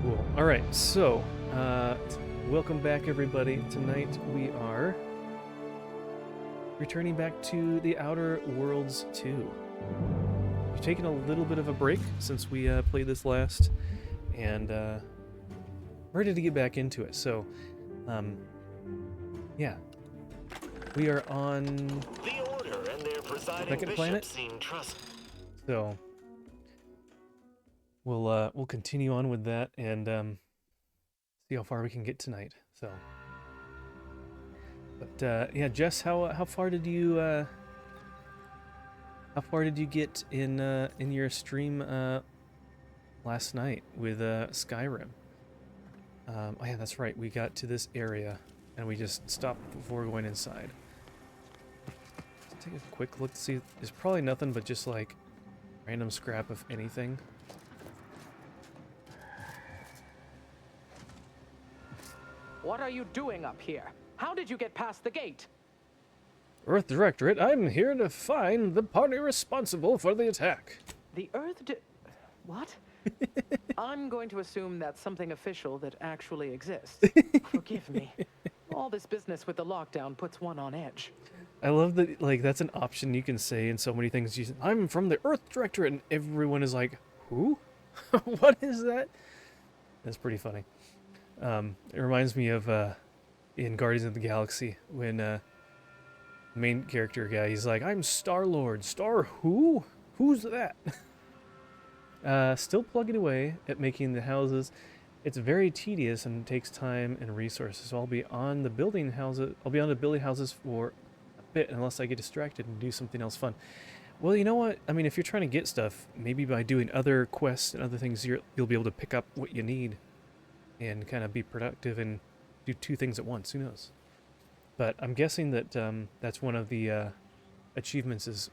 Cool. All right, so welcome back, everybody. Tonight we are returning back to the Outer Worlds 2. We've taken a little bit of a break since we played this last, and ready to get back into it. So, yeah, we are on The Order and their presiding second bishop planet. seem trust. So we'll continue on with that and see how far we can get tonight. So. But yeah, Jess, how far did you get in your stream last night with Skyrim? Oh yeah, that's right. We got to this area and we just stopped before going inside. Let's take a quick look to see. There's probably nothing but just like random scrap of anything. What are you doing up here? How did you get past the gate? Earth Directorate, I'm here to find the party responsible for the attack. The Earth What? I'm going to assume that's something official that actually exists. Forgive me. All this business with the lockdown puts one on edge. I love that, like, that's an option you can say in so many things. I'm from the Earth Directorate, and everyone is like, who? What is that? That's pretty funny. It reminds me of in Guardians of the Galaxy when the main character guy, he's like, I'm Star-Lord. Star who? Who's that? Still plugging away at making the houses. It's very tedious and takes time and resources. So I'll be on the building houses. I'll be on the building houses for a bit unless I get distracted and do something else fun. Well, you know what? I mean, if you're trying to get stuff, maybe by doing other quests and other things, you'll be able to pick up what you need and kind of be productive and do two things at once. Who knows? But I'm guessing that that's one of the achievements is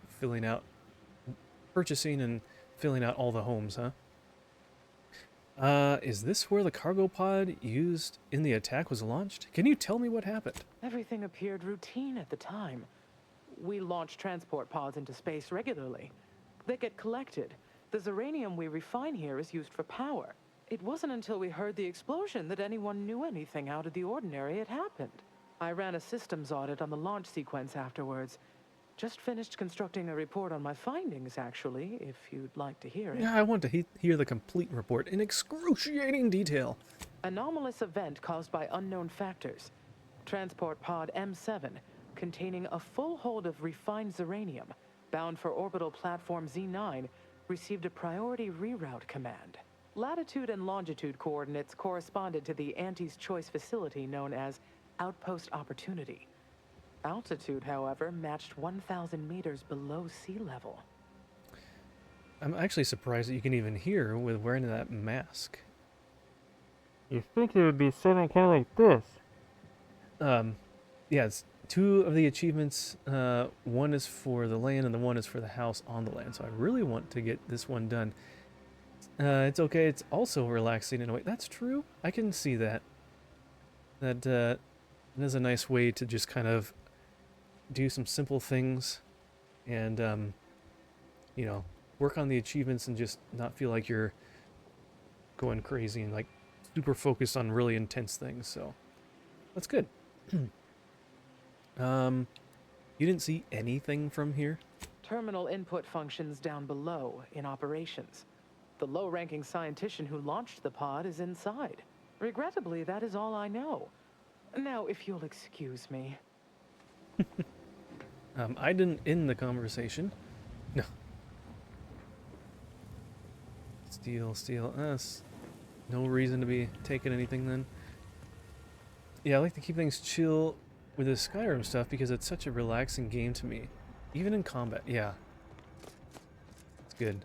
purchasing and filling out all the homes, huh? Is this where the cargo pod used in the attack was launched? Can you tell me what happened? Everything appeared routine at the time. We launch transport pods into space regularly. They get collected. The uranium we refine here is used for power. It wasn't until we heard the explosion that anyone knew anything out of the ordinary had happened. I ran a systems audit on the launch sequence afterwards. Just finished constructing a report on my findings, actually, if you'd like to hear it. Yeah, I want to hear the complete report in excruciating detail. Anomalous event caused by unknown factors. Transport pod M7, containing a full hold of refined uranium, bound for orbital platform Z9, received a priority reroute command. Latitude and longitude coordinates corresponded to the Antes Choice facility known as Outpost Opportunity. Altitude, however, matched 1,000 meters below sea level. I'm actually surprised that you can even hear with wearing that mask. You think it would be sounding kind of like this? Yeah, it's two of the achievements. One is for the land and the one is for the house on the land. So I really want to get this one done. It's okay. It's also relaxing in a way. That's true. I can see that. That is a nice way to just kind of do some simple things and, you know, work on the achievements and just not feel like you're going crazy and like super focused on really intense things. So that's good. You didn't see anything from here? Terminal input functions down below in operations. The low-ranking scientist who launched the pod is inside. Regrettably, that is all I know. Now, if you'll excuse me. I didn't end the conversation. No. Steal. No reason to be taking anything then. Yeah, I like to keep things chill with the Skyrim stuff because it's such a relaxing game to me. Even in combat, yeah. It's good.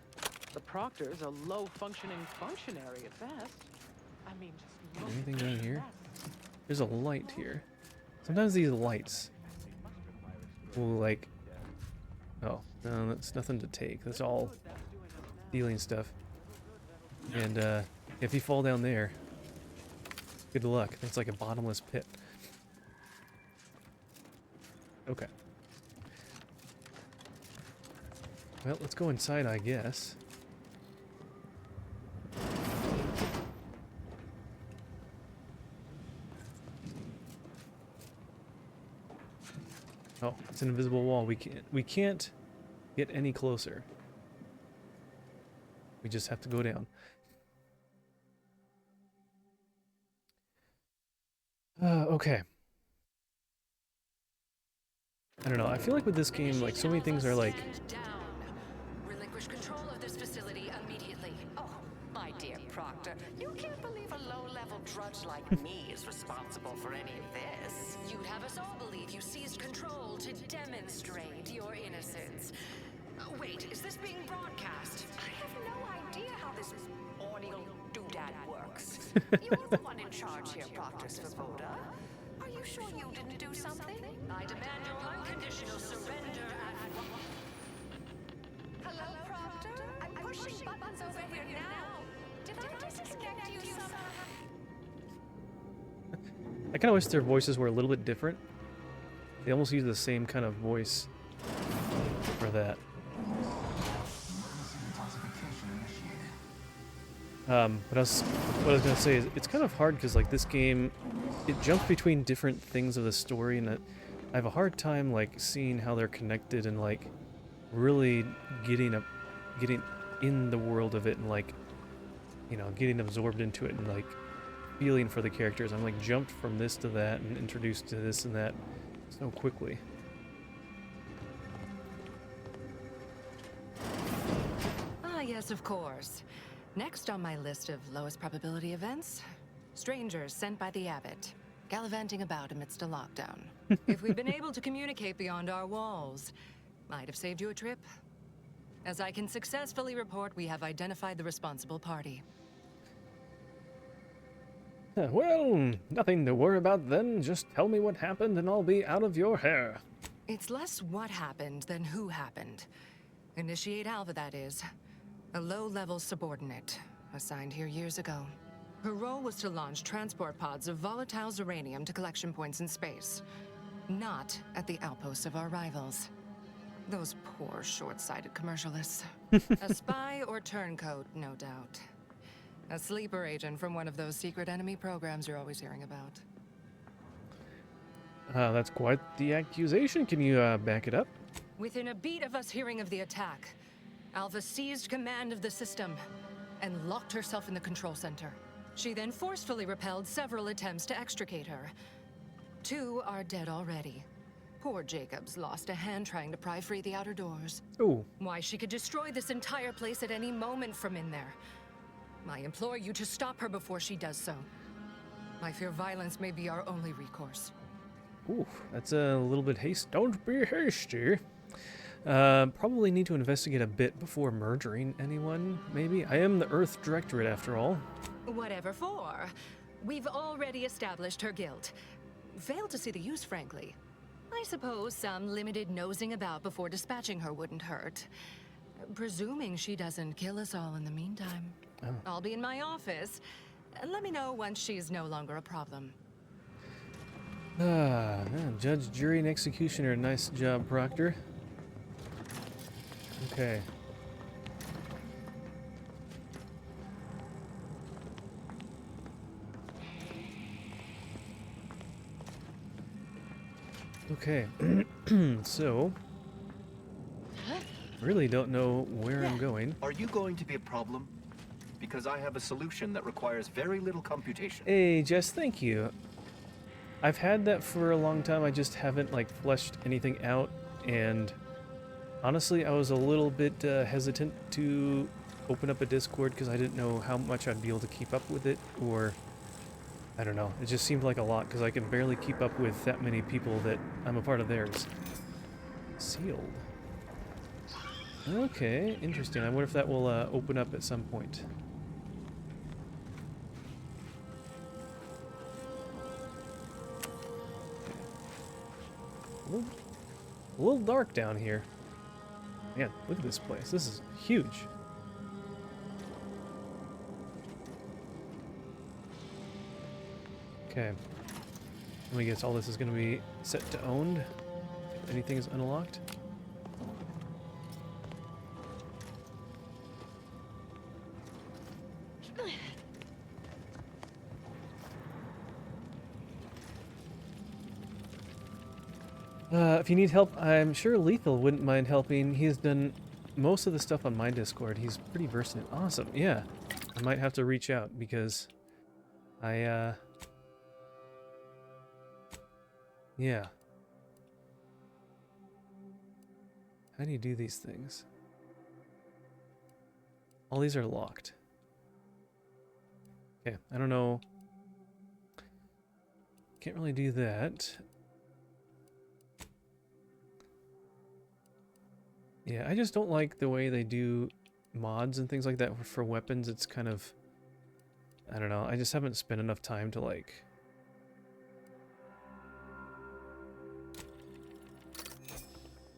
The Proctor's a low-functioning functionary at best. I mean, just look Anything at down the here? mess. There's a light here. Sometimes these lights will like... Oh, no, that's nothing to take. That's all stealing stuff. And if you fall down there, good luck. That's like a bottomless pit. Okay. Well, let's go inside, I guess. Oh, it's an invisible wall. We can't get any closer. We just have to go down. Okay. I don't know. I feel like with this game, like so many things are like. Stand down. Relinquish control of this facility immediately. Oh, my dear Proctor, you can't believe a low-level drudge like me is responsible for any of this. You'd have us all believe you seized control to demonstrate your innocence. Wait, is this being broadcast? I have no idea how this audio doodad works. You're the one in charge here, Proctor Svoboda. Are you sure you didn't do something? I demand your unconditional surrender at once. Hello, Proctor? I'm pushing buttons over here now. Did I disconnect you somehow? I kind of wish their voices were a little bit different. They almost use the same kind of voice for that. But what I was gonna say is it's kind of hard because like this game, it jumps between different things of the story, and I have a hard time like seeing how they're connected and like really getting in the world of it and like, you know, getting absorbed into it and like feeling for the characters. I'm like jumped from this to that and introduced to this and that so quickly. Ah, yes, of course. Next on my list of lowest probability events, strangers sent by the abbot, gallivanting about amidst a lockdown. If we'd been able to communicate beyond our walls, might have saved you a trip. As I can successfully report, we have identified the responsible party. Well, nothing to worry about then. Just tell me what happened and I'll be out of your hair. It's less what happened than who happened. Initiate Alva, that is. A low-level subordinate, assigned here years ago. Her role was to launch transport pods of volatile uranium to collection points in space. Not at the outposts of our rivals. Those poor, short-sighted commercialists. A spy or turncoat, no doubt. A sleeper agent from one of those secret enemy programs you're always hearing about. That's quite the accusation. Can you back it up? Within a beat of us hearing of the attack, Alva seized command of the system and locked herself in the control center. She then forcefully repelled several attempts to extricate her. 2 are dead already. Poor Jacobs lost a hand trying to pry free the outer doors. Oh. Why, she could destroy this entire place at any moment from in there. I implore you to stop her before she does so. I fear violence may be our only recourse. Ooh, that's a little bit hasty. Don't be hasty. Probably need to investigate a bit before murdering anyone, maybe. I am the Earth Directorate, after all. Whatever for. We've already established her guilt. Failed to see the use, frankly. I suppose some limited nosing about before dispatching her wouldn't hurt. Presuming she doesn't kill us all in the meantime. Oh. I'll be in my office. Let me know once she's no longer a problem. Yeah, judge, jury, and executioner. Nice job, Proctor. Okay. Okay. So, really don't know where I'm going. Are you going to be a problem? Because I have a solution that requires very little computation. Hey, Jess, thank you. I've had that for a long time. I just haven't like fleshed anything out, and honestly, I was a little bit hesitant to open up a Discord because I didn't know how much I'd be able to keep up with it, or I don't know. It just seemed like a lot because I can barely keep up with that many people that I'm a part of theirs. Sealed. Okay, interesting. I wonder if that will open up at some point. A little dark down here. Man, look at this place. This is huge. Okay. Let me guess all this is going to be set to owned. If anything is unlocked. If you need help, I'm sure Lethal wouldn't mind helping. He has done most of the stuff on my Discord. He's pretty versed in it. Awesome, yeah. I might have to reach out because I, yeah. How do you do these things? All these are locked. Okay, I don't know. Can't really do that. Yeah, I just don't like the way they do mods and things like that for weapons. It's kind of, I don't know, I just haven't spent enough time to like...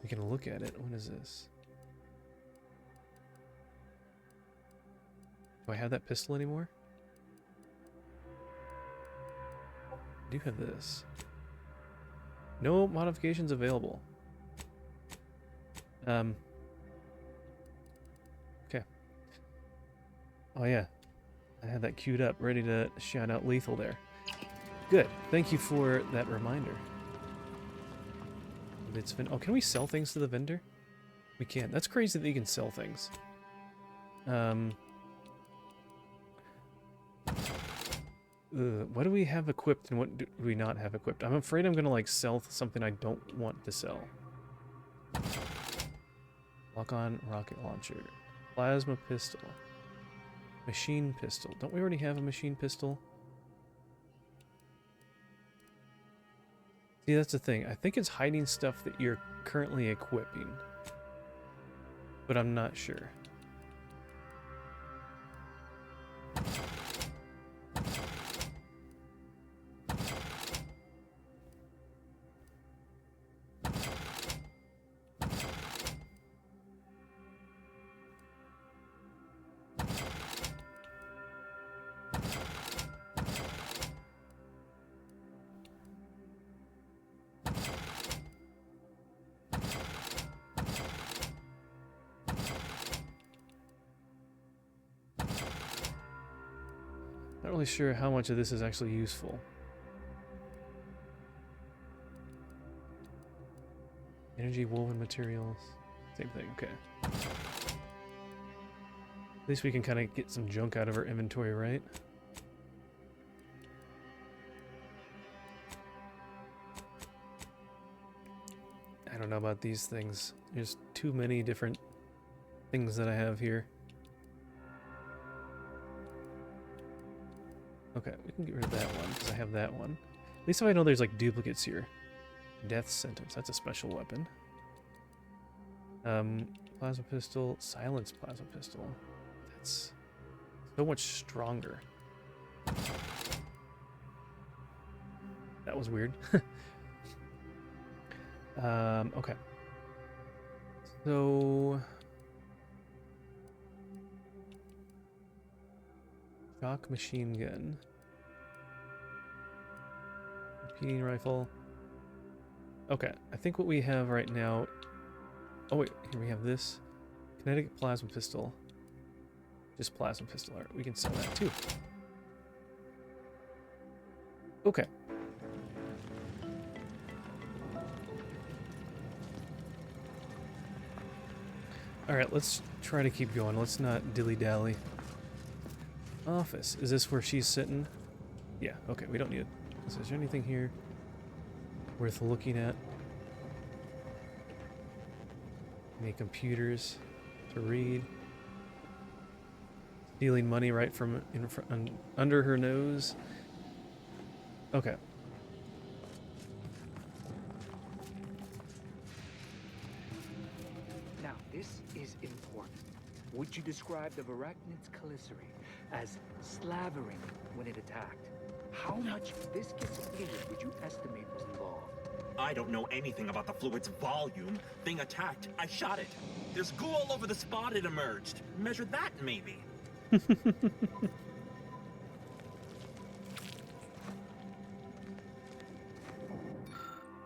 We can look at it. What is this? Do I have that pistol anymore? I do have this. No modifications available. Okay. Oh yeah. I had that queued up, ready to shout out Lethal there. Good. Thank you for that reminder. Oh, can we sell things to the vendor? We can. That's crazy that you can sell things. What do we have equipped and what do we not have equipped? I'm afraid I'm gonna like sell something I don't want to sell. Lock-on rocket launcher. Plasma pistol. Machine pistol. Don't we already have a machine pistol? See, that's the thing. I think it's hiding stuff that you're currently equipping. But I'm not sure. Not really sure how much of this is actually useful. Energy woven materials. Same thing, okay. At least we can kind of get some junk out of our inventory, right? I don't know about these things. There's too many different things that I have here. Okay, we can get rid of that one, because I have that one. At least if I know there's, like, duplicates here. Death sentence, that's a special weapon. Plasma pistol, silence plasma pistol. That's so much stronger. That was weird. Okay. So... shock machine gun. Repeating rifle. Okay, I think what we have right now... Oh wait, here we have this. Kinetic plasma pistol. Just plasma pistol. Alright, we can sell that too. Okay. Alright, let's try to keep going. Let's not dilly-dally. Office. Is this where she's sitting? Yeah, okay, we don't need it. So is there anything here worth looking at? Any computers to read? Stealing money right from under her nose? Okay. Now, this is important. Would you describe the Varachnid's Calicere as slavering when it attacked? How much viscous fluid would you estimate was involved? I don't know anything about the fluid's volume. Thing attacked, I shot it. There's goo all over the spot it emerged. Measure that, maybe.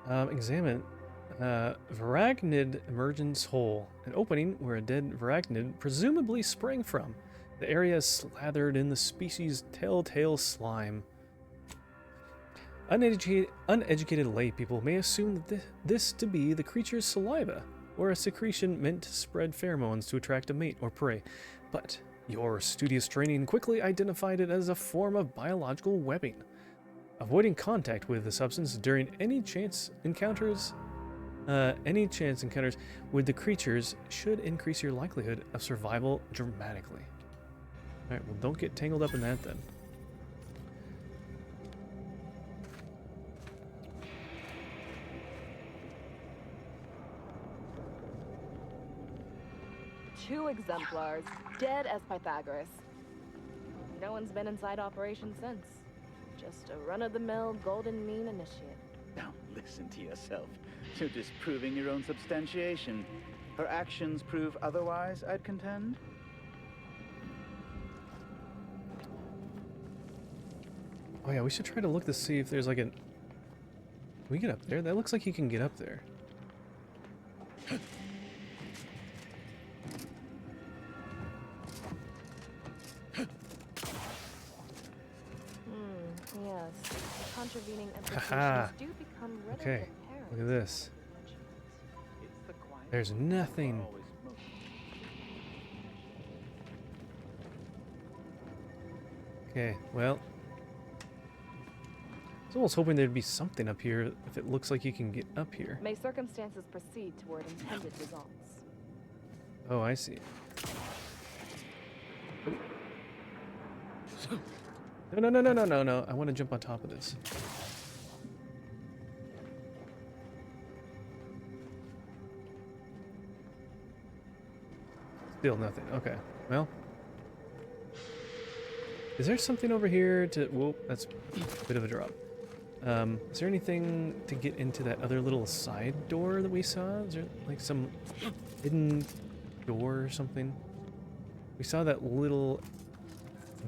Examine Varachnid emergence hole. An opening where a dead Varachnid presumably sprang from. The area is slathered in the species' telltale slime. Uneducated lay people may assume that this to be the creature's saliva, or a secretion meant to spread pheromones to attract a mate or prey, but your studious training quickly identified it as a form of biological webbing. Avoiding contact with the substance during any chance encounters with the creatures should increase your likelihood of survival dramatically. Alright, well, don't get tangled up in that then. Two exemplars, dead as Pythagoras. No one's been inside operation since. Just a run-of-the-mill golden mean initiate. Now listen to yourself. You're disproving your own substantiation. Her actions prove otherwise, I'd contend. Oh yeah, we should try to look to see if there's like an... Can we get up there? That looks like you can get up there. Yes. Contravening Haha. implications do become readily Okay, apparent. look at this. It's the quiet There's nothing. always most. Okay, well... I was almost hoping there'd be something up here if it looks like you can get up here. May circumstances proceed toward intended results. Oh, I see. No. I want to jump on top of this. Still nothing. Okay. Well. Is there something over here to... Whoa, that's a bit of a drop. Is there anything to get into that other little side door that we saw? Is there like some hidden door or something? We saw that little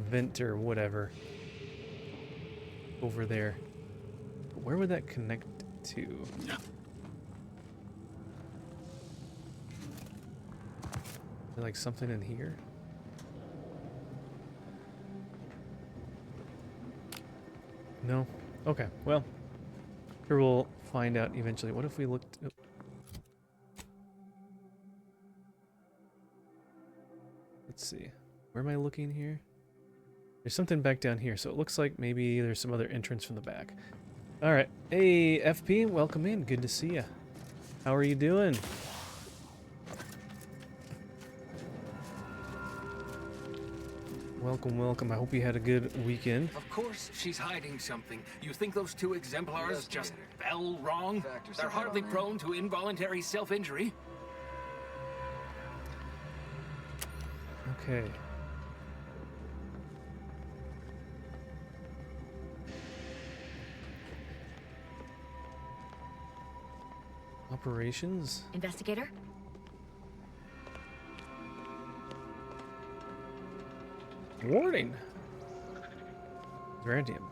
vent or whatever over there. But where would that connect to? Is there like something in here? No? Okay, well, sure we'll find out eventually. What if we looked... Oh. Let's see. Where am I looking here? There's something back down here, so it looks like maybe there's some other entrance from the back. Alright. Hey, FP, welcome in. Good to see ya. How are you doing? Welcome, welcome. I hope you had a good weekend. Of course she's hiding something. You think those two exemplars just fell wrong? They're hardly prone to involuntary self-injury. Okay. Operations? Investigator? Warning! Grantium.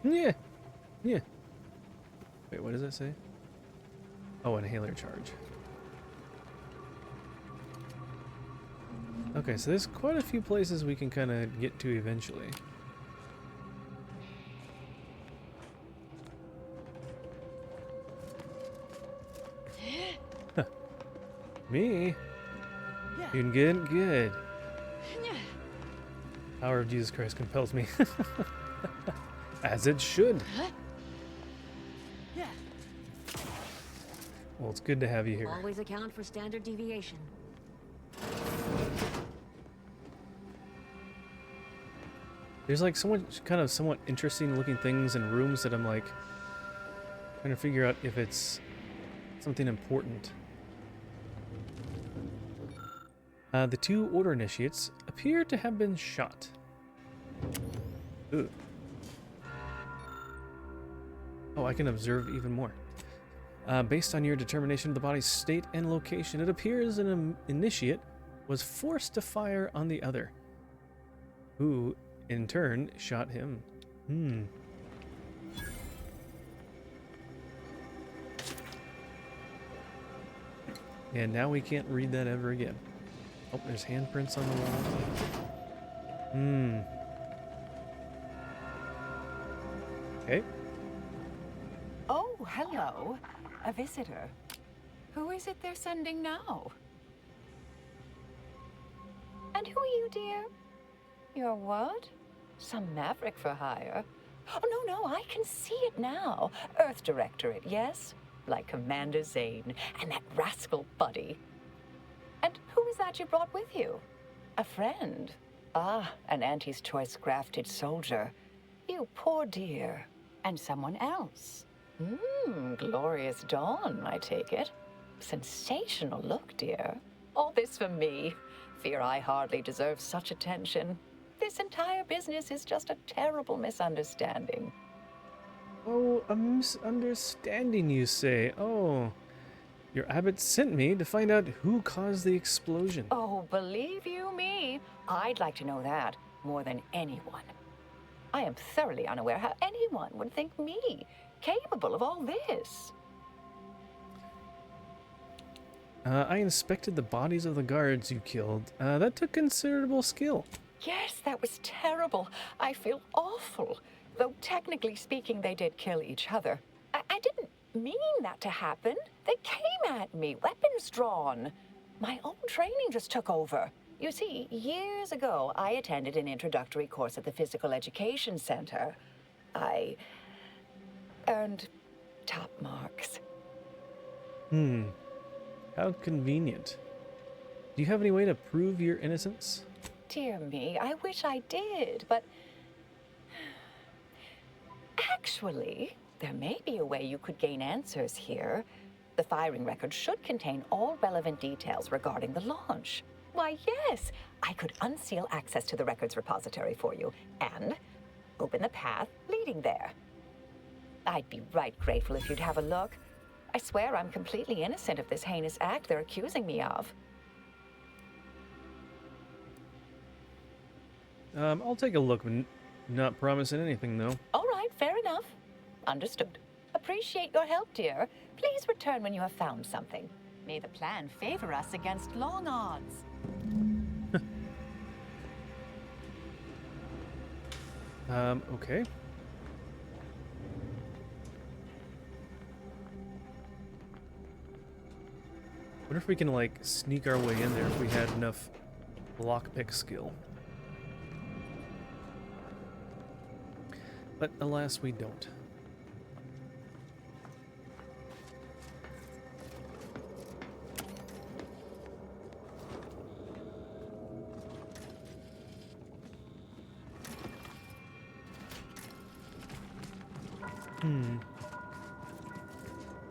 Yeah. Wait, what does that say? Oh, inhaler charge. Okay, so there's quite a few places we can kind of get to eventually. Huh. Me? Doing good? Good. Power of Jesus Christ compels me. As it should. Well, it's good to have you here. Always account for standard deviation. There's like somewhat interesting looking things in rooms that I'm like trying to figure out if it's something important. The two Order Initiates appear to have been shot. Ooh. Oh, I can observe even more. Based on your determination of the body's state and location, it appears an initiate was forced to fire on the other, who, in turn, shot him. And now we can't read that ever again. Oh, there's handprints on the wall. hello. A visitor. Who is it they're sending now? And who are you, dear? You're what? Some maverick for hire? Oh, no, I can see it now. Earth Directorate, yes? Like Commander Zane and that rascal Buddy. And who is that you brought with you? A friend? Ah, an Auntie's choice grafted soldier. You poor dear. And someone else. Glorious dawn, I take it. Sensational look, dear. All this for me. Fear I hardly deserve such attention. This entire business is just a terrible misunderstanding. Oh, a misunderstanding, you say? Oh, your abbot sent me to find out who caused the explosion. Oh, believe you me, I'd like to know that more than anyone. I am thoroughly unaware how anyone would think me capable of all this. I inspected the bodies of the guards you killed. That took considerable skill. Yes, that was terrible. I feel awful. Though technically speaking, they did kill each other. I didn't mean that to happen. They came at me, weapons drawn. My own training just took over. You see, years ago, I attended an introductory course at the Physical Education Center. I earned top marks. How convenient. Do you have any way to prove your innocence? Dear me, I wish I did, but... Actually, there may be a way you could gain answers here. The firing record should contain all relevant details regarding the launch. Why, yes, I could unseal access to the records repository for you and open the path leading there. I'd be right grateful if you'd have a look. I swear I'm completely innocent of this heinous act they're accusing me of. I'll take a look, not promising anything, though. All right, fair enough. Understood. Appreciate your help, dear. Please return when you have found something. May the plan favor us against long odds. Okay. Wonder if we can, like, sneak our way in there if we had enough lockpick skill. But alas, we don't.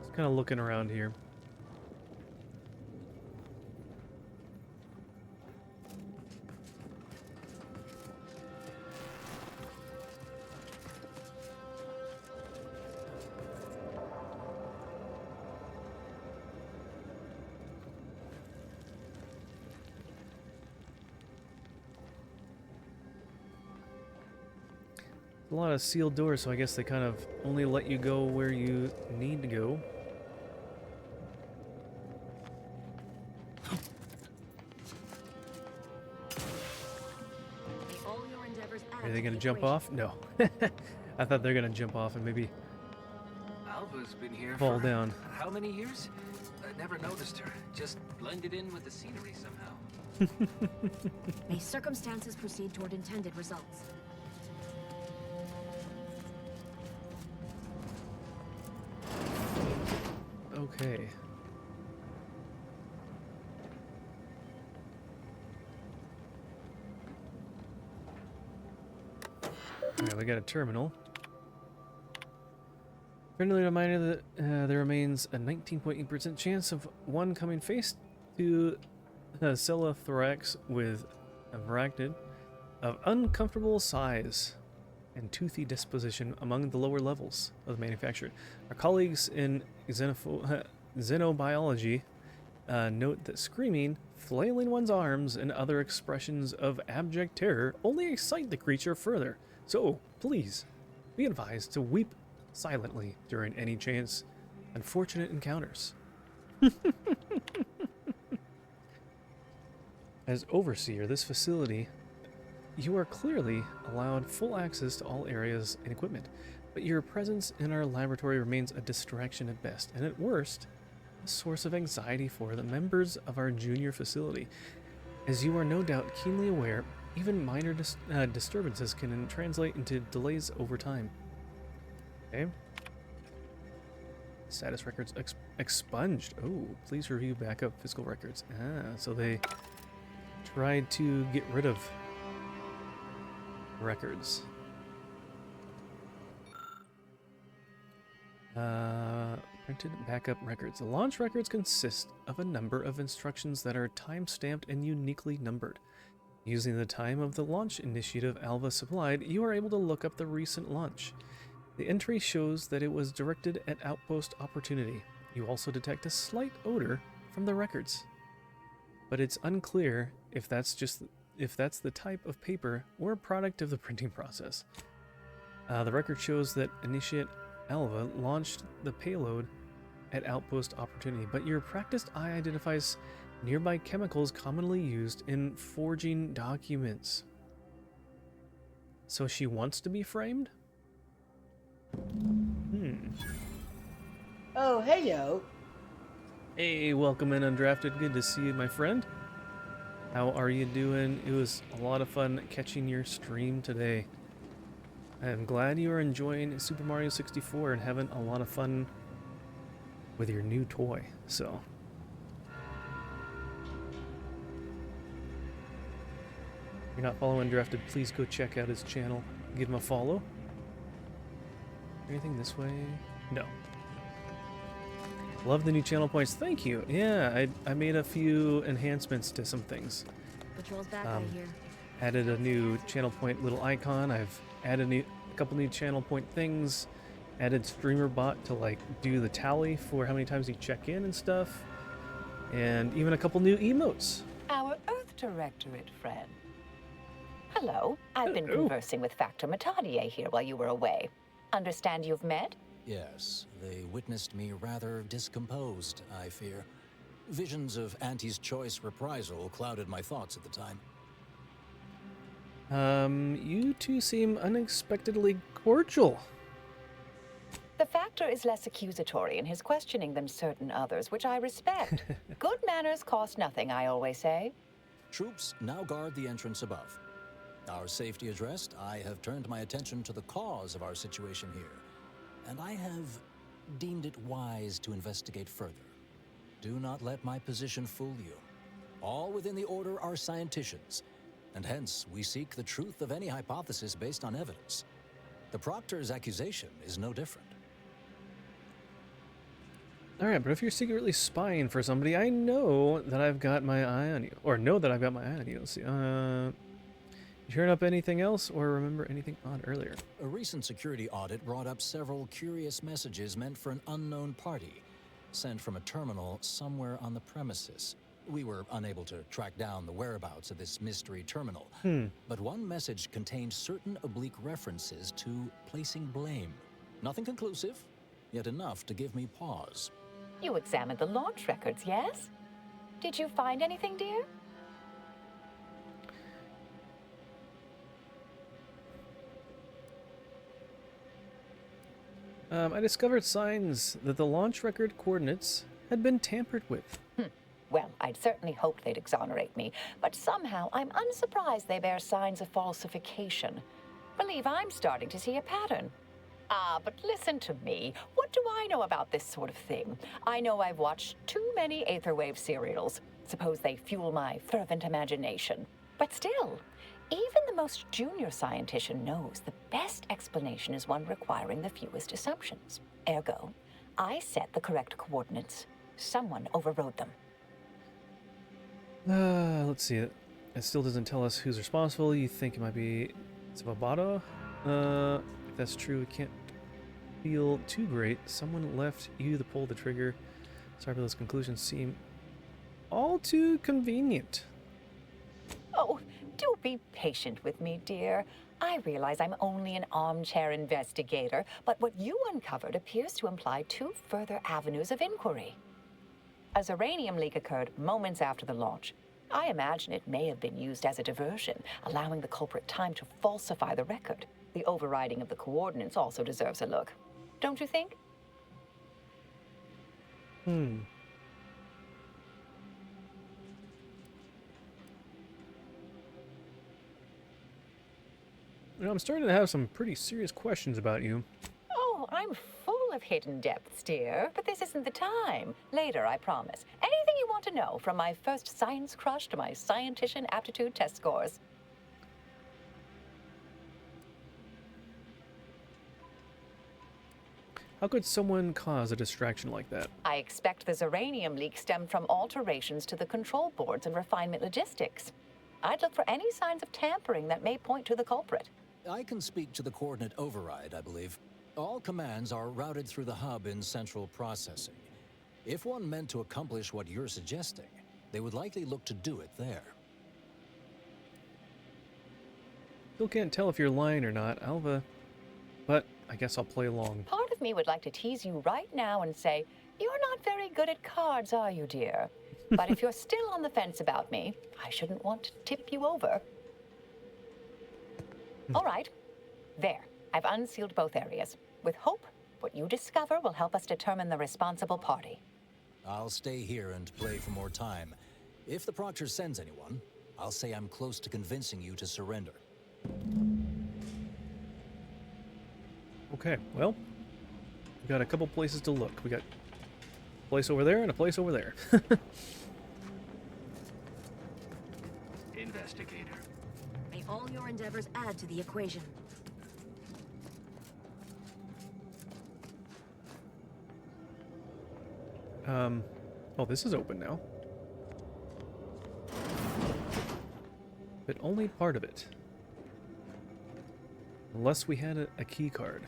Just kind of looking around here. A lot of sealed doors, so I guess they kind of only let you go where you need to go. Are they gonna jump off? No. I thought they're gonna jump off and maybe Alva's been here fall for down. how many years? I never noticed her. Just blended in with the scenery somehow. May circumstances proceed toward intended results. Okay. Alright, we got a terminal. Friendly reminder that there remains a 19.8% chance of one coming face to Celathorax with a arachnid of uncomfortable size and toothy disposition among the lower levels of the manufacturer. Our colleagues in xenobiology note that screaming, flailing one's arms, and other expressions of abject terror only excite the creature further. So, please, be advised to weep silently during any chance unfortunate encounters. As overseer of this facility, you are clearly allowed full access to all areas and equipment. but your presence in our laboratory remains a distraction at best, and at worst, a source of anxiety for the members of our junior facility. As you are no doubt keenly aware, even minor disturbances can translate into delays over time. Okay. Status records expunged. Oh, please review backup physical records. Ah, so they tried to get rid of records. Printed backup records. The launch records consist of a number of instructions that are time-stamped and uniquely numbered. Using the time of the launch initiative Alva supplied, you are able to look up the recent launch. The entry shows that it was directed at Outpost Opportunity. You also detect a slight odor from the records, but it's unclear if that's the type of paper or a product of the printing process. The record shows that Initiate Alva launched the payload at Outpost Opportunity, but your practiced eye identifies nearby chemicals commonly used in forging documents. So she wants to be framed? Oh, hey, yo. Hey, welcome in, Undrafted. Good to see you, my friend. How are you doing? It was a lot of fun catching your stream today. I'm glad you are enjoying Super Mario 64 and having a lot of fun with your new toy, so. If you're not following Undrafted, please go check out his channel. Give him a follow. Anything this way? No. Love the new channel points. Thank you. Yeah, I made a few enhancements to some things. Patrol's back, I hear. Added a new channel point little icon. I've added a couple new channel point things. Added streamer bot to like do the tally for how many times you check in and stuff. And even a couple new emotes. Our Earth Directorate friend. Hello. I've been conversing with Factor Matadier here while you were away. Understand you've met? Yes, they witnessed me rather discomposed, I fear. Visions of Auntie's choice reprisal clouded my thoughts at the time. You two seem unexpectedly cordial. The Factor is less accusatory in his questioning than certain others, which I respect. Good manners cost nothing, I always say. Troops now guard the entrance above. Our safety addressed, I have turned my attention to the cause of our situation here, and I have deemed it wise to investigate further. Do not let my position fool you. All within the Order are scienticians, and hence we seek the truth of any hypothesis based on evidence. The Proctor's accusation is no different. Alright, but if you're secretly spying for somebody, I know that I've got my eye on you. Or know that I've got my eye on you. Let's see. You hearing up anything else or remember anything odd earlier? A recent security audit brought up several curious messages meant for an unknown party, sent from a terminal somewhere on the premises. We were unable to track down the whereabouts of this mystery terminal, but one message contained certain oblique references to placing blame. Nothing conclusive, yet enough to give me pause. You examined the launch records, yes? Did you find anything, dear? I discovered signs that the launch record coordinates had been tampered with. Well, I'd certainly hoped they'd exonerate me, but somehow I'm unsurprised they bear signs of falsification. Believe I'm starting to see a pattern. But listen to me. What do I know about this sort of thing? I know I've watched too many Aetherwave serials. Suppose they fuel my fervent imagination. But still, even the most junior scientician knows the best explanation is one requiring the fewest assumptions. Ergo, I set the correct coordinates. Someone overrode them. Let's see. It still doesn't tell us who's responsible. You think it might be Tsubabata? If that's true, it can't feel too great. Someone left you to pull the trigger. Sorry, but those conclusions seem all too convenient. Oh, do be patient with me, dear. I realize I'm only an armchair investigator, but what you uncovered appears to imply two further avenues of inquiry. A Zeranium leak occurred moments after the launch. I imagine it may have been used as a diversion, allowing the culprit time to falsify the record. The overriding of the coordinates also deserves a look. Don't you think? Hmm. You know, I'm starting to have some pretty serious questions about you. Oh, I'm full of hidden depths, dear, but this isn't the time. Later, I promise. Anything you want to know, from my first science crush to my scientician aptitude test scores. How could someone cause a distraction like that? I expect the Zeranium leak stemmed from alterations to the control boards and refinement logistics. I'd look for any signs of tampering that may point to the culprit. I can speak to the coordinate override, I believe. All commands are routed through the hub in central processing. If one meant to accomplish what you're suggesting, they would likely look to do it there. Still can't tell if you're lying or not, Alva. But I guess I'll play along. Part of me would like to tease you right now and say, you're not very good at cards, are you, dear? But if you're still on the fence about me, I shouldn't want to tip you over. All right. There. I've unsealed both areas. With hope, what you discover will help us determine the responsible party. I'll stay here and play for more time. If the Proctor sends anyone, I'll say I'm close to convincing you to surrender. Okay, well, we got a couple places to look. We got a place over there and a place over there. Investigator. May all your endeavors add to the equation. Oh, this is open now. But only part of it. Unless we had a key card.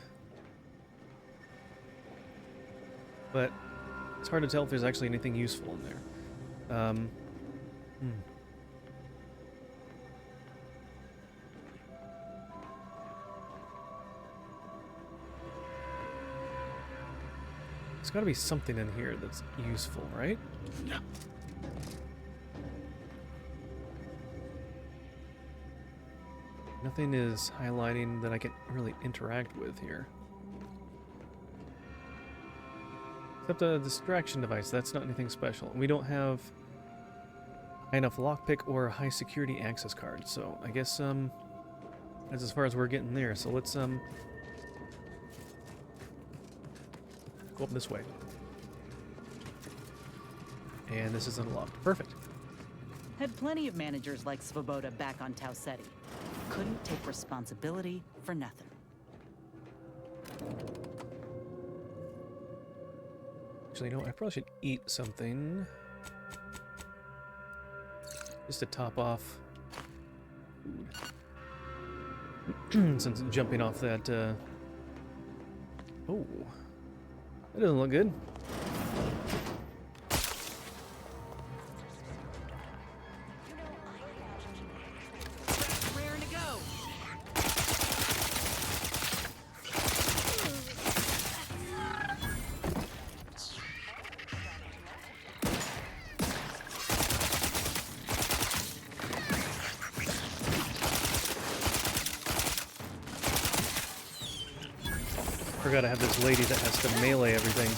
But it's hard to tell if there's actually anything useful in there. There's got to be something in here that's useful, right? No. Nothing is highlighting that I can really interact with here. Except a distraction device. That's not anything special. We don't have high enough lockpick or high security access card, so I guess that's as far as we're getting there. So let's go up this way. And this is unlocked. Perfect. Had plenty of managers like Svoboda back on Tau Ceti. Couldn't take responsibility for nothing. Actually, you know, I probably should eat something. Just to top off food. Since jumping off that, oh. That doesn't look good. Raring to go. Forgot I have this lady that has to melee everything.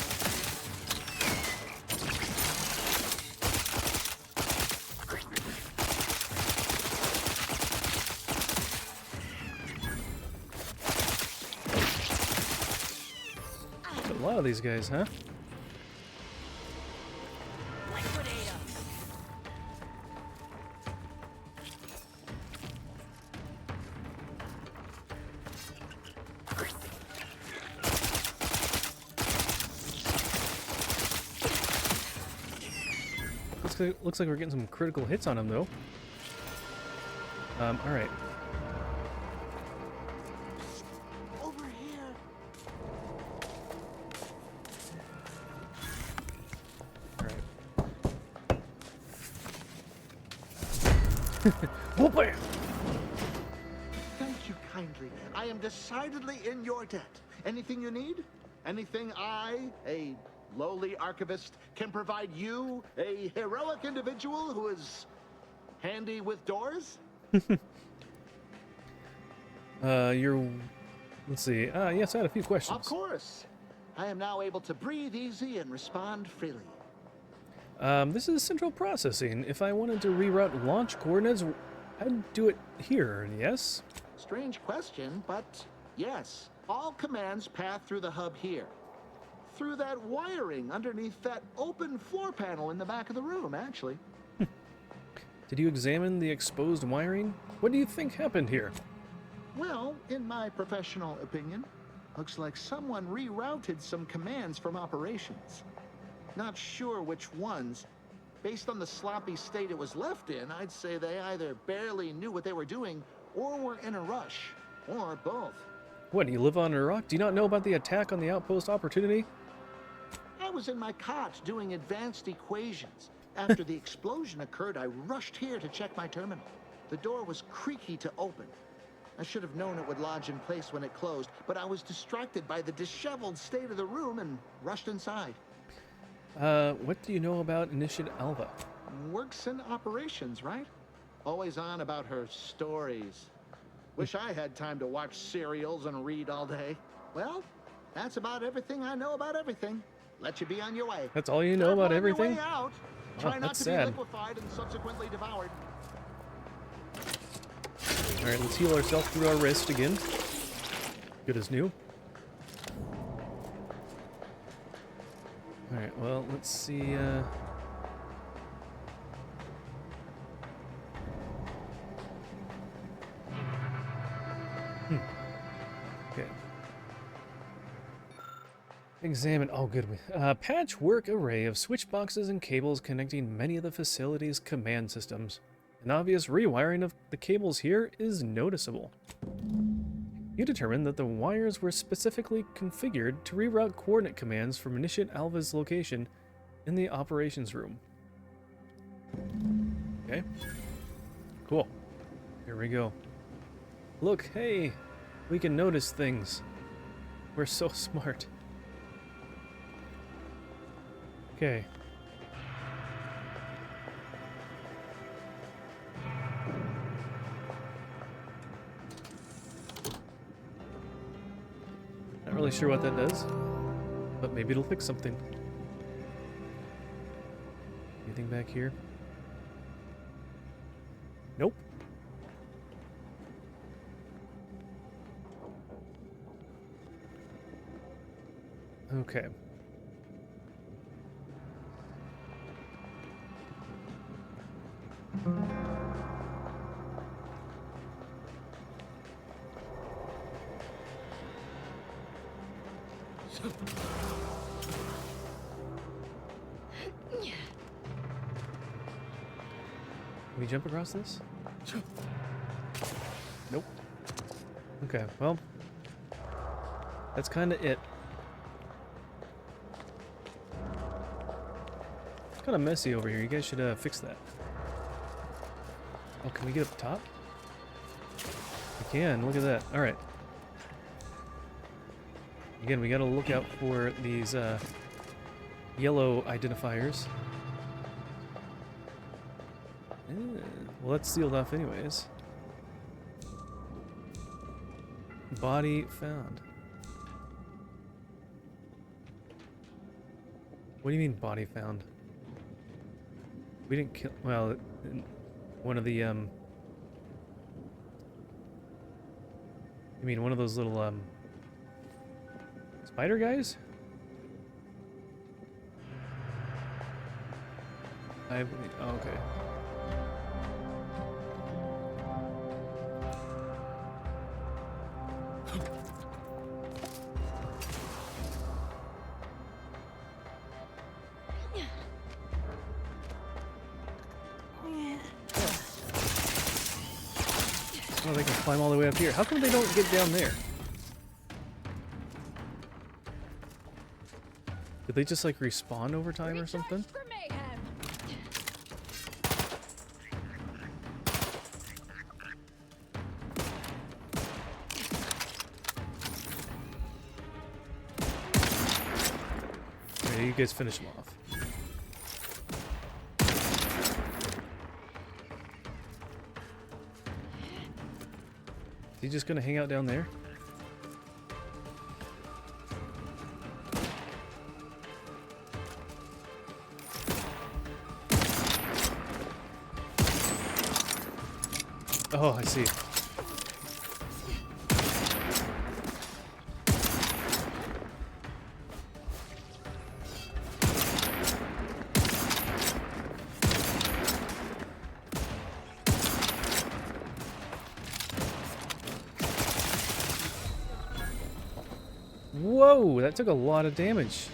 A lot of these guys, huh? Looks like we're getting some critical hits on him, though. All right. Over here. All right. Whoop it! Thank you kindly. I am decidedly in your debt. Anything you need? Anything I, a lowly archivist, can provide you, a heroic individual who is handy with doors? You're Let's see. Yes, I had a few questions. Of course. I am now able to breathe easy and respond freely. This is central processing. If I wanted to reroute launch coordinates, I'd do it here, yes? Strange question, but yes. All commands pass through the hub here. Through that wiring underneath that open floor panel in the back of the room, actually. Did you examine the exposed wiring? What do you think happened here? Well, in my professional opinion, looks like someone rerouted some commands from operations. Not sure which ones. Based on the sloppy state it was left in, I'd say they either barely knew what they were doing or were in a rush, or both. What, do you live on a rock? Do you not know about the attack on the outpost Opportunity? I was in my cot doing advanced equations. After the explosion occurred, I rushed here to check my terminal. The door was creaky to open. I should have known it would lodge in place when it closed, but I was distracted by the disheveled state of the room and rushed inside. What do you know about Initiate Alva? Works in operations, right? Always on about her stories. Wish I had time to watch serials and read all day. Well, that's about everything I know about everything. Let you be on your way. That's all you know about everything? Your way out. Oh, Try not that's to sad. be liquefied and subsequently devoured. Alright, let's heal ourselves through our wrist again. Good as new. Alright, well, let's see, Okay. Examine. Oh, good. Patchwork array of switch boxes and cables connecting many of the facility's command systems. An obvious rewiring of the cables here is noticeable. You determined that the wires were specifically configured to reroute coordinate commands from Initiate Alva's location in the operations room. Okay. Cool. Here we go. Look, hey, we can notice things. We're so smart. Okay. Not really sure what that does, but maybe it'll fix something. Anything back here? Nope. Okay. Can we jump across this? Nope. Okay, well, that's kind of it. It's kind of messy over here. You guys should fix that. Oh, can we get up top? We can. Look at that. All right. Again, we got to look out for these yellow identifiers. Well, that's sealed off anyways. Body found. What do you mean body found? We didn't kill... Well, one of the, You mean one of those little, spider guys? Oh, okay. Oh, they can climb all the way up here. How come they don't get down there? Did they just like respawn over time or something? Yeah, you guys finish them off. Is he just gonna hang out down there? Oh, I see. Whoa, that took a lot of damage.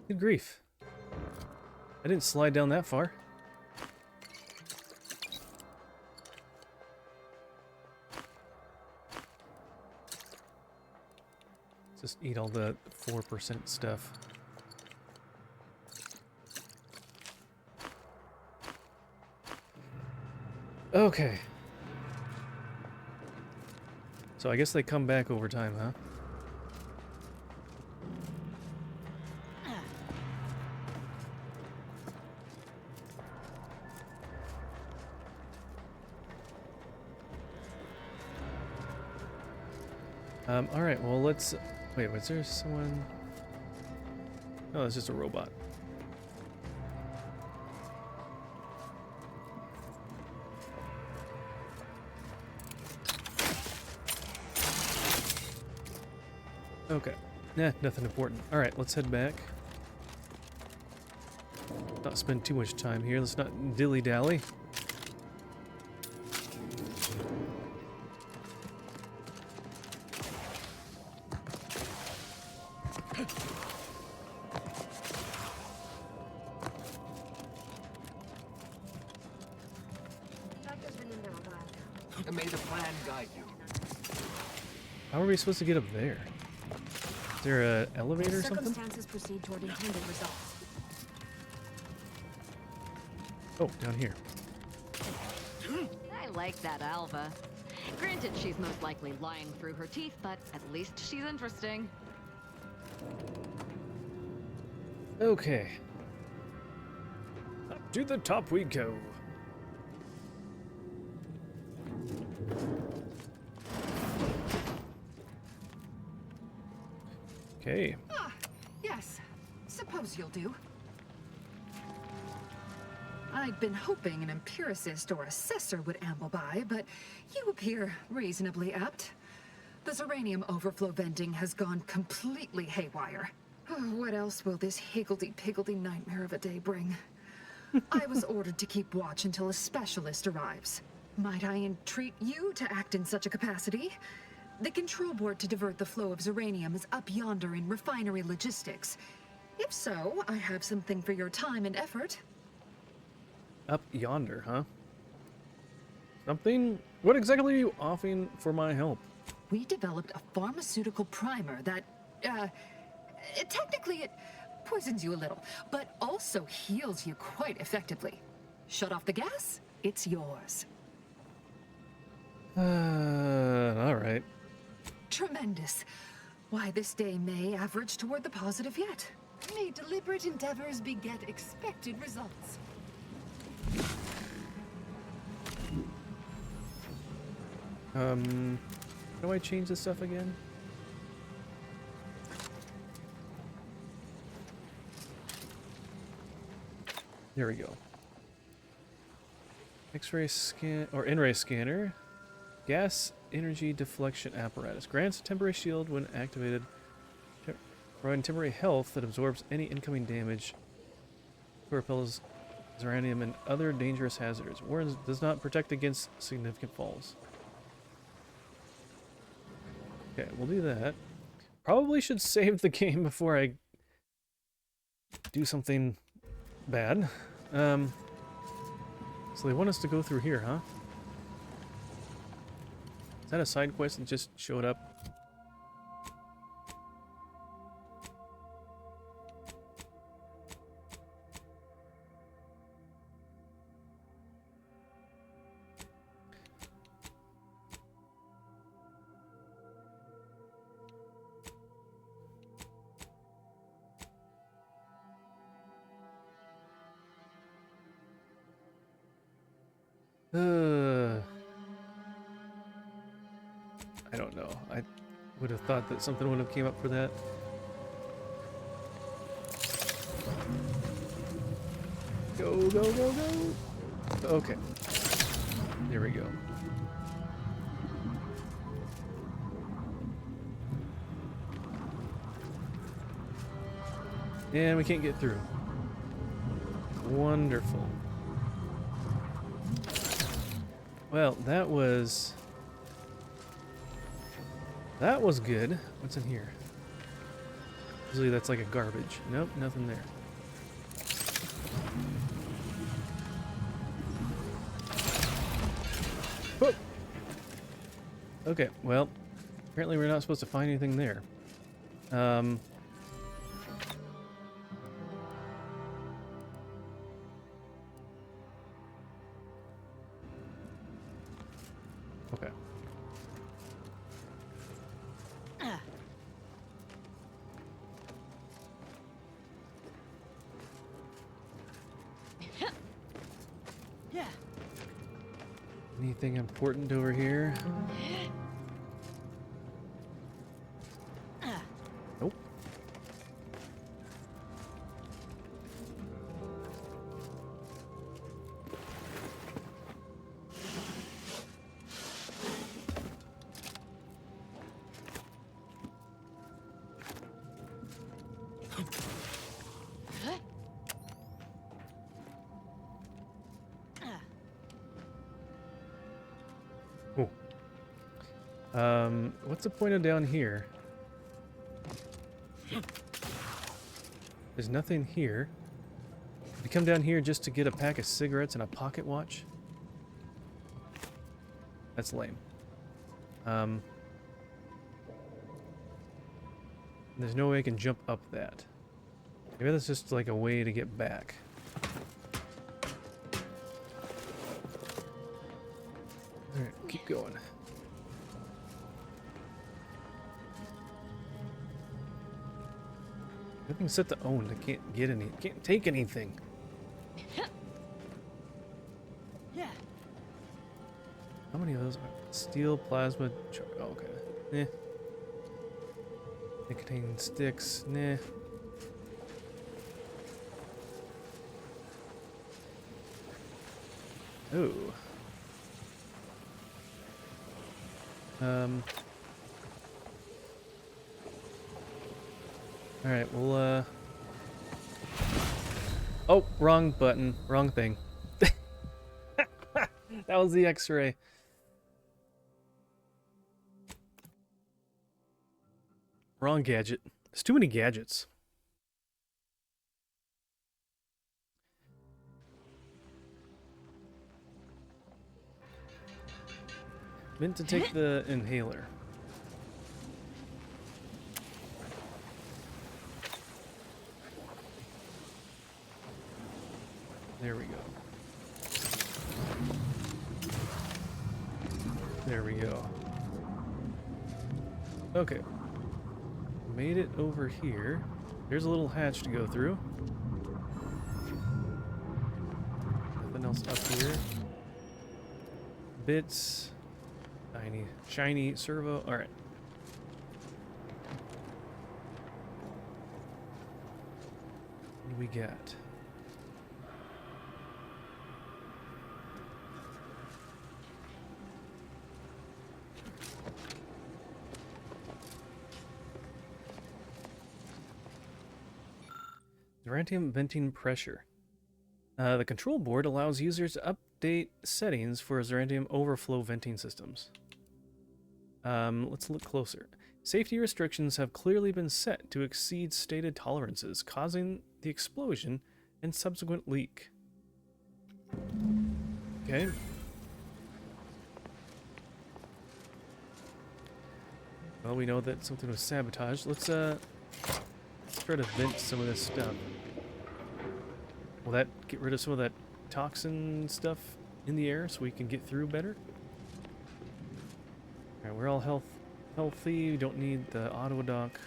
Good grief. I didn't slide down that far. Just eat all the 4% stuff. Okay. So I guess they come back over time, huh? Alright, well let's... Wait, was there someone... Oh, it's just a robot. Okay. Nah, nothing important. Alright, let's head back. Not spend too much time here. Let's not dilly-dally. May the plan guide you. How are we supposed to get up there? Is there an elevator or something? Circumstances proceed toward intended results. Oh, down here. I like that Alva. Granted, she's most likely lying through her teeth, but at least she's interesting. Okay. Up to the top we go. Okay. Ah, yes. Suppose you'll do. I'd been hoping an empiricist or assessor would amble by, but you appear reasonably apt. The Zeranium overflow venting has gone completely haywire. Oh, what else will this higgledy-piggledy nightmare of a day bring? I was ordered to keep watch until a specialist arrives. Might I entreat you to act in such a capacity? The control board to divert the flow of Zeranium is up yonder in refinery logistics. If so, I have something for your time and effort. Up yonder, huh? Something? What exactly are you offering for my help? We developed a pharmaceutical primer that, technically it poisons you a little, but also heals you quite effectively. Shut off the gas, it's yours. Alright. Tremendous. Why, this day may average toward the positive yet. May deliberate endeavors beget expected results. How do I change this stuff again? There we go. X-ray scan or N-ray scanner. Gas energy deflection apparatus. Grants a temporary shield when activated. Providing temporary health that absorbs any incoming damage. Repels Zeranium and other dangerous hazards. Warns does not protect against significant falls. Okay, we'll do that. Probably should save the game before I do something bad. So they want us to go through here, huh? Is that a side quest that just showed up? I don't know. I would have thought that something would have came up for that. Go, go, go, go! Okay. There we go. And we can't get through. Wonderful. Well, that was good. What's in here? Usually that's like a garbage. Nope, nothing there. Whoa. Okay, well, apparently we're not supposed to find anything there. Okay. Yeah. Anything important over here? Nope. What's the point of down here? There's nothing here. You come down here just to get a pack of cigarettes and a pocket watch? That's lame. There's no way I can jump up that. Maybe that's just like a way to get back. Alright, keep going. Everything's set to own. I can't get any. Can't take anything. Yeah. How many of those are? Steel, plasma, oh, okay. Eh. Nicotine sticks, nah. Ooh. Alright, well, oh, wrong button. Wrong thing. That was the X-ray. Wrong gadget. There's too many gadgets. Meant to take the inhaler. There we go. There we go. Okay. Made it over here. There's a little hatch to go through. Nothing else up here. Bits. Tiny, shiny servo. Alright. What do we got? Zerantium venting pressure. The control board allows users to update settings for Zerantium overflow venting systems. Let's look closer. Safety restrictions have clearly been set to exceed stated tolerances, causing the explosion and subsequent leak. Okay. Well, we know that something was sabotaged. Let's try to vent some of this stuff. Will that get rid of some of that toxin stuff in the air so we can get through better? Alright, we're all healthy. We don't need the auto dock.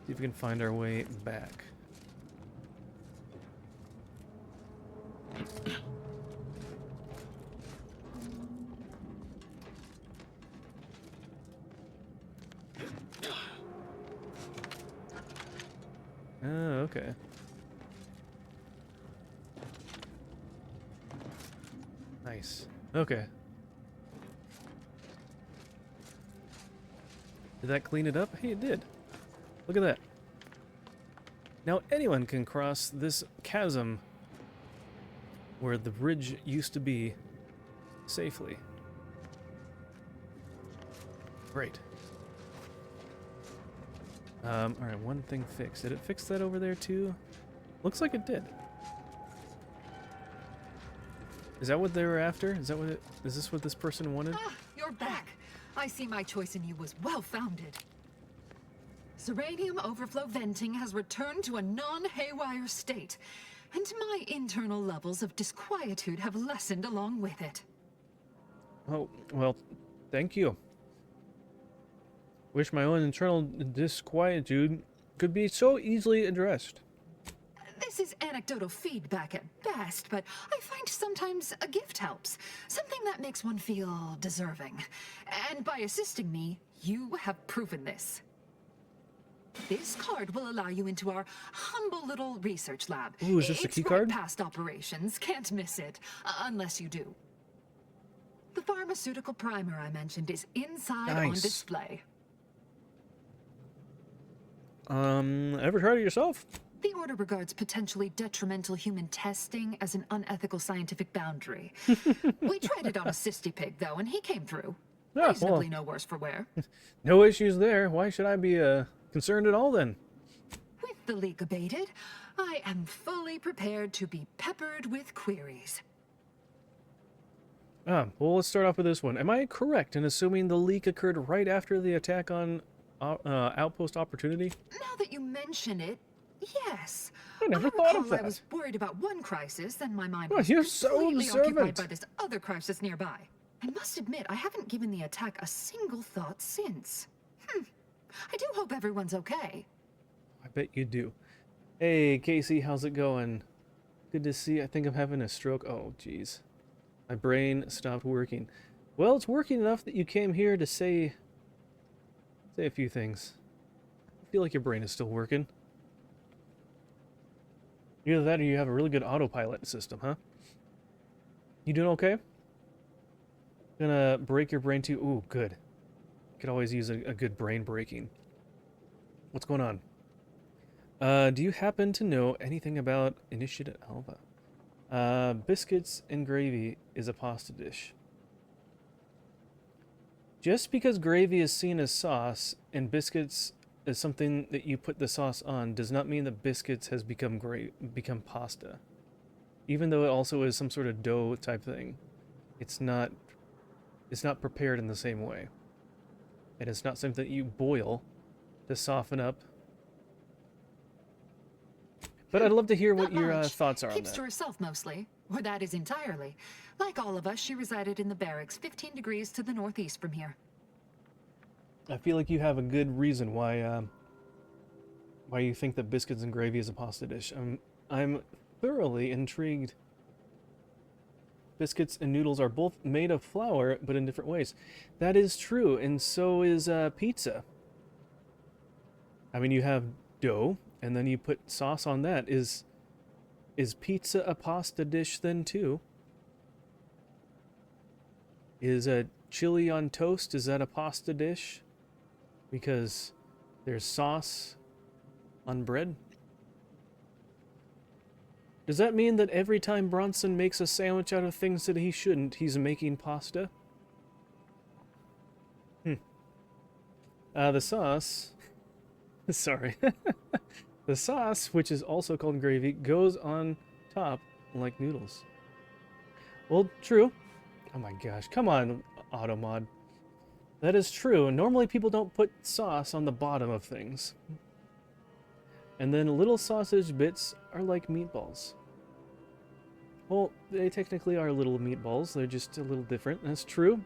See if we can find our way back. Oh, okay. Nice. Okay. Did that clean it up? Hey, it did. Look at that. Now anyone can cross this chasm where the bridge used to be safely. Great. Alright, one thing fixed. Did it fix that over there too? Looks like it did. Is that what they were after? Is this what this person wanted? Ah, you're back. I see my choice in you was well-founded. Uranium overflow venting has returned to a non-haywire state, and my internal levels of disquietude have lessened along with it. Oh, well, thank you. Wish my own internal disquietude could be so easily addressed. This is anecdotal feedback at best, but I find sometimes a gift helps. Something that makes one feel deserving. And by assisting me, you have proven this. This card will allow you into our humble little research lab. Ooh, is this a key card? It's right past operations, can't miss it, unless you do. The pharmaceutical primer I mentioned is inside on display. Ever tried it yourself? The Order regards potentially detrimental human testing as an unethical scientific boundary. We tried it on a cysty pig, though, and he came through. Yeah, Reasonably no worse for wear. No issues there. Why should I be concerned at all then? With the leak abated, I am fully prepared to be peppered with queries. Well, let's start off with this one. Am I correct in assuming the leak occurred right after the attack on Outpost Opportunity? Now that you mention it, yes. I never thought of I that. was worried about one crisis, then my mind Well, was you're so completely occupied observant. by this other crisis nearby. I must admit, I haven't given the attack a single thought since. I do hope everyone's okay. I bet you do. Hey, Casey, how's it going? Good to see you. I think I'm having a stroke. Oh, jeez. My brain stopped working. Well, it's working enough that you came here to say a few things. I feel like your brain is still working. Either that or you have a really good autopilot system, huh? You doing okay? Gonna break your brain too? Ooh, good. Could always use a good brain breaking. What's going on? Do you happen to know anything about Initiative Alpha? Biscuits and gravy is a pasta dish. Just because gravy is seen as sauce and biscuits is something that you put the sauce on does not mean that biscuits has become pasta. Even though it also is some sort of dough type thing, it's not prepared in the same way. And it's not something that you boil to soften up. But I'd love to hear what your thoughts are on Keeps that. to herself mostly, or that is entirely. Like all of us, she resided in the barracks 15 degrees to the northeast from here. I feel like you have a good reason why you think that biscuits and gravy is a pasta dish. I'm thoroughly intrigued. Biscuits and noodles are both made of flour, but in different ways. That is true, and so is pizza. I mean, you have dough, and then you put sauce on that. Is pizza a pasta dish then too? Is a chili on toast, is that a pasta dish? Because there's sauce on bread? Does that mean that every time Bronson makes a sandwich out of things that he shouldn't, he's making pasta? The sauce... Sorry. The sauce, which is also called gravy, goes on top like noodles. Well, true. Oh my gosh, come on, Automod. That is true. Normally people don't put sauce on the bottom of things. And then little sausage bits are like meatballs. Well, they technically are little meatballs. They're just a little different. That's true.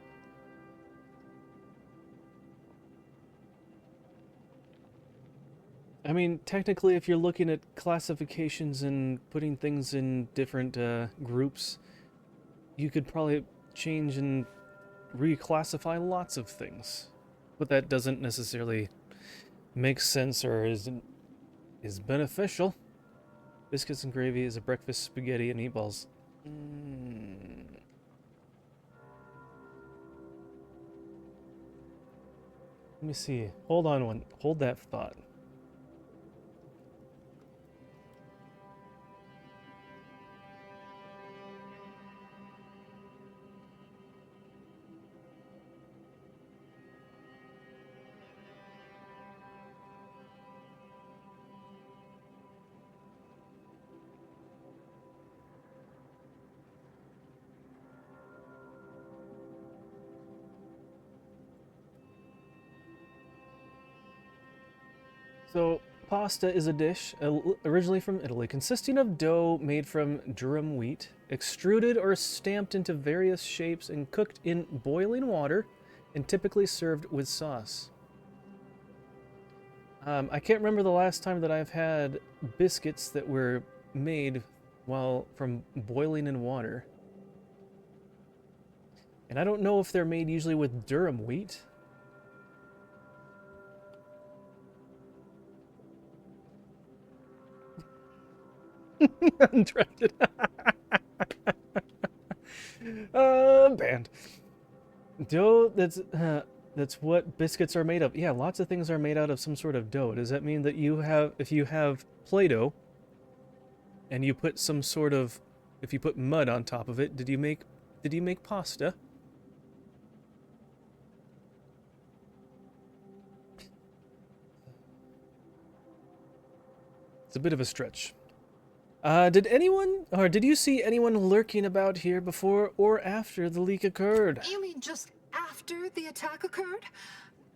I mean, technically, if you're looking at classifications and putting things in different groups, you could probably change and reclassify lots of things. But that doesn't necessarily make sense or is beneficial. Biscuits and gravy is a breakfast spaghetti and meatballs. Let me see. Hold on one. Hold that thought. So, pasta is a dish originally from Italy, consisting of dough made from durum wheat, extruded or stamped into various shapes and cooked in boiling water, and typically served with sauce. I can't remember the last time that I've had biscuits that were made from boiling in water. And I don't know if they're made usually with durum wheat. Undrafted. Banned. Dough, that's what biscuits are made of. Yeah, lots of things are made out of some sort of dough. Does that mean that if you have Play-Doh and you put if you put mud on top of it, did you make pasta? It's a bit of a stretch. Did you see anyone lurking about here before or after the leak occurred? You mean just after the attack occurred?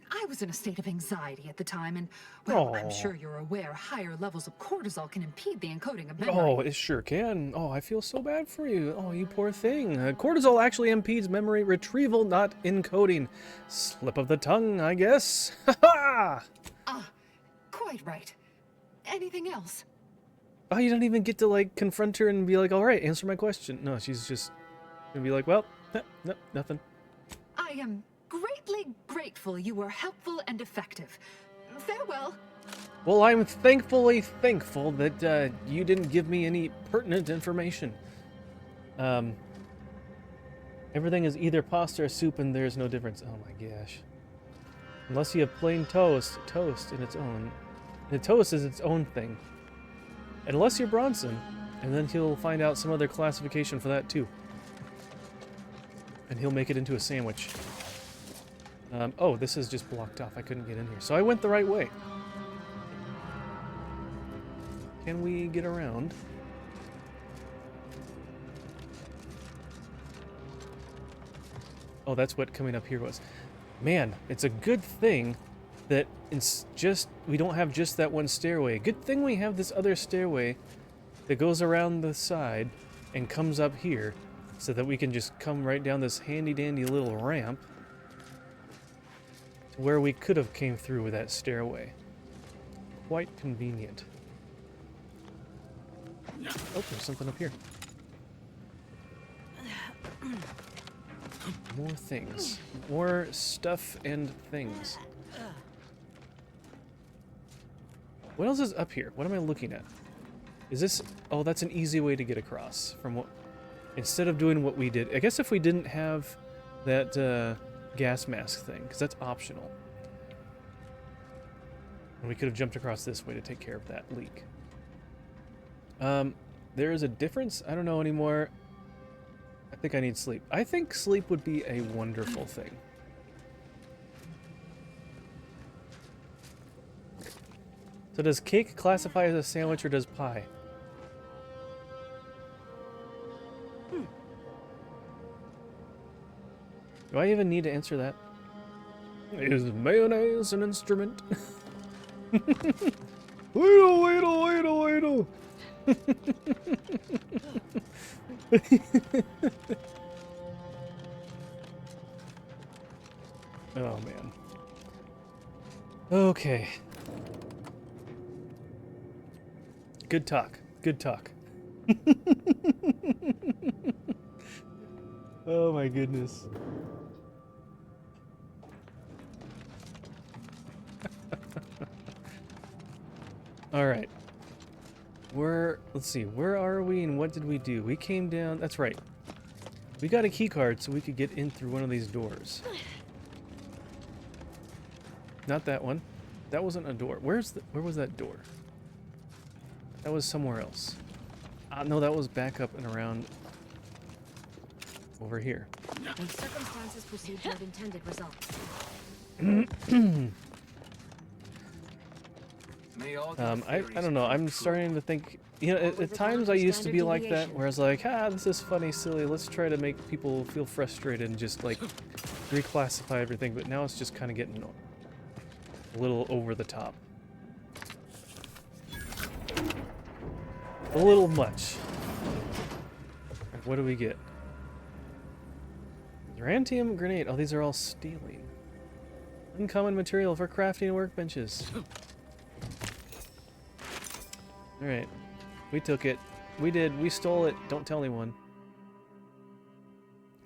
I was in a state of anxiety at the time, and, well, I'm sure you're aware higher levels of cortisol can impede the encoding of memory. Oh, it sure can. Oh, I feel so bad for you. Oh, you poor thing. Cortisol actually impedes memory retrieval, not encoding. Slip of the tongue, I guess. Ha ha! Quite right. Anything else? Oh, you don't even get to, like, confront her and be like, all right, answer my question. No, she's just gonna be like, well, no, nothing. I am greatly grateful you were helpful and effective. Farewell. Well, I'm thankfully thankful that you didn't give me any pertinent information. Everything is either pasta or soup, and there's no difference. Oh my gosh. Unless you have plain toast in its own. The toast is its own thing. Unless you're Bronson, and then he'll find out some other classification for that too. And he'll make it into a sandwich. Oh, this is just blocked off. I couldn't get in here. So I went the right way. Can we get around? Oh, that's what coming up here was. Man, it's a good thing that we don't have just that one stairway. Good thing we have this other stairway that goes around the side and comes up here so that we can just come right down this handy-dandy little ramp to where we could have came through with that stairway. Quite convenient. Oh, there's something up here. More things. More stuff and things. What else is up here? What am I looking at? Is this... Oh, that's an easy way to get across. Instead of doing what we did. I guess if we didn't have that gas mask thing, because that's optional. And we could have jumped across this way to take care of that leak. There is a difference? I don't know anymore. I think I need sleep. I think sleep would be a wonderful thing. So does cake classify as a sandwich or does pie? Do I even need to answer that? Is mayonnaise an instrument? Wait. Oh man. Okay. Good talk. Good talk. Oh my goodness. All right. Let's see, where are we and what did we do? We came down, that's right. We got a key card so we could get in through one of these doors. not that one. That wasn't a door. Where was that door? That was somewhere else. No, that was back up and around over here. May circumstances proceed toward intended results. I don't know. I'm starting to think, you know, at times I used to be like that, where I was like, this is funny, silly. Let's try to make people feel frustrated and just like reclassify everything. But now it's just kind of getting a little over the top. A little much. What do we get? Urantium grenade. Oh, these are all stealing. Uncommon material for crafting workbenches. Alright. We took it. We did. We stole it. Don't tell anyone.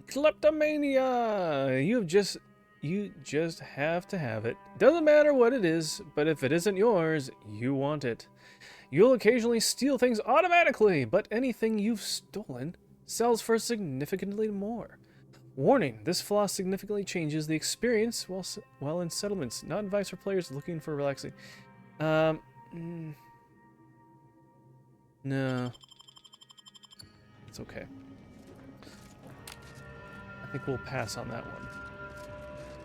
Kleptomania! You just have to have it. Doesn't matter what it is, but if it isn't yours, you want it. You'll occasionally steal things automatically, but anything you've stolen sells for significantly more. Warning, this flaw significantly changes the experience while in settlements. Not advice for players looking for relaxing. No. It's okay. I think we'll pass on that one.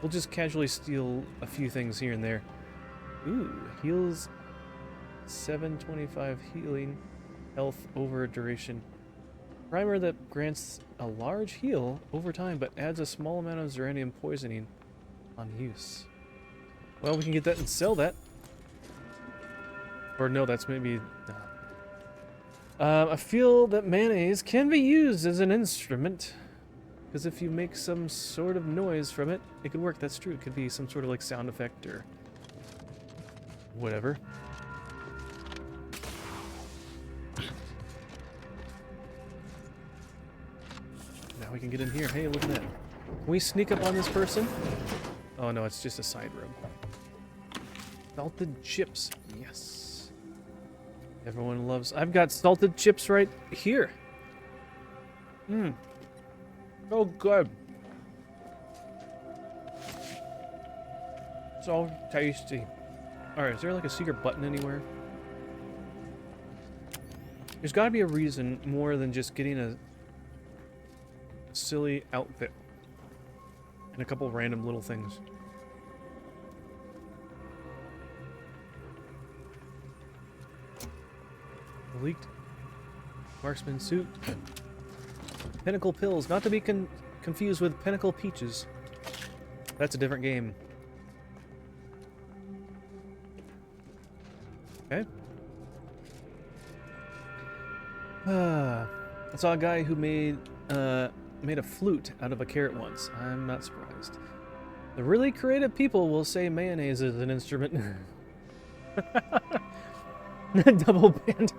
We'll just casually steal a few things here and there. Ooh, heals 725 healing health over a duration. Primer that grants a large heal over time, but adds a small amount of Zeranium poisoning on use. Well, we can get that and sell that. Or no, that's maybe... I feel that mayonnaise can be used as an instrument. Because if you make some sort of noise from it, it could work. That's true. It could be some sort of like sound effect or whatever. Now we can get in here. Hey, look at that. Can we sneak up on this person? Oh no, it's just a side room. Salted chips. Yes. Everyone loves... I've got salted chips right here. Mmm. So good. So tasty. Alright, is there like a secret button anywhere? There's gotta be a reason more than just getting a silly outfit and a couple random little things. Leaked marksman suit. Pinnacle pills, not to be confused with Pinnacle peaches. That's a different game. Okay. I saw a guy who made a flute out of a carrot once. I'm not surprised. The really creative people will say mayonnaise is an instrument. Double band.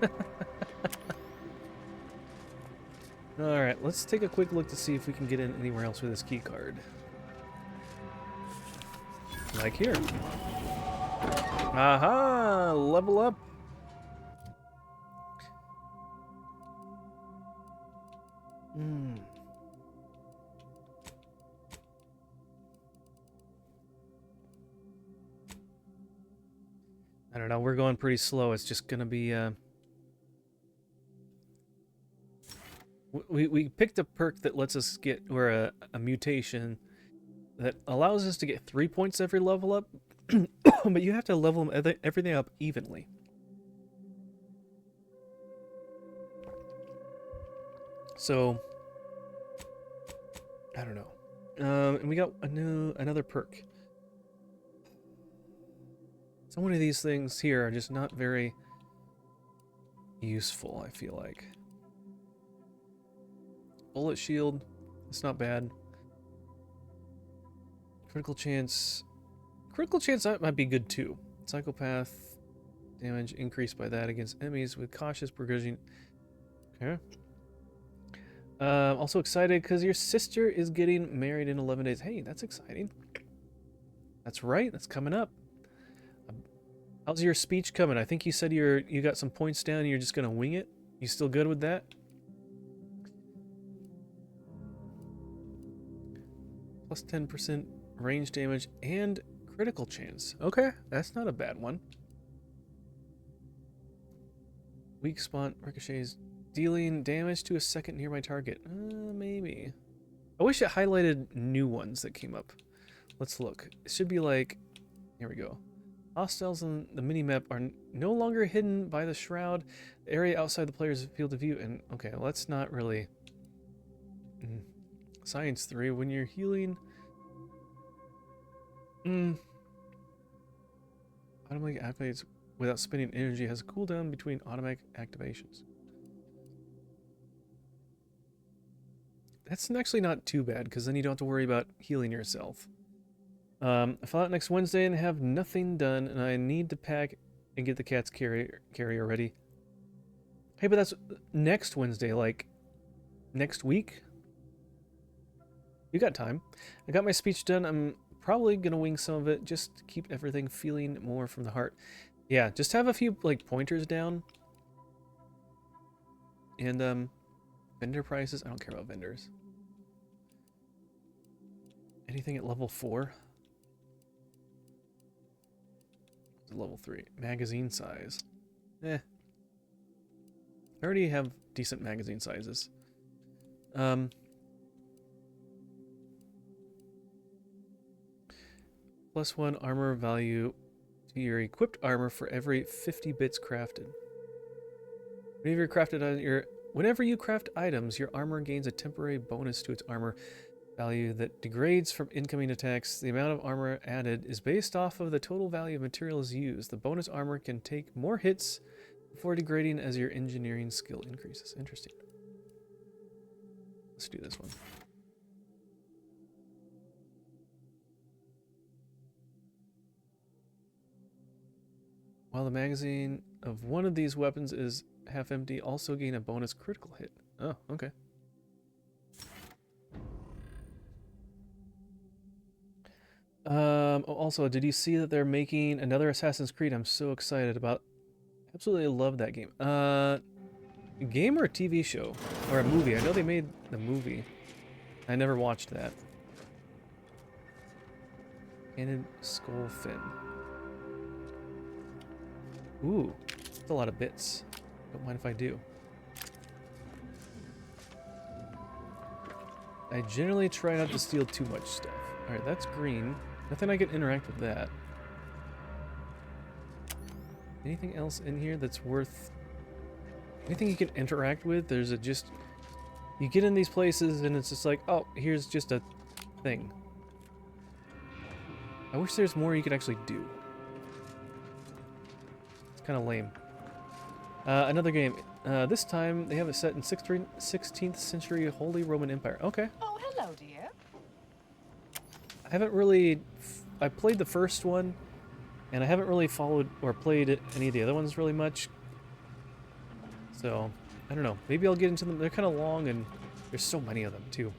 Alright, let's take a quick look to see if we can get in anywhere else with this key card. Like here. Aha! Level up! I don't know, we're going pretty slow. It's just gonna be, We picked a perk that lets us get, or a mutation that allows us to get 3 points every level up, but you have to level everything up evenly. So, I don't know. And we got another perk. So many of these things here are just not very useful, I feel like. Bullet shield, it's not bad. Critical chance that might be good too. Psychopath damage increased by that against enemies with cautious progression. Okay. Also excited because your sister is getting married in 11 days. Hey, that's exciting. That's right, that's coming up. How's your speech coming? I think you said you got some points down and you're just gonna wing it. You still good with that? Plus 10% range damage and Critical chance. Okay, that's not a bad one. Weak spot ricochets, dealing damage to a second nearby target. Maybe. I wish it highlighted new ones that came up. Let's look. It should be like, here we go. Hostiles on the minimap are no longer hidden by the shroud. The area outside the player's field of view. And okay, let's not really. Science 3. When you're healing. Automatic activates without spending energy. Has a cooldown between automatic activations. That's actually not too bad because then you don't have to worry about healing yourself. I fly out next Wednesday and have nothing done, and I need to pack and get the cat's carrier ready. Hey, but that's next Wednesday, like next week? You got time. I got my speech done. I'm probably gonna wing some of it, just to keep everything feeling more from the heart. Yeah, just have a few like pointers down. And vendor prices. I don't care about vendors. Anything at level 4? Level 3. Magazine size. I already have decent magazine sizes. +1 armor value to your equipped armor for every 50 bits crafted. Whenever you craft items, your armor gains a temporary bonus to its armor value that degrades from incoming attacks. The amount of armor added is based off of the total value of materials used. The bonus armor can take more hits before degrading as your engineering skill increases. Interesting. Let's do this one. While the magazine of one of these weapons is half empty, also gain a bonus critical hit. Oh, okay. Also, did you see that they're making another Assassin's Creed? I'm so excited about. Absolutely love that game. Game or a TV show? Or a movie? I know they made the movie. I never watched that. Cannon Skull Fin. Ooh, that's a lot of bits. Don't mind if I do. I generally try not to steal too much stuff. Alright, that's green. Nothing I can interact with that. Anything else in here that's worth... Anything you can interact with? There's a just... You get in these places and it's just like, oh, here's just a thing. I wish there's more you could actually do. It's kind of lame. Another game. This time they have it set in 16th century Holy Roman Empire. Okay. Oh, hello, dear. I haven't really... I played the first one, and I haven't really followed or played any of the other ones really much. So, I don't know. Maybe I'll get into them. They're kind of long, and there's so many of them, too.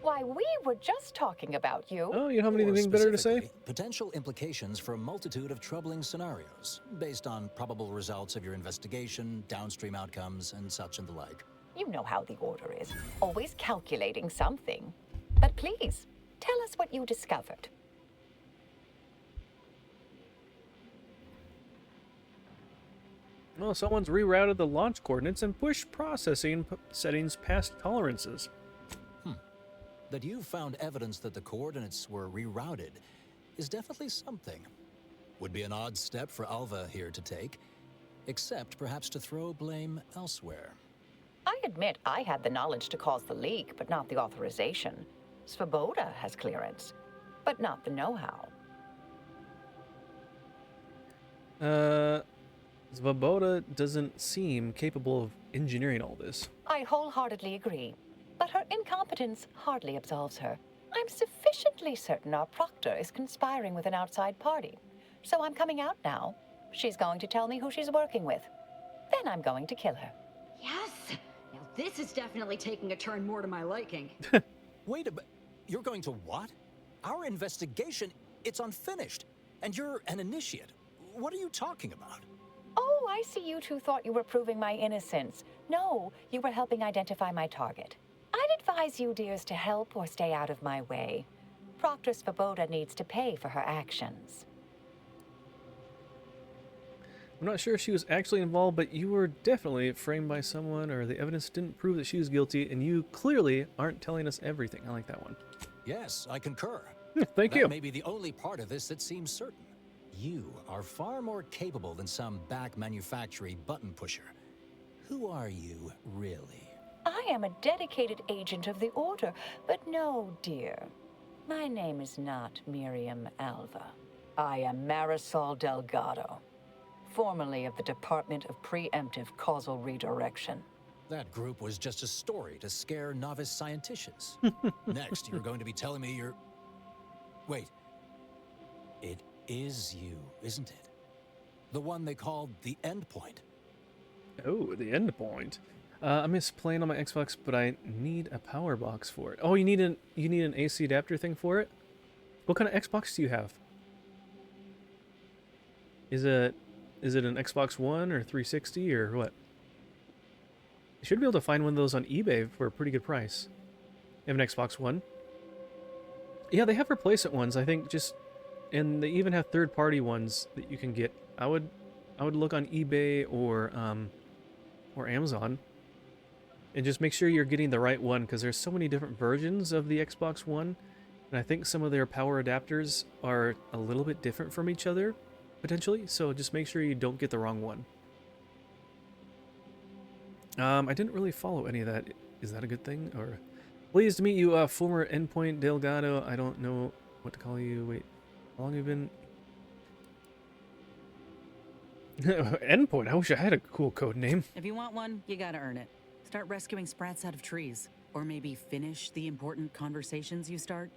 Why, we were just talking about you. Oh, you don't have anything better to say? Potential implications for a multitude of troubling scenarios, based on probable results of your investigation, downstream outcomes, and such and the like. You know how the Order is. Always calculating something. But please, tell us what you discovered. Well, someone's rerouted the launch coordinates and pushed processing settings past tolerances. That you've found evidence that the coordinates were rerouted is definitely something. Would be an odd step for Alva here to take, except perhaps to throw blame elsewhere. I admit I had the knowledge to cause the leak, but not the authorization. Svoboda has clearance, but not the know-how. Svoboda doesn't seem capable of engineering all this. I wholeheartedly agree, but her incompetence hardly absolves her. I'm sufficiently certain our proctor is conspiring with an outside party, so I'm coming out now. She's going to tell me who she's working with. Then I'm going to kill her. Yes! Now this is definitely taking a turn more to my liking. Wait a minute. You're going to what? Our investigation, it's unfinished. And you're an initiate. What are you talking about? Oh, I see you two thought you were proving my innocence. No, you were helping identify my target. I'd advise you, dears, to help or stay out of my way. Proctor Svoboda needs to pay for her actions. I'm not sure if she was actually involved, but you were definitely framed by someone, or the evidence didn't prove that she was guilty, and you clearly aren't telling us everything. I like that one. Yes, I concur. Thank you. That may be the only part of this that seems certain. You are far more capable than some back manufacturing button pusher. Who are you, really? I am a dedicated agent of the Order, but no, dear. My name is not Miriam Alva. I am Marisol Delgado, formerly of the Department of Preemptive Causal Redirection. That group was just a story to scare novice scienticians. Next, you're going to be telling me you're... Wait. It is you, isn't it? The one they called the Endpoint. Oh, the Endpoint. I miss playing on my Xbox, but I need a power box for it. Oh, you need an AC adapter thing for it? What kind of Xbox do you have? Is it an Xbox One or 360 or what? You should be able to find one of those on eBay for a pretty good price. You have an Xbox One? Yeah, they have replacement ones, I think, and they even have third-party ones that you can get. I would look on eBay or Amazon, and just make sure you're getting the right one, because there's so many different versions of the Xbox One, and I think some of their power adapters are a little bit different from each other, potentially, so just make sure you don't get the wrong one. I didn't really follow any of that. Is that a good thing? Or pleased to meet you, former Endpoint Delgado. I don't know what to call you. Wait, how long have you been? Endpoint. I wish I had a cool code name. If you want one, you gotta earn it. Start rescuing sprats out of trees. Or maybe finish the important conversations you start.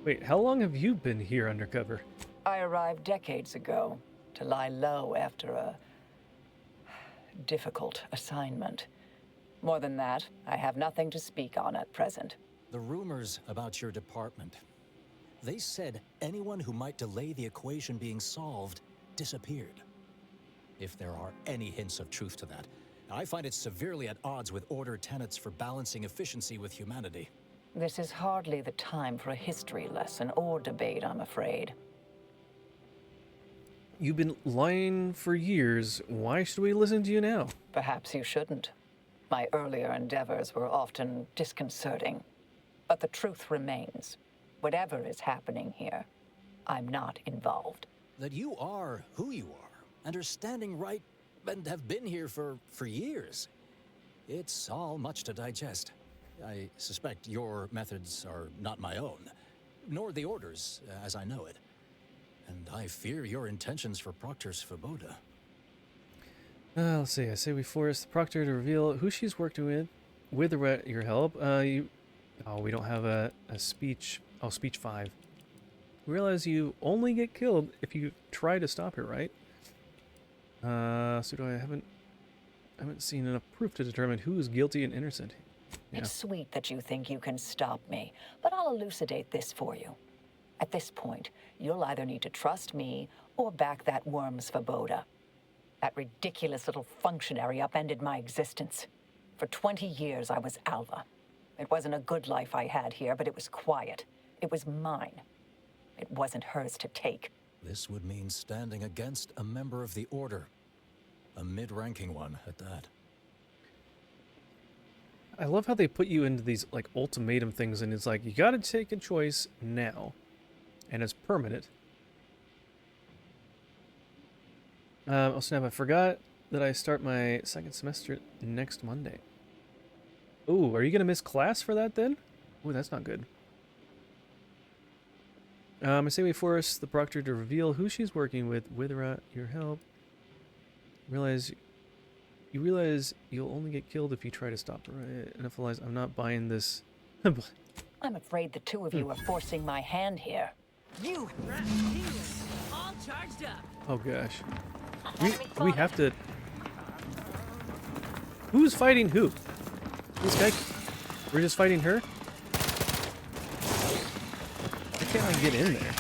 Wait, how long have you been here undercover? I arrived decades ago to lie low after a difficult assignment. More than that, I have nothing to speak on at present. The rumors about your department. They said anyone who might delay the equation being solved disappeared. If there are any hints of truth to that, I find it severely at odds with Order tenets for balancing efficiency with humanity. This is hardly the time for a history lesson or debate, I'm afraid. You've been lying for years. Why should we listen to you now? Perhaps you shouldn't. My earlier endeavors were often disconcerting. But the truth remains. Whatever is happening here, I'm not involved. That you are who you are, and are standing right, and have been here for years. It's all much to digest. I suspect your methods are not my own, nor the Order's, as I know it. And I fear your intentions for Proctor Svoboda. Let's see. I say we force the Proctor to reveal who she's working with or your help. Oh, we don't have a speech. Oh, speech 5. Realize you only get killed if you try to stop her, right? So I haven't seen enough proof to determine who is guilty and innocent. Yeah. It's sweet that you think you can stop me, but I'll elucidate this for you. At this point, you'll either need to trust me or back that worm Svoboda. That ridiculous little functionary upended my existence. For 20 years, I was Alva. It wasn't a good life I had here, but it was quiet. It was mine. It wasn't hers to take. This would mean standing against a member of the Order. A mid-ranking one, at that. I love how they put you into these, like, ultimatum things, and it's like, you gotta take a choice now. And it's permanent. Oh snap, I forgot that I start my second semester next Monday. Ooh, are you gonna miss class for that then? Ooh, that's not good. I say we force the Proctor to reveal who she's working with your help. You realize you'll only get killed if you try to stop her, right? Enough lies, I'm not buying this. I'm afraid the two of you are forcing my hand here. You! All charged up! Oh gosh. We have to... Who's fighting who? This guy... We're just fighting her? Why can't I get in there?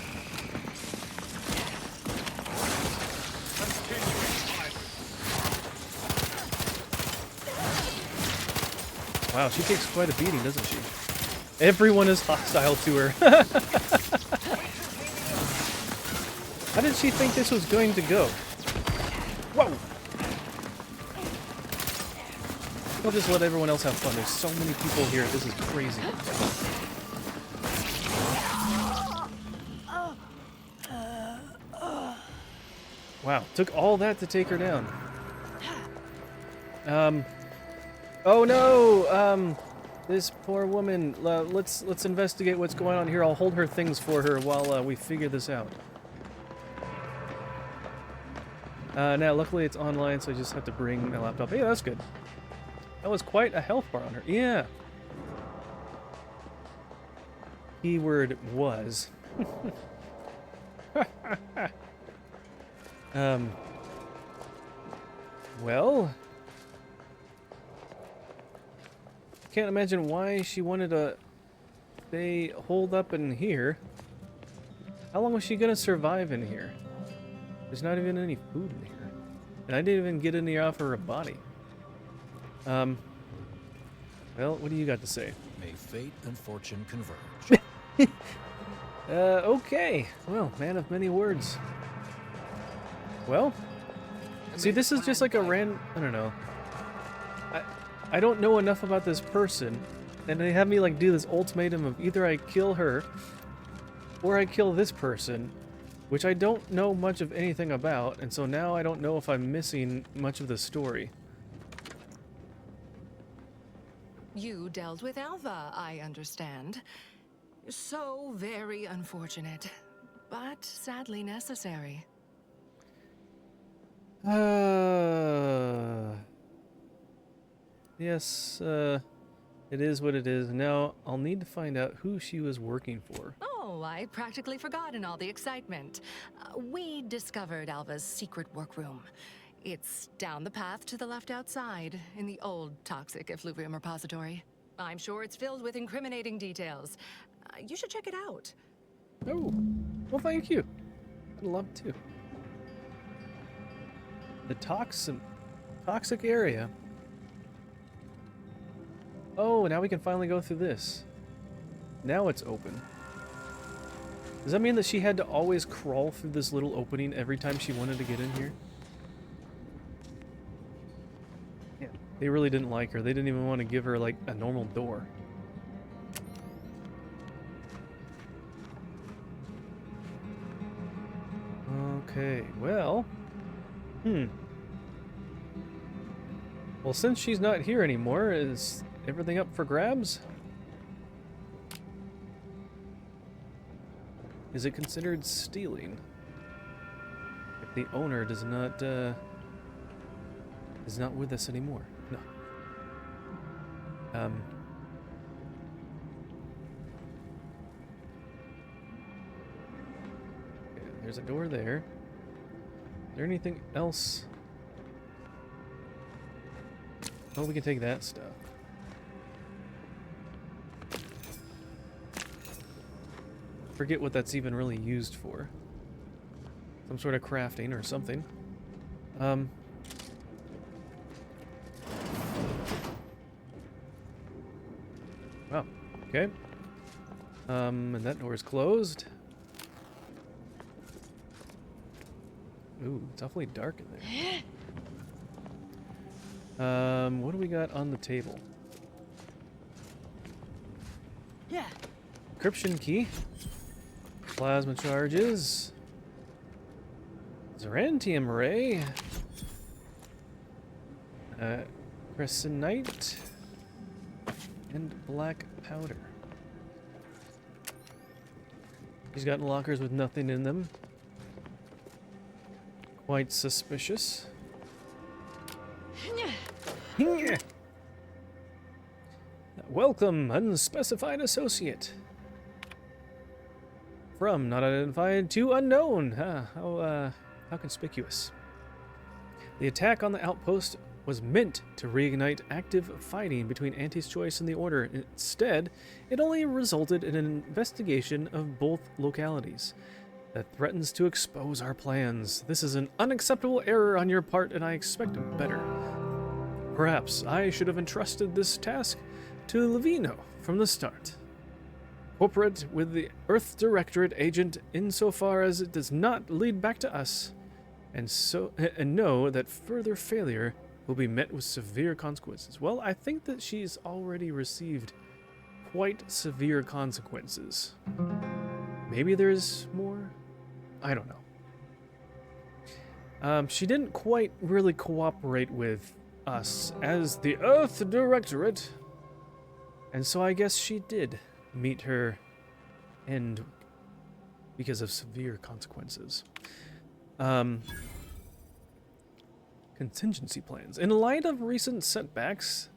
Wow, she takes quite a beating, doesn't she? Everyone is hostile to her. How did she think this was going to go? Whoa! I'll just let everyone else have fun. There's so many people here. This is crazy. Wow, took all that to take her down. Oh no! This poor woman. Let's investigate what's going on here. I'll hold her things for her while we figure this out. Now, luckily it's online, so I just have to bring my laptop. Hey, that's good. That was quite a health bar on her. Yeah. Keyword was. Well, can't imagine why she wanted to stay holed up in here. How long was she gonna survive in here? There's not even any food in here, and I didn't even get any off her body. Well, what do you got to say? May fate and fortune converge. Okay. Well, man of many words. Well, see, this is just like a I don't know. I don't know enough about this person, and they have me like do this ultimatum of either I kill her or I kill this person, which I don't know much of anything about, and so now I don't know if I'm missing much of the story. You dealt with Alva, I understand. So very unfortunate, but sadly necessary. Yes, it is what it is. Now, I'll need to find out who she was working for. Oh, I practically forgot in all the excitement. We discovered Alva's secret workroom. It's down the path to the left outside, in the old toxic effluvium repository. I'm sure it's filled with incriminating details. You should check it out. Oh, well, thank you. I'd love to. The toxic area. Oh, now we can finally go through this. Now it's open. Does that mean that she had to always crawl through this little opening every time she wanted to get in here? Yeah. They really didn't like her. They didn't even want to give her, like, a normal door. Okay, well... Well, since she's not here anymore, is everything up for grabs? Is it considered stealing if the owner is not with us anymore? No. Okay, there's a door there. Is there anything else? Oh, we can take that stuff. Forget what that's even really used for. Some sort of crafting or something. Wow, okay. And that door is closed. Ooh, it's awfully dark in there. What do we got on the table? Yeah. Encryption key. Plasma charges. Zerantium ray. Crescenite. And black powder. He's got lockers with nothing in them. Quite suspicious. Welcome, unspecified associate. From not identified to unknown. How conspicuous. The attack on the outpost was meant to reignite active fighting between Anti's Choice and the Order. Instead, it only resulted in an investigation of both localities that threatens to expose our plans. This is an unacceptable error on your part, and I expect better. Perhaps I should have entrusted this task to Levino from the start. Cooperate with the Earth Directorate agent insofar as it does not lead back to us, and know that further failure will be met with severe consequences. Well, I think that she's already received quite severe consequences. Maybe there's more? I don't know. She didn't quite really cooperate with us as the Earth Directorate, and so I guess she did meet her end because of severe consequences. Contingency plans. In light of recent setbacks,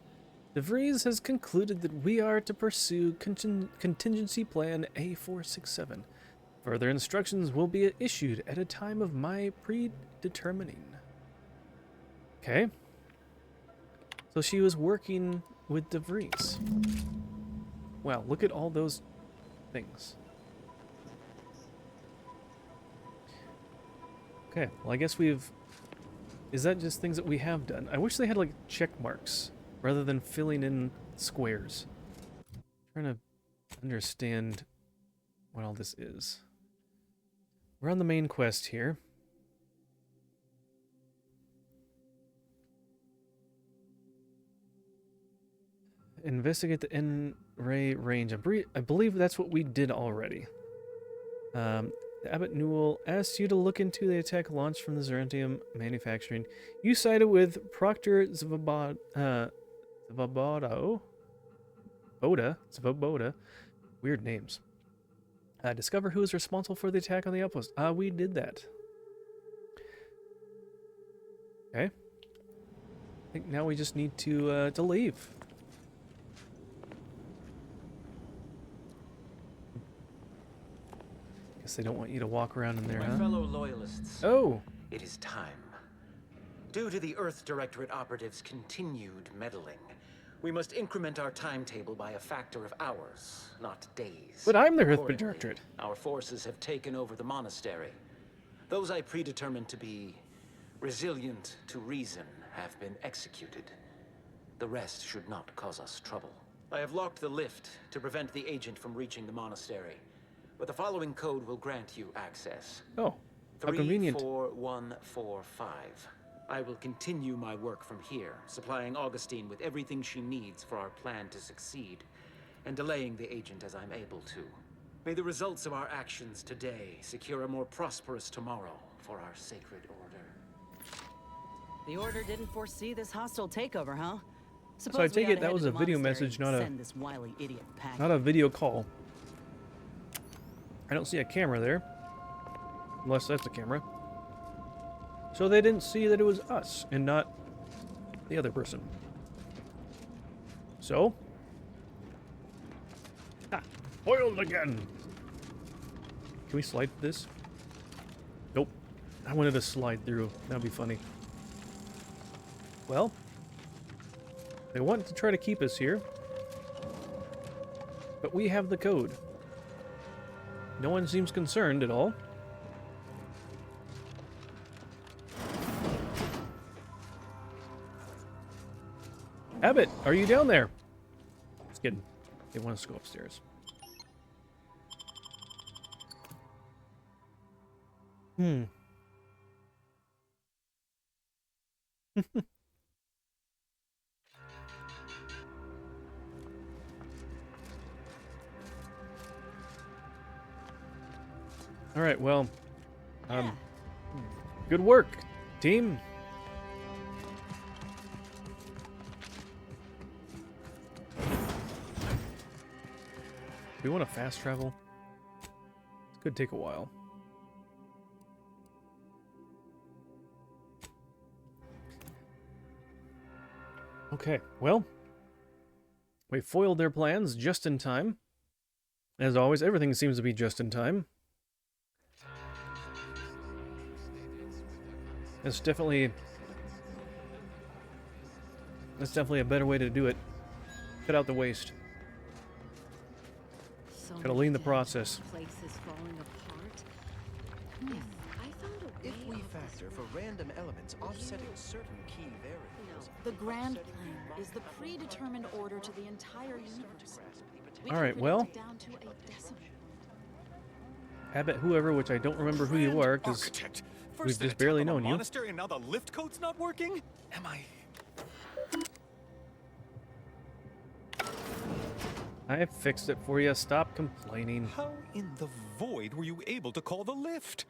De Vries has concluded that we are to pursue contingency plan A467. Further instructions will be issued at a time of my predetermining. Okay. So she was working with De Vries. Wow, look at all those things. Okay, well I guess we've... Is that just things that we have done? I wish they had like check marks rather than filling in squares. I'm trying to understand what all this is. We're on the main quest here. Investigate the N-ray range. I believe that's what we did already. Abbott Newell asked you to look into the attack launched from the Zerentium manufacturing. You sided with Proctor Zvoboda. Weird names. Discover who is responsible for the attack on the outpost. We did that. Okay. I think now we just need to leave. Guess they don't want you to walk around in there, My huh? fellow loyalists. Oh. It is time. Due to the Earth Directorate operatives' continued meddling, we must increment our timetable by a factor of hours, not days. But I'm the Earth Accordingly, Directorate. Our forces have taken over the monastery. Those I predetermined to be resilient to reason have been executed. The rest should not cause us trouble. I have locked the lift to prevent the agent from reaching the monastery. But the following code will grant you access. Oh, how convenient. 34145. I will continue my work from here, supplying Augustine with everything she needs for our plan to succeed, and delaying the agent as I'm able to. May the results of our actions today secure a more prosperous tomorrow for our sacred order. The Order didn't foresee this hostile takeover, huh? So I take it that was a video message, not a video call. I don't see a camera there. Unless that's a camera. So they didn't see that it was us and not the other person. So? Ah, foiled again! Can we slide this? Nope. I wanted to slide through. That'd be funny. Well, they want to try to keep us here. But we have the code. No one seems concerned at all. Abbott, are you down there? Just kidding. They want us to go upstairs. All right, well, good work, team. We want to fast travel. This could take a while. Okay, well, we foiled their plans just in time. As always, everything seems to be just in time. That's definitely a better way to do it. Cut out the waste. So Gotta lean the process. Place is falling apart. If I found a way If we off factor register for random elements offsetting certain key variables. The grand plan is the predetermined order to the entire universe. All right, well, Down to a decimal. Abbott whoever, which I don't remember who you are, because we've just barely known you. Monastery and now the lift code's not working? Am I fixed it for you. Stop complaining. How in the void were you able to call the lift?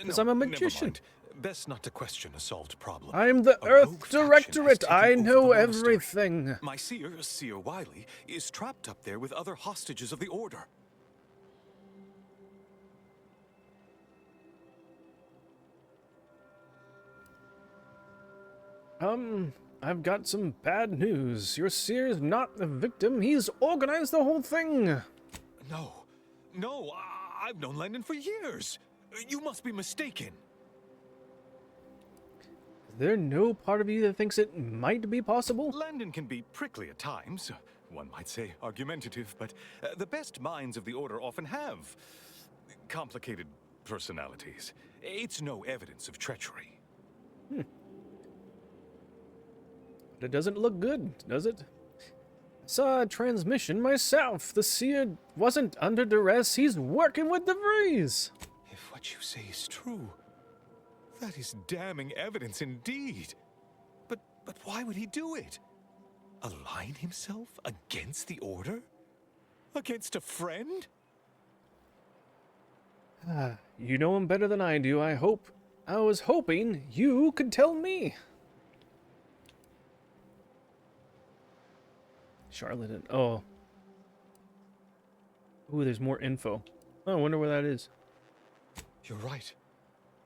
Because I'm a magician. Best not to question a solved problem. I'm the Earth Directorate. I know everything. My seer, Seer Wiley, is trapped up there with other hostages of the Order. I've got some bad news. Your seer is not the victim. He's organized the whole thing. No, I've known Landon for years. You must be mistaken. Is there no part of you that thinks it might be possible? Landon can be prickly at times. One might say argumentative, but the best minds of the Order often have complicated personalities. It's no evidence of treachery. But it doesn't look good, does it? I saw a transmission myself. The seer wasn't under duress. He's working with DeVries. If what you say is true, that is damning evidence indeed. But why would he do it? Align himself against the Order? Against a friend? You know him better than I do, I hope. I was hoping you could tell me. Charlatan. Oh. Ooh, there's more info. Oh, I wonder where that is. You're right.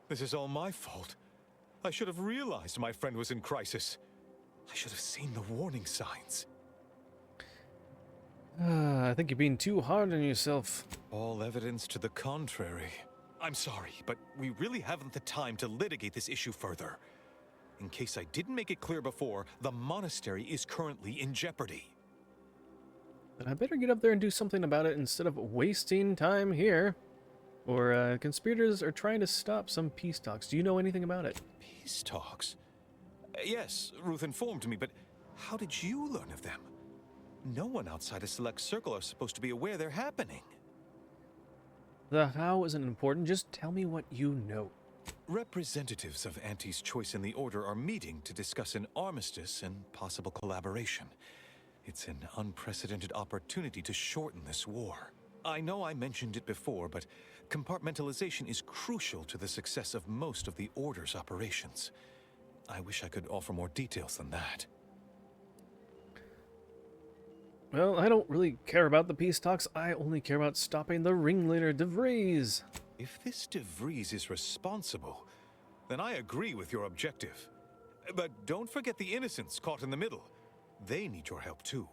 This is all my fault. I should have realized my friend was in crisis. I should have seen the warning signs. I think you're being too hard on yourself. All evidence to the contrary. I'm sorry, but we really haven't the time to litigate this issue further. In case I didn't make it clear before, the monastery is currently in jeopardy. Then I better get up there and do something about it instead of wasting time here. Or, conspirators are trying to stop some peace talks. Do you know anything about it? Peace talks? Yes, Ruth informed me, but how did you learn of them? No one outside a select circle are supposed to be aware they're happening. The how isn't important. Just tell me what you know. Representatives of Auntie's Choice in the Order are meeting to discuss an armistice and possible collaboration. It's an unprecedented opportunity to shorten this war. I know I mentioned it before, but compartmentalization is crucial to the success of most of the Order's operations. I wish I could offer more details than that. Well, I don't really care about the peace talks. I only care about stopping the ringleader, DeVries. If this DeVries is responsible, then I agree with your objective. But don't forget the innocents caught in the middle. They need your help too.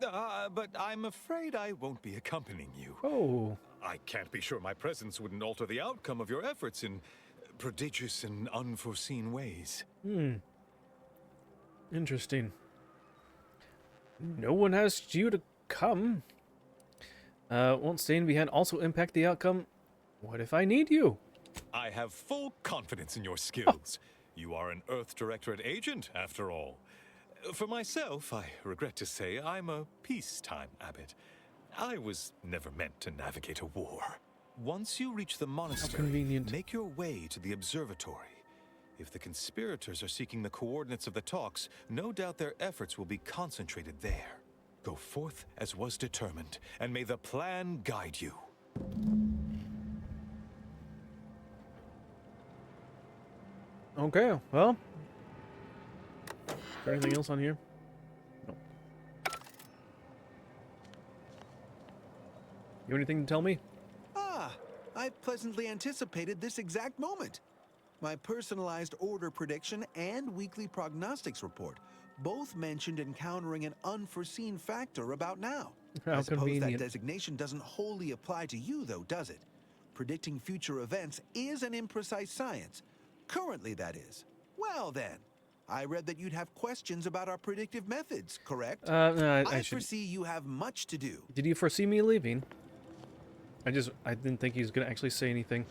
But I'm afraid I won't be accompanying you. Oh. I can't be sure my presence wouldn't alter the outcome of your efforts in prodigious and unforeseen ways. Interesting. No one asked you to come. Won't staying behind also impact the outcome? What if I need you? I have full confidence in your skills. You are an Earth Directorate agent, after all. For myself, I regret to say I'm a peacetime abbot. I was never meant to navigate a war. Once you reach the monastery, make your way to the observatory. If the conspirators are seeking the coordinates of the talks, no doubt their efforts will be concentrated there. Go forth as was determined, and may the plan guide you. Okay, well. Is there anything else on here? No. You have anything to tell me? I pleasantly anticipated this exact moment. My personalized order prediction and weekly prognostics report both mentioned encountering an unforeseen factor about now. How I suppose convenient. that designation doesn't wholly apply to you, though, does it? Predicting future events is an imprecise science. Currently, that is. Well, then. I read that you'd have questions about our predictive methods, correct? No, I foresee you have much to do. Did you foresee me leaving? I didn't think he was going to actually say anything.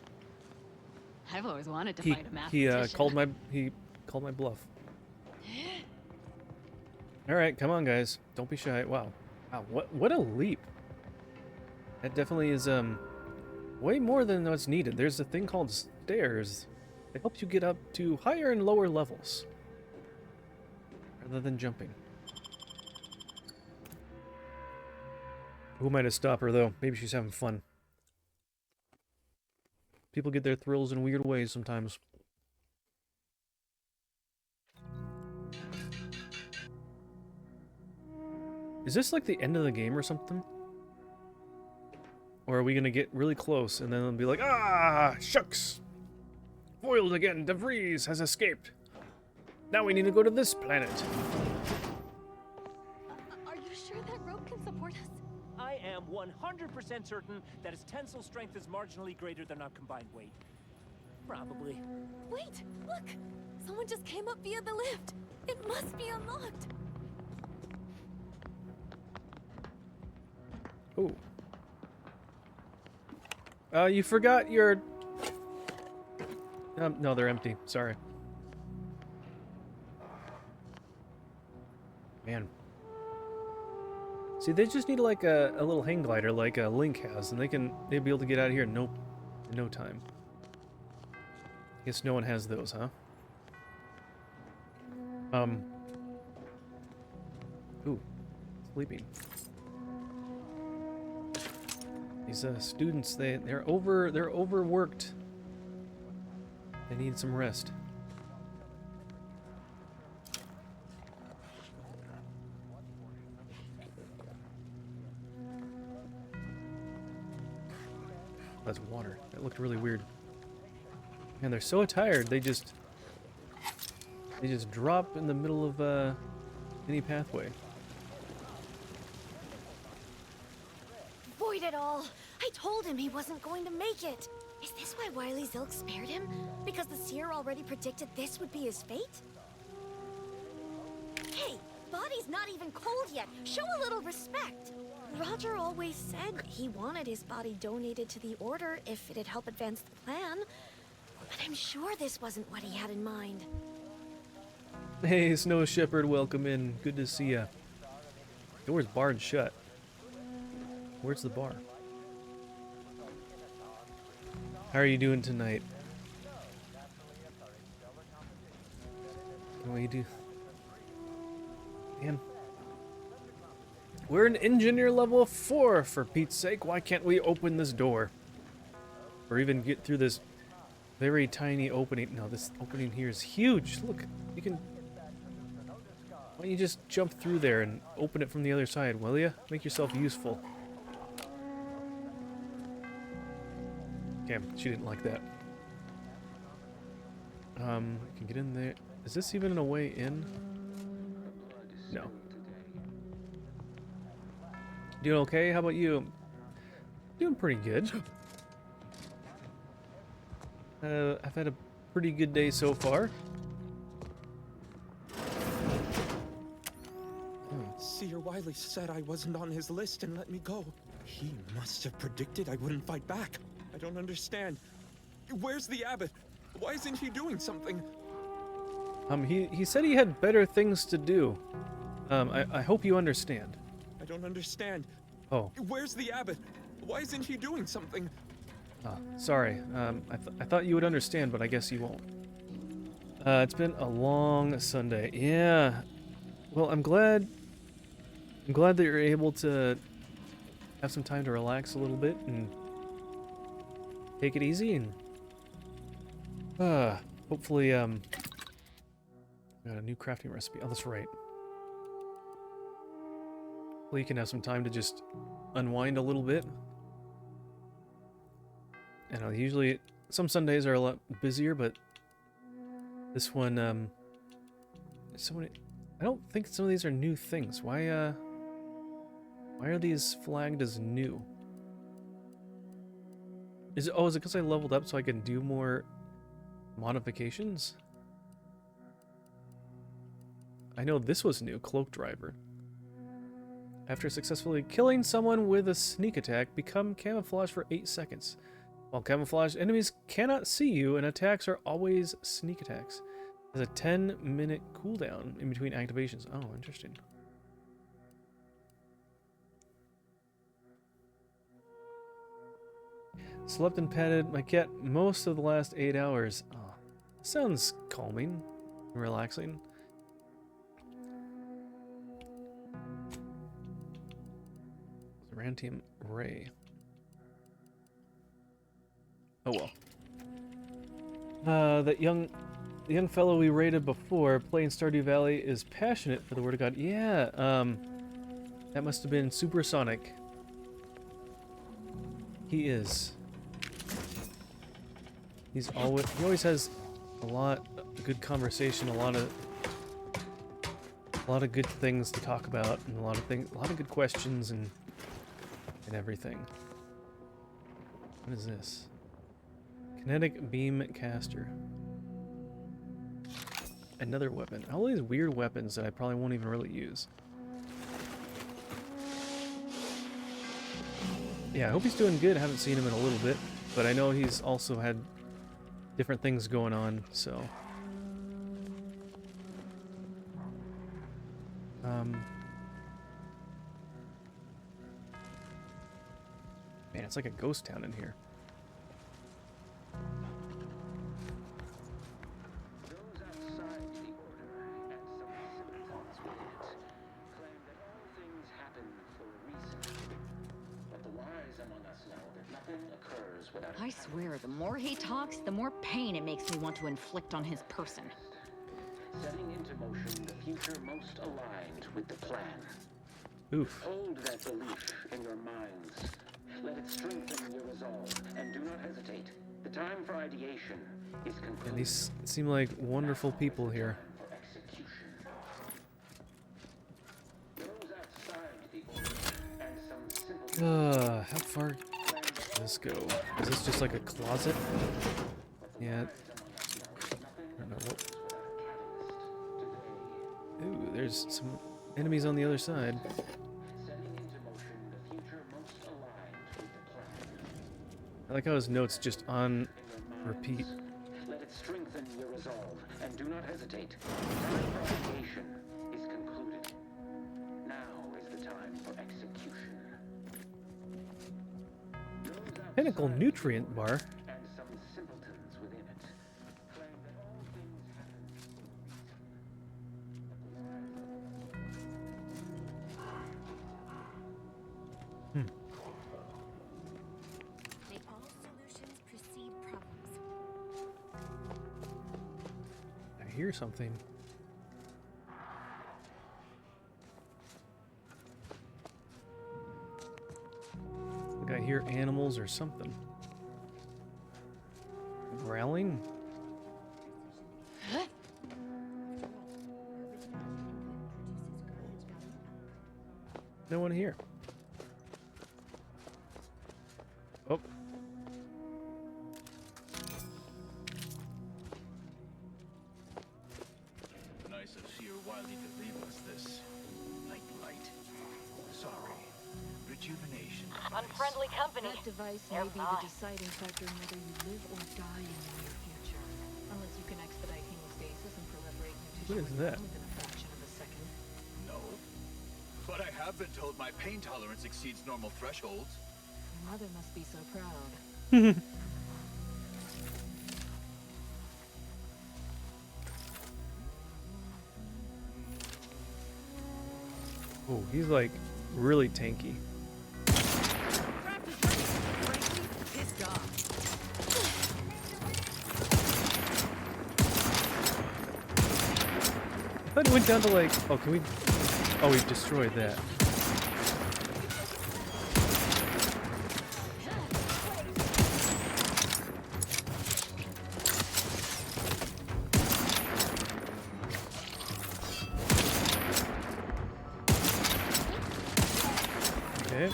I've always wanted to He fight a mathematician. he called my bluff. All right, come on, guys. Don't be shy. Wow, what a leap. That definitely is way more than what's needed. There's a thing called stairs that helps you get up to higher and lower levels rather than jumping. Who am I to stop her, though? Maybe she's having fun. People get their thrills in weird ways sometimes. Is this like the end of the game or something? Or are we gonna get really close and then it'll be like, ah, shucks! Foiled again, DeVries has escaped. Now we need to go to this planet. Are you sure that rope can support us? I am 100% certain that its tensile strength is marginally greater than our combined weight. Probably. Wait, look! Someone just came up via the lift. It must be unlocked. Ooh. You forgot your... no, they're empty. Sorry. Man. See, they just need like a little hang glider like Link has, and they'd be able to get out of here in no time. Guess no one has those, huh? Ooh, sleeping. These students, they're overworked. They need some rest. That's water. That looked really weird. Man, they're so tired. They just drop in the middle of any pathway. Void it all! I told him he wasn't going to make it! Is this why Wily Zilk spared him? Because the seer already predicted this would be his fate? Hey, body's not even cold yet! Show a little respect! Roger always said he wanted his body donated to the Order if it'd help advance the plan. But I'm sure this wasn't what he had in mind. Hey, Snow Shepherd, welcome in. Good to see ya. Door's barred shut. Where's the bar? How are you doing tonight? What do you do? Man. We're an engineer level 4, for Pete's sake. Why can't we open this door? Or even get through this very tiny opening. No, this opening here is huge. Look, you can... Why don't you just jump through there and open it from the other side, will ya? Make yourself useful. Okay, she didn't like that. I can get in there. Is this even a way in? No. Doing okay? How about you? Doing pretty good. I've had a pretty good day so far. Seer Wiley said I wasn't on his list and let me go. He must have predicted I wouldn't fight back. I don't understand. Where's the abbot? Why isn't he doing something? He said he had better things to do. I hope you understand. I don't understand. Oh. Where's the abbot? Why isn't he doing something? Sorry. I thought you would understand, but I guess you won't. It's been a long Sunday. Yeah. Well, I'm glad that you're able to have some time to relax a little bit and take it easy and hopefully got a new crafting recipe. Oh, that's right. Well, you can have some time to just unwind a little bit. I know usually some Sundays are a lot busier, but this one I don't think some of these are new things. Why are these flagged as new? Is it because I leveled up so I can do more modifications? I know this was new, Cloak Driver. After successfully killing someone with a sneak attack, become camouflage for 8 seconds. While camouflaged, enemies cannot see you, and attacks are always sneak attacks. There's a 10-minute cooldown in between activations. Oh, interesting. Slept and petted my cat most of the last 8 hours. Oh, sounds calming and relaxing. Rantium Ray. Oh well. The young fellow we raided before, playing Stardew Valley, is passionate for the Word of God. Yeah, that must have been Supersonic. He is. He always has a lot of good conversation, a lot of good things to talk about, and a lot of good questions and everything. What is this? Kinetic beam caster. Another weapon. All these weird weapons that I probably won't even really use. Yeah, I hope he's doing good. I haven't seen him in a little bit, but I know he's also had different things going on, so. Man, it's like a ghost town in here. Those outside the Order and some simpletons within it claim that all things happen for a reason. But the wise among us know that nothing occurs without I swear, the more he talks, the more pain it makes me want to inflict on his person. setting into motion the future most aligned with the plan. Oof. Hold that belief in your minds. Let it strengthen your resolve, and do not hesitate. The time for ideation is concluded. And these seem like wonderful people here. For execution. Those outside the Order and some simple. How far does this go? Is this just like a closet? Yeah. I don't know what. Ooh, there's some enemies on the other side. I like how his notes just on repeat. Let it strengthen your resolve, and do not hesitate. Time for ideation is concluded. Now is the time for execution. Pinnacle nutrient bar. And some simpletons within it claim that all things happen. May all solutions precede problems. I hear something. Like I hear animals or something. Growling? No one here. Oh. Nice of Seer Wiley to leave us this nightlight. Sorry. Rejuvenation. Unfriendly company. That device may be the deciding factor in whether you live or die in the near future. Unless you can expedite hemostasis and proliferate new What is that? within a fraction of a second. No. But I have been told my pain tolerance exceeds normal thresholds. Your mother must be so proud. Oh, he's like really tanky. Pissed off. I thought it went down to like, oh, can we, oh, we destroyed that. Okay.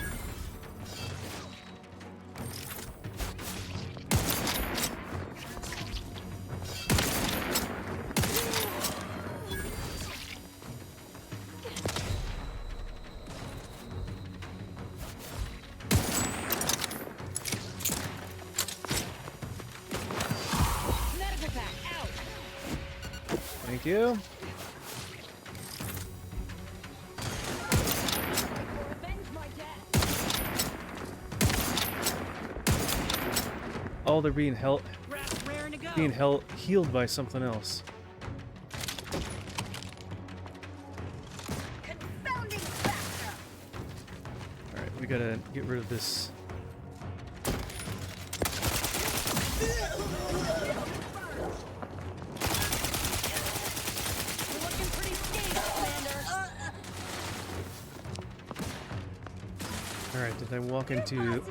Thank you. Oh, they're being healed by something else. All right, we gotta get rid of this. All right, did I walk into?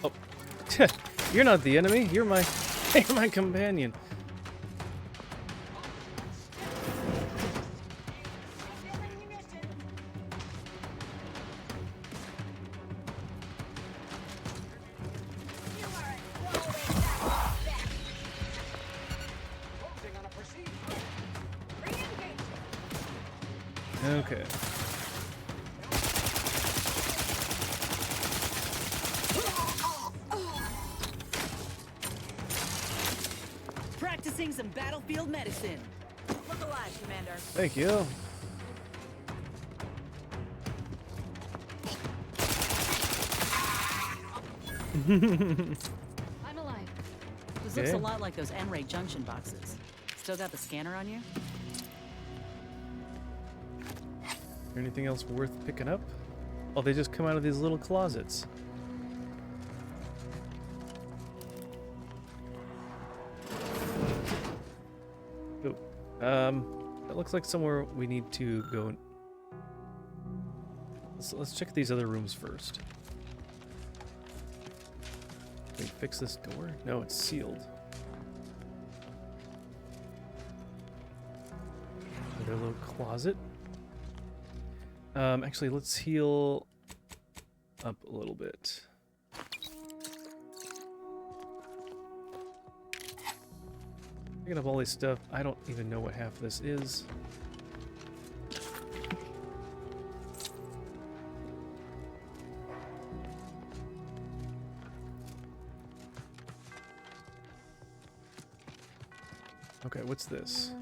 Oh, you're not the enemy. You're my companion. Okay. Practicing some battlefield medicine. Look alive, Commander. Thank you. I'm alive. This looks a lot like those N-ray junction boxes. Still got the scanner on you? Anything else worth picking up? Oh, they just come out of these little closets. Oh, that looks like somewhere we need to go. Let's check these other rooms first. Can we fix this door? No, it's sealed. Another little closet. Actually, let's heal up a little bit. Picking up all this stuff. I don't even know what half this is. Okay, what's this?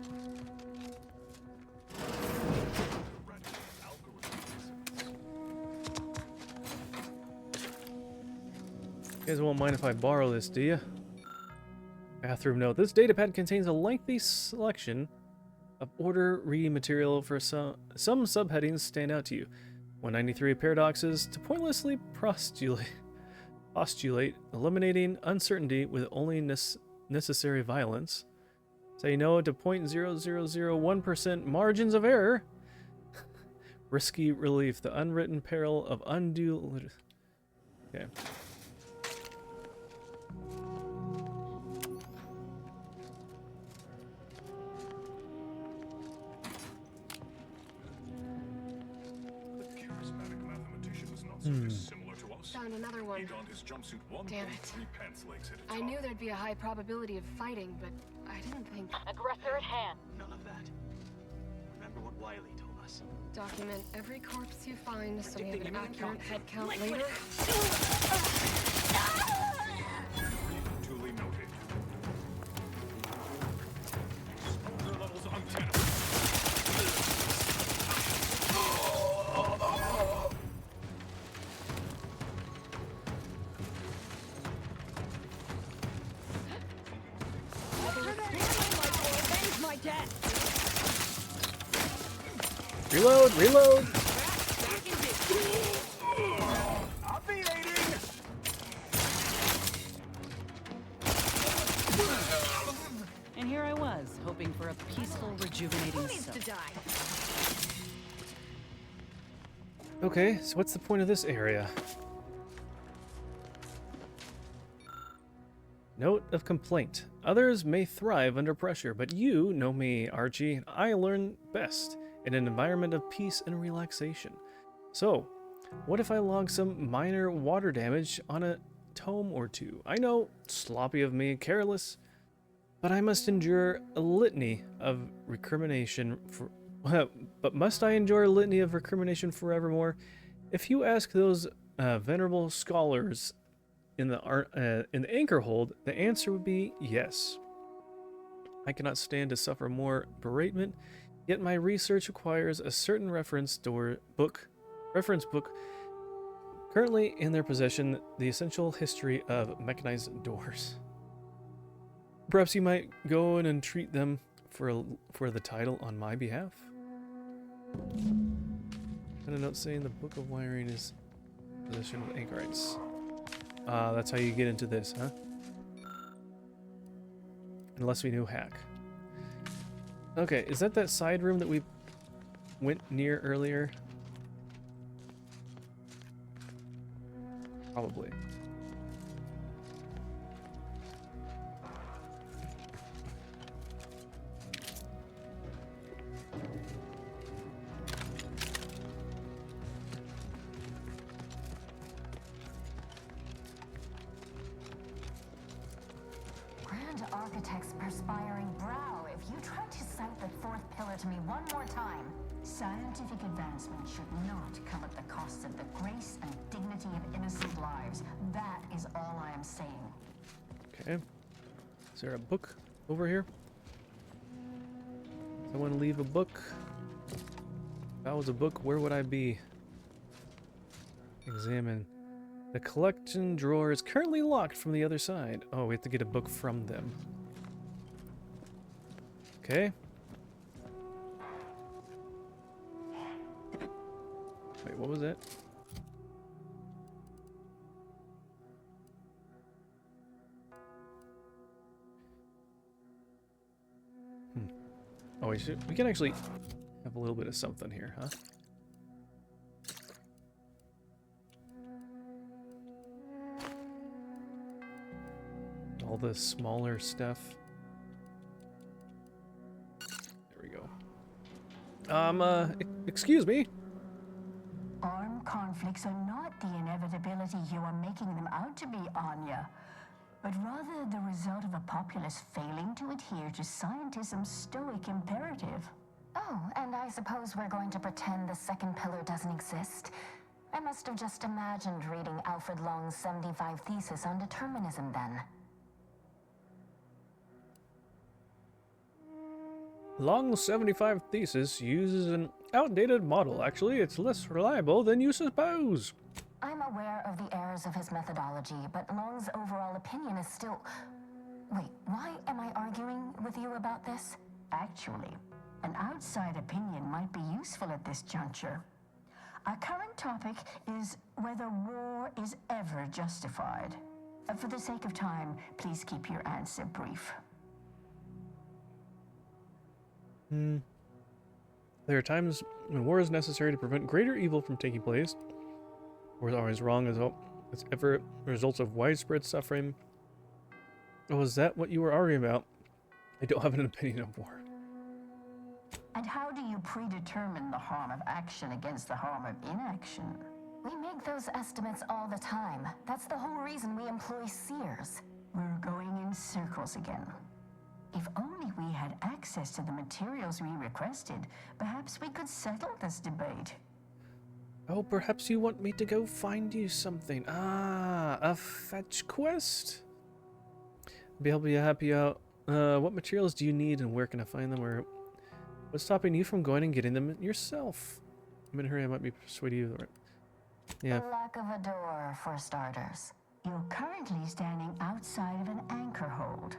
You guys won't mind if I borrow this, do you? Bathroom note. This datapad contains a lengthy selection of order reading material for some subheadings stand out to you. 193 paradoxes to pointlessly postulate eliminating uncertainty with only necessary violence. Say no to 0.0001% margins of error. Risky relief. The unwritten peril of undue... Okay. Found another one. Damn it. I knew there'd be a high probability of fighting, but I didn't think... Aggressor at hand. None of that. Remember what Wiley told us. Document every corpse you find so we have an accurate head count later. Duly noted. Smoker levels untenable. Reload, reload. And here I was, hoping for a peaceful, rejuvenating soak. Okay, so what's the point of this area? Note of complaint. Others may thrive under pressure, but you know me, Archie. I learn best in an environment of peace and relaxation. So, what if I log some minor water damage on a tome or two? I know, sloppy of me, careless, but I must endure a litany of recrimination for... but must I endure a litany of recrimination forevermore? If you ask those venerable scholars in the Anchor Hold, the answer would be yes. I cannot stand to suffer more beratement, yet my research requires a certain reference book currently in their possession, the essential history of mechanized doors. Perhaps you might go in and treat them for the title on my behalf? And a note saying the Book of Wiring is possession of anchorites. That's how you get into this, huh? Unless we knew hack. Okay, is that side room that we went near earlier? Probably. Grand Architect's perspiring brow, if you try to cite the fourth pillar to me one more time, scientific advancement should not come at the cost of the grace and dignity of innocent lives. That is all I am saying. Okay. Is there a book over here? Someone leave a book? If I was a book, where would I be? Examine. The collection drawer is currently locked from the other side. Oh, we have to get a book from them. Okay. Wait, what was that? Oh, we can actually have a little bit of something here, huh? All the smaller stuff. There we go. Excuse me. Armed conflicts are not the inevitability you are making them out to be, Anya, but rather the result of a populace failing to adhere to scientism's stoic imperative. Oh, and I suppose we're going to pretend the second pillar doesn't exist. I must have just imagined reading Alfred Long's 75 thesis on determinism then. Long's 75 thesis uses an outdated model. Actually, it's less reliable than you suppose. I'm aware of the errors of his methodology, but Long's overall opinion is still... Wait, why am I arguing with you about this? Actually, an outside opinion might be useful at this juncture. Our current topic is whether war is ever justified. For the sake of time, please keep your answer brief. There are times when war is necessary to prevent greater evil from taking place. War is always wrong as ever results of widespread suffering. Oh, is that what you were arguing about? I don't have an opinion of war. And how do you predetermine the harm of action against the harm of inaction? We make those estimates all the time. That's the whole reason we employ seers. We're going in circles again. If only we had access to the materials we requested, perhaps we could settle this debate. Oh, perhaps you want me to go find you something. Ah, a fetch quest? I'll be able to help you out. What materials do you need and where can I find them? Or what's stopping you from going and getting them yourself? I'm in a hurry, I might be persuading you. Yeah. The lack of a door, for starters. You're currently standing outside of an anchor hold.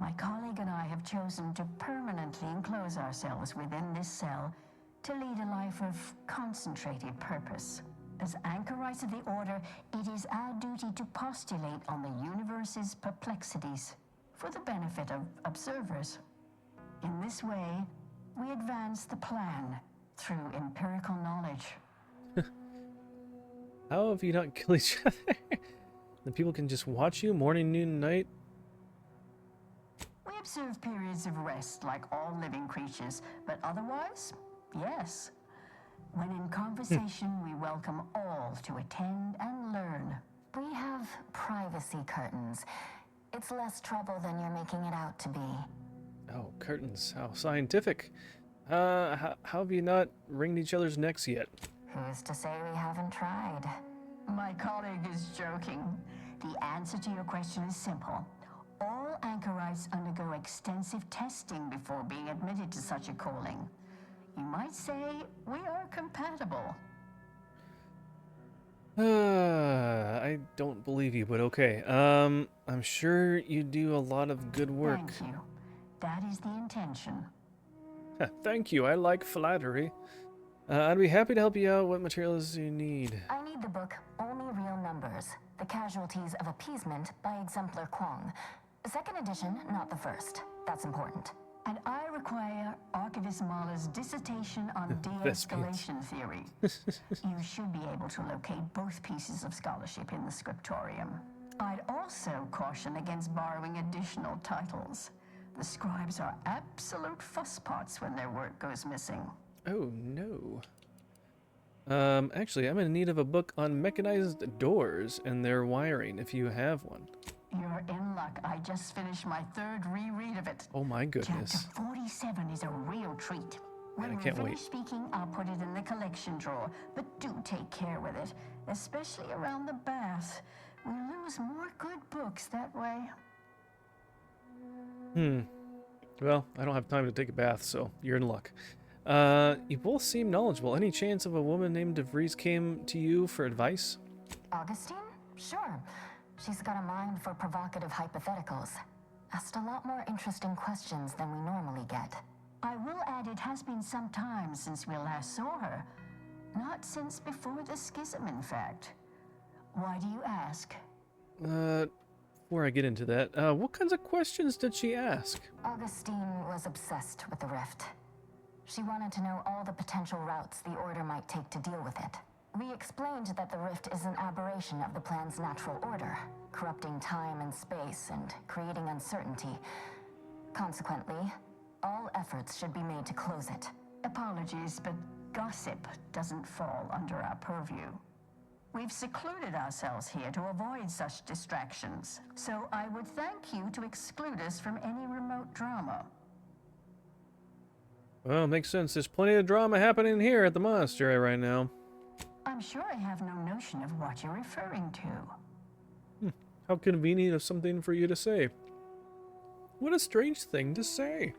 My colleague and I have chosen to permanently enclose ourselves within this cell to lead a life of concentrated purpose. As anchorites of the Order, it is our duty to postulate on the universe's perplexities for the benefit of observers. In this way, we advance the plan through empirical knowledge. How have you not killed each other? The people can just watch you morning, noon, night? We observe periods of rest like all living creatures, but otherwise, yes. When in conversation, we welcome all to attend and learn. We have privacy curtains. It's less trouble than you're making it out to be. Oh, curtains. How scientific. How have you not wringed each other's necks yet? Who's to say we haven't tried? My colleague is joking. The answer to your question is simple. All anchorites undergo extensive testing before being admitted to such a calling. You might say we are compatible. I don't believe you, but okay. I'm sure you do a lot of good work. Thank you. That is the intention. Thank you, I like flattery. I'd be happy to help you out. What materials do you need? I need the book Only Real Numbers, The Casualties of Appeasement by Exemplar Kwong. Second edition, not the first. That's important. And I require Archivist Mahler's dissertation on de-escalation theory. You should be able to locate both pieces of scholarship in the scriptorium. I'd also caution against borrowing additional titles. The scribes are absolute fusspots when their work goes missing. Oh, no. Actually, I'm in need of a book on mechanized doors and their wiring, if you have one. You're in luck. I just finished my third reread of it. Oh my goodness. Chapter 47 is a real treat. When I we can't finish wait. speaking, I'll put it in the collection drawer. But do take care with it, especially around the bath. We lose more good books that way. Well, I don't have time to take a bath, so you're in luck. You both seem knowledgeable. Any chance of a woman named DeVries came to you for advice? Augustine? Sure. She's got a mind for provocative hypotheticals. Asked a lot more interesting questions than we normally get. I will add it has been some time since we last saw her. Not since before the schism, in fact. Why do you ask? Before I get into that, what kinds of questions did she ask? Augustine was obsessed with the rift. She wanted to know all the potential routes the Order might take to deal with it. We explained that the rift is an aberration of the plan's natural order, corrupting time and space and creating uncertainty. Consequently, all efforts should be made to close it. Apologies, but gossip doesn't fall under our purview. We've secluded ourselves here to avoid such distractions, so I would thank you to exclude us from any remote drama. Well, makes sense. There's plenty of drama happening here at the monastery right now. I'm sure I have no notion of what you're referring to. How convenient of something for you to say. What a strange thing to say.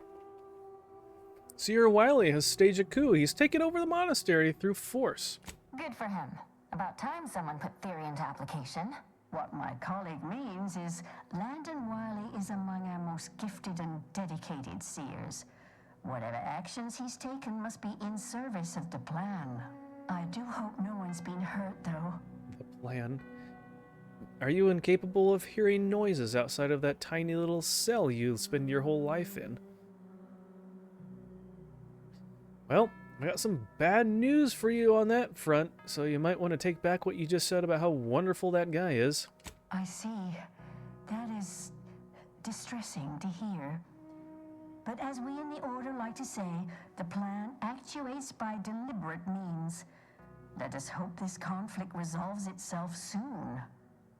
Sierra Wiley has staged a coup. He's taken over the monastery through force. Good for him. About time someone put theory into application. What my colleague means is Landon Wiley is among our most gifted and dedicated seers. Whatever actions he's taken must be in service of the plan. I do hope no one's been hurt, though. The plan? Are you incapable of hearing noises outside of that tiny little cell you spend your whole life in? Well, I got some bad news for you on that front, so you might want to take back what you just said about how wonderful that guy is. I see. That is distressing to hear. But as we in the Order like to say, the plan actuates by deliberate means. Let us hope this conflict resolves itself soon.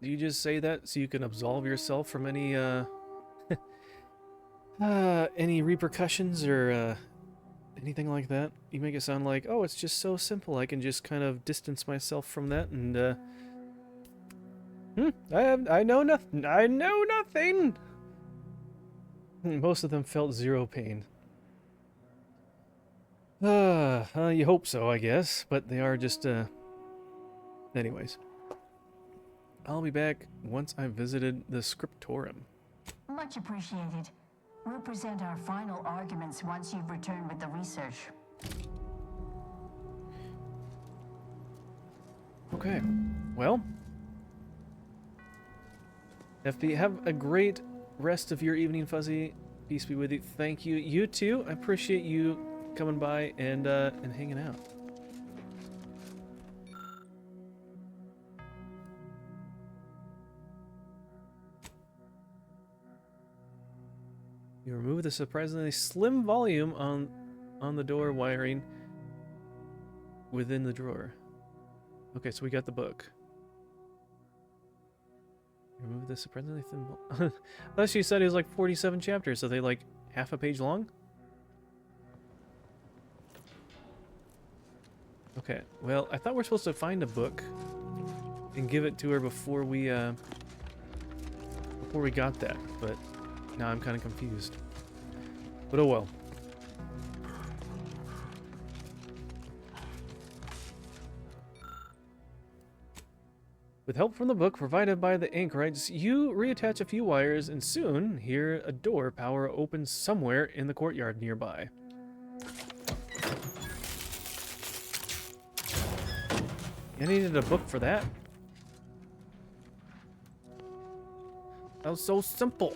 Do you just say that so you can absolve yourself from any, any repercussions or, anything like that? You make it sound like, oh, it's just so simple. I can just kind of distance myself from that and, I know nothing. I know nothing! Most of them felt zero pain. You hope so, I guess, but they are just, anyways. I'll be back once I've visited the scriptorium. Much appreciated. We'll present our final arguments once you've returned with the research. Okay, well, FP, have a great rest of your evening, Fuzzy. Peace be with you. Thank you. You too. I appreciate you coming by and hanging out. You remove the surprisingly slim volume on the door wiring within the drawer. Okay, so we got the book. Remove the surprisingly thin volume. I thought she said it was like 47 chapters, so they like half a page long? Okay, well, I thought we were supposed to find a book and give it to her before we before we got that, but now I'm kind of confused. But oh well. With help from the book provided by the anchorites, you reattach a few wires and soon hear a door power open somewhere in the courtyard nearby. I needed a book for that. That was so simple.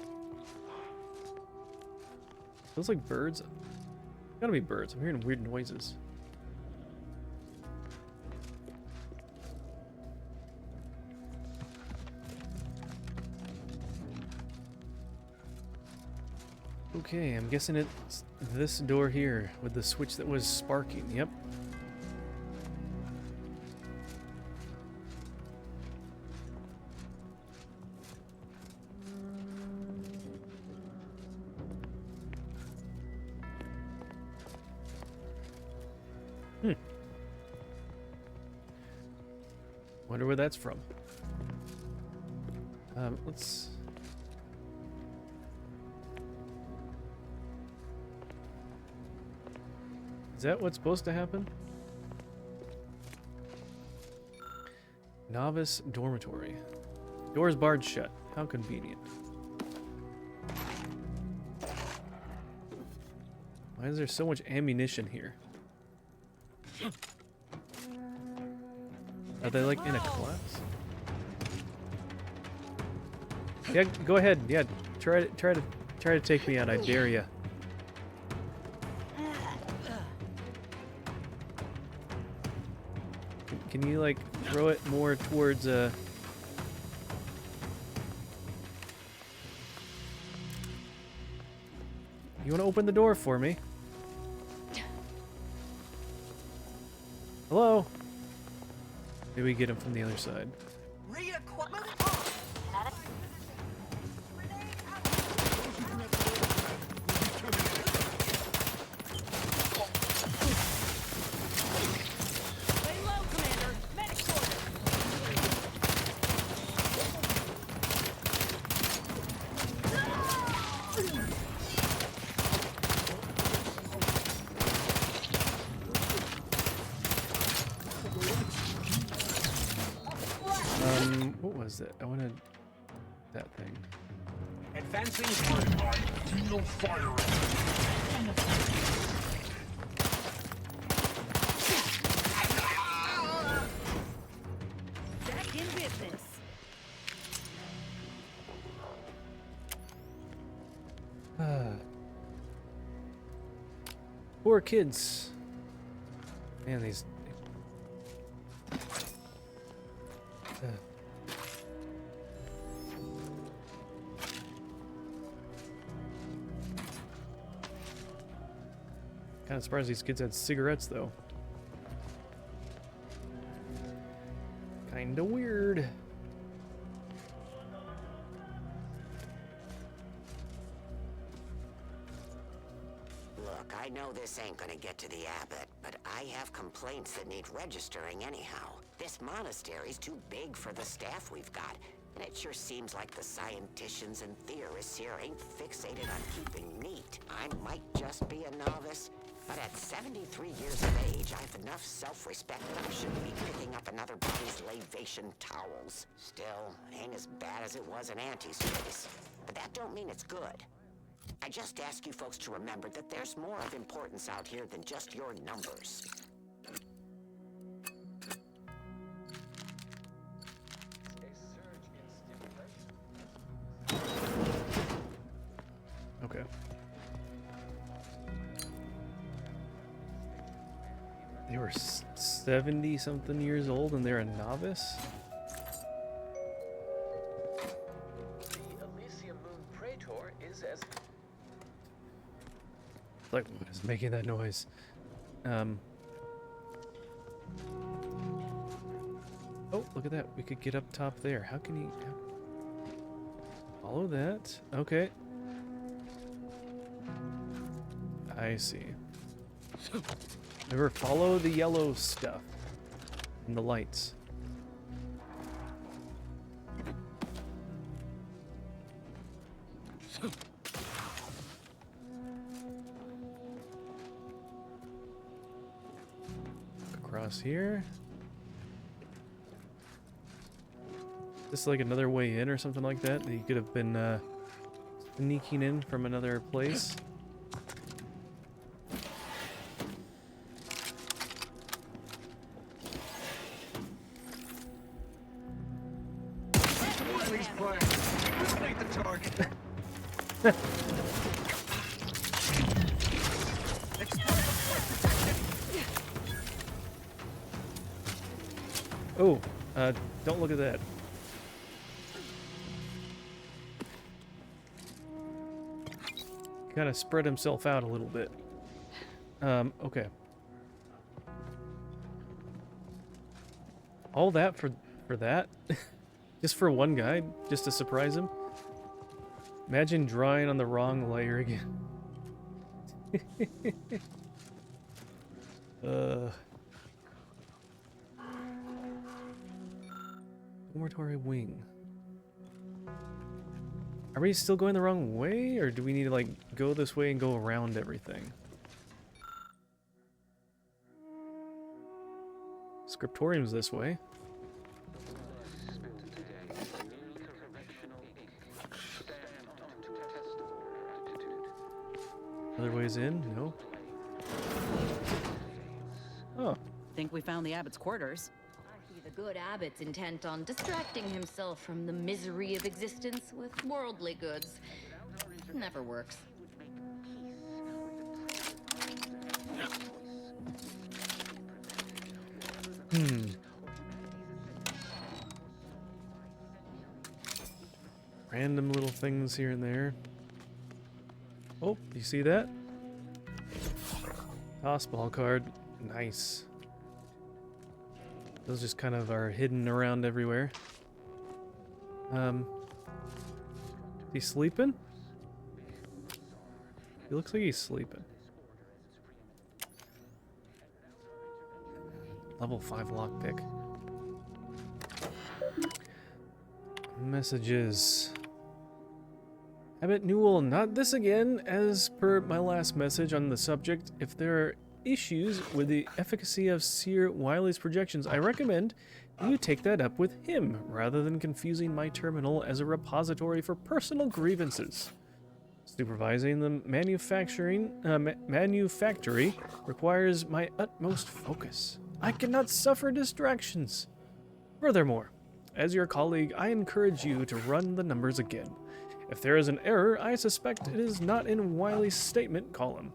Feels like birds. Gotta be birds. I'm hearing weird noises. Okay, I'm guessing it's this door here with the switch that was sparking. Yep. Wonder where that's from. Let's... Is that what's supposed to happen? Novice dormitory. Doors barred shut. How convenient. Why is there so much ammunition here? Are they like in a class? Yeah, go ahead. Yeah, try to take me out. I dare ya. Can you like throw it more towards You want to open the door for me? Hello? Maybe we get him from the other side. What was it? I wanted that thing. Advancing fire. Back in business. Poor kids. Man, these... Kind of surprised these kids had cigarettes, though. Kinda weird. Look, I know this ain't gonna get to the abbot, but I have complaints that need registering anyhow. This monastery's too big for the staff we've got, and it sure seems like the scienticians and theorists here ain't fixated on keeping neat. I might just be a novice, but at 73 years of age, I have enough self-respect that I shouldn't be picking up another body's lavation towels. Still, ain't as bad as it was in Auntie's case. But that don't mean it's good. I just ask you folks to remember that there's more of importance out here than just your numbers. Okay. They were 70-something years old and they're a novice? The Elysium Moon Praetor is as... Like, what is making that noise? Oh, look at that. We could get up top there. How can you... Follow that. Okay. I see. Remember, follow the yellow stuff and the lights. Across here. Is this like another way in or something like that? You could have been sneaking in from another place. Please play. Eliminate the target. Oh, don't look at that. Kind of spread himself out a little bit. Okay. All that for that? Just for one guy? Just to surprise him? Imagine drawing on the wrong layer again. Dormitory wing. Are we still going the wrong way, or do we need to like go this way and go around everything? Scriptorium's this way. Other ways in? No. Oh. Think we found the abbot's quarters. The good abbot's intent on distracting himself from the misery of existence with worldly goods. Never works. Random little things here and there. Oh, you see that? Toss ball card. Nice. Those just kind of are hidden around everywhere. He's sleeping? He looks like he's sleeping. Level 5 lockpick. Messages. Abbot Newell, not this again. As per my last message on the subject, if there are issues with the efficacy of Seer Wiley's projections, I recommend you take that up with him, rather than confusing my terminal as a repository for personal grievances. Supervising the manufactory requires my utmost focus. I cannot suffer distractions. Furthermore, as your colleague, I encourage you to run the numbers again. If there is an error, I suspect it is not in Wiley's statement column.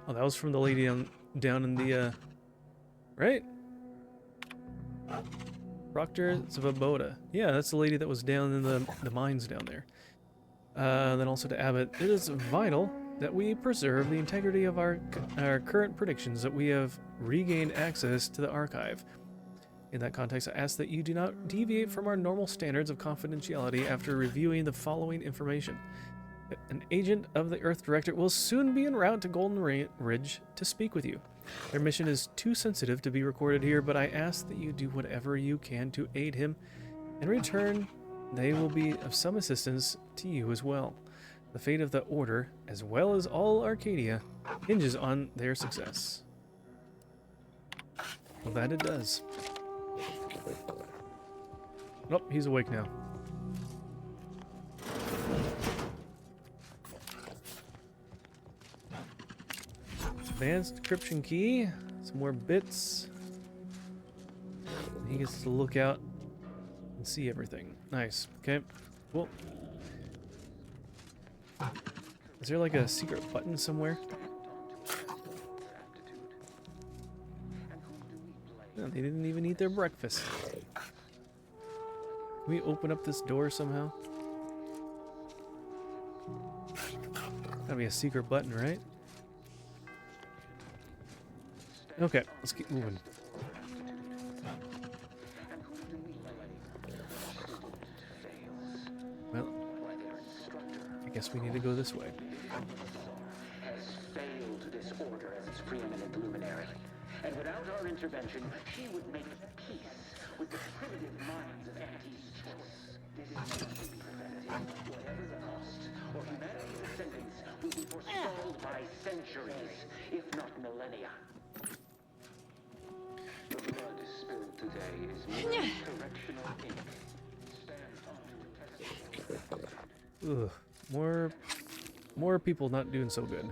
Oh, that was from the lady down in the, right? Proctor Svoboda. Yeah, that's the lady that was down in the mines down there. Then also to Abbott, it is vital that we preserve the integrity of our current predictions, that we have regained access to the archive. In that context, I ask that you do not deviate from our normal standards of confidentiality after reviewing the following information. An agent of the Earth Directorate will soon be en route to Golden Ridge to speak with you. Their mission is too sensitive to be recorded here, but I ask that you do whatever you can to aid him. In return, they will be of some assistance to you as well. The fate of the Order, as well as all Arcadia, hinges on their success. Well, that it does. Nope, he's awake now. Advanced encryption key. Some more bits. He gets to look out and see everything. Nice. Okay. Cool. Is there like a secret button somewhere? No, they didn't even eat their breakfast. Can we open up this door somehow? Gotta be a secret button, right? Okay, let's keep moving. Well, I guess we need to go this way. Has failed this order as its preeminent luminary. And without our intervention, she would make peace with the primitive minds of Auntie's choice. This is not to be prevented. centuries, if not millennia. The blood spilled today is merely correctional ink. Stand onto a test. Ugh. More people not doing so good.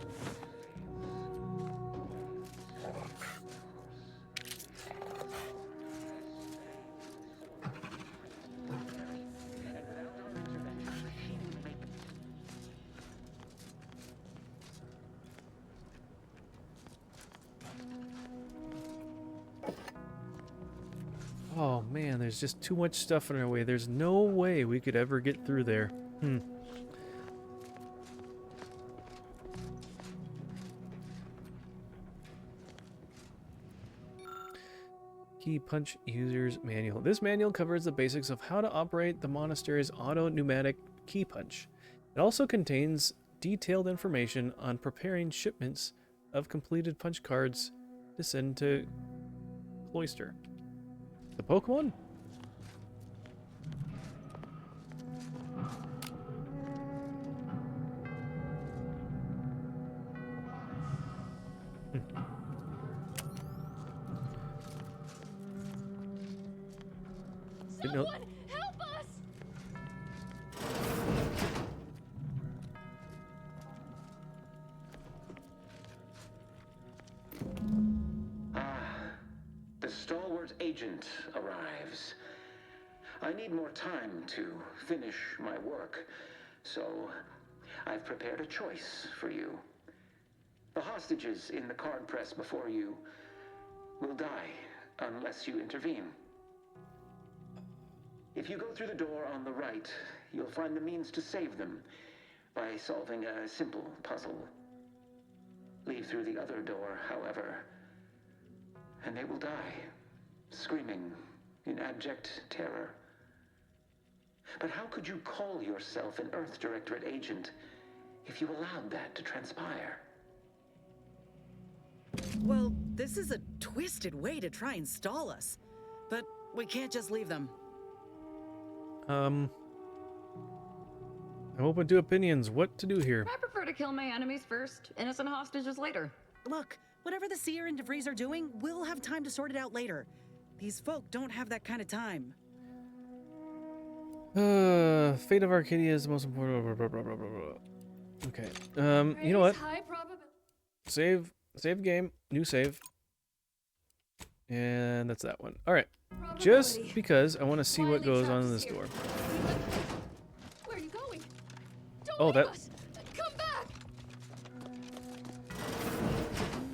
Oh man, there's just too much stuff in our way. There's no way we could ever get through there. Key Punch User's Manual. This manual covers the basics of how to operate the monastery's auto-pneumatic key punch. It also contains detailed information on preparing shipments of completed punch cards to send to Cloister. The Pokemon? Someone help us! The stalwart agent arrives. I need more time to finish my work, so I've prepared a choice for you. The hostages in the card press before you will die unless you intervene. If you go through the door on the right, you'll find the means to save them by solving a simple puzzle. Leave through the other door, however, and they will die, screaming in abject terror. But how could you call yourself an Earth Directorate agent if you allowed that to transpire? Well, this is a twisted way to try and stall us. But we can't just leave them. I'm open to opinions. What to do here? I prefer to kill my enemies first, innocent hostages later. Look, whatever the Seer and DeVries are doing, we'll have time to sort it out later. These folk don't have that kind of time. Fate of Arcadia is the most important. Blah, blah, blah, blah, blah. Okay. You know what? Save game, new save. And that's that one. All right. Just because I want to see what goes on in this door. Where are you going? Oh, that. Come back!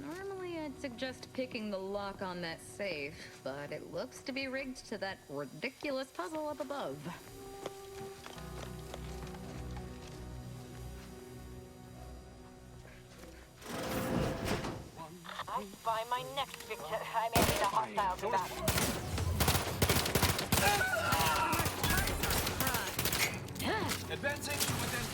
Normally I'd suggest picking the lock on that safe, but it looks to be rigged to that ridiculous puzzle up above. I spy my next victim. I may need a hostile to battle. Advancing within.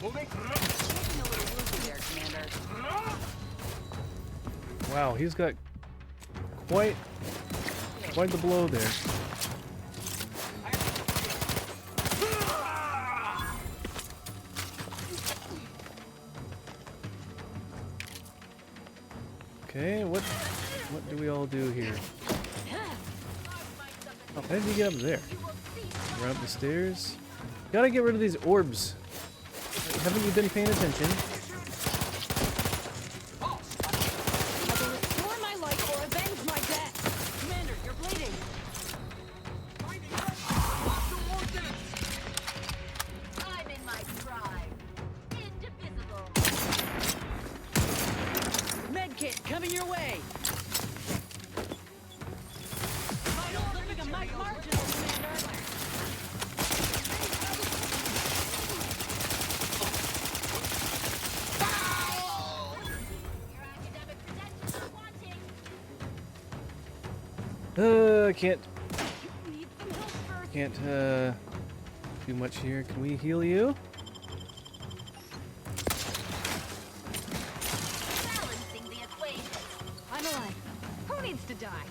Moving. Taking a little woozy there, Commander. Wow, he's got quite the blow there. Okay, what do we all do here? Oh, how did he get up there? Run up the stairs. Gotta get rid of these orbs. Haven't you been paying attention? Either restore my life or avenge my death. Commander, you're bleeding. I'm in my prime. Indivisible. Medkit coming your way. Can't do much here. Can we heal you? Balancing the equation. I'm alive. Who needs to die?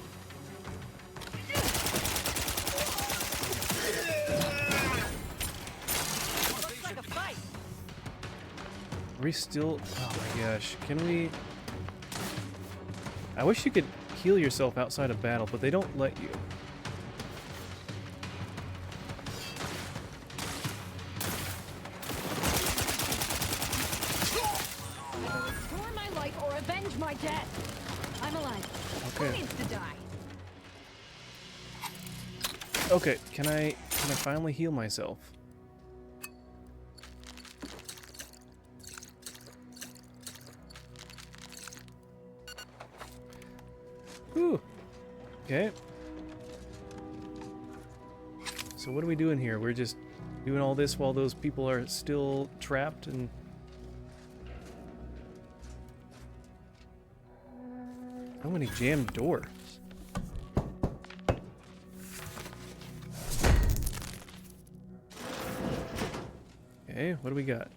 we still... Oh my gosh, can we... I wish you could heal yourself outside of battle, but they don't let you. Restore my life or avenge my death. I'm alive. Okay. Who needs to die? Okay, can I finally heal myself? Whew. Okay. So what are we doing here? We're just doing all this while those people are still trapped and... So many jammed doors. Okay, what do we got?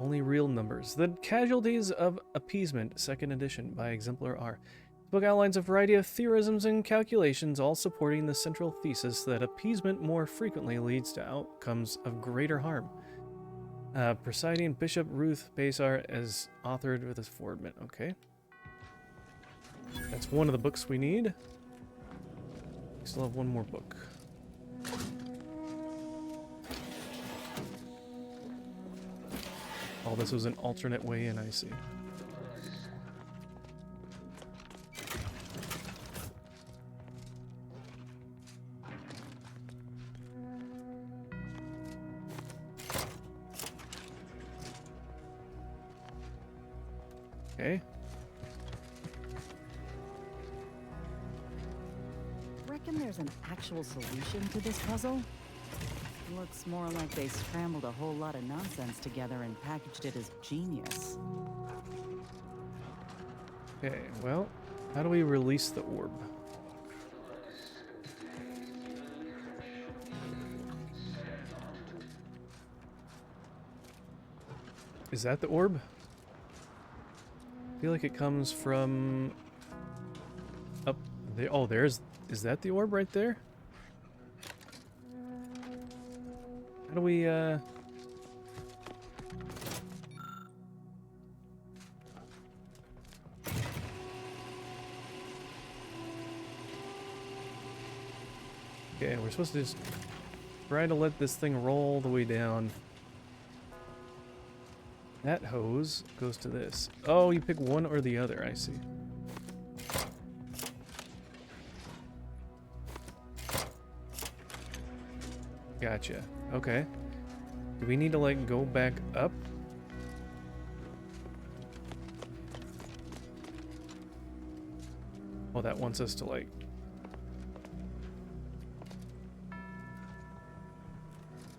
Only real numbers. The Casualties of Appeasement, 2nd edition by Exemplar R. The book outlines a variety of theorisms and calculations, all supporting the central thesis that appeasement more frequently leads to outcomes of greater harm. Presiding Bishop Ruth Basar as authored with this forwardment. Okay. That's one of the books we need. We still have one more book. Oh, this was an alternate way in, I see. Okay. Reckon there's an actual solution to this puzzle? Looks more like they scrambled a whole lot of nonsense together and packaged it as genius. Okay, well, how do we release the orb? Is that the orb? I feel like it comes from up there. Oh, is that the orb right there? How do we, Okay, we're supposed to just try to let this thing roll the way down. That hose goes to this. Oh, you pick one or the other, I see. Gotcha. Okay. Do we need to, like, go back up? Oh, that wants us to, like...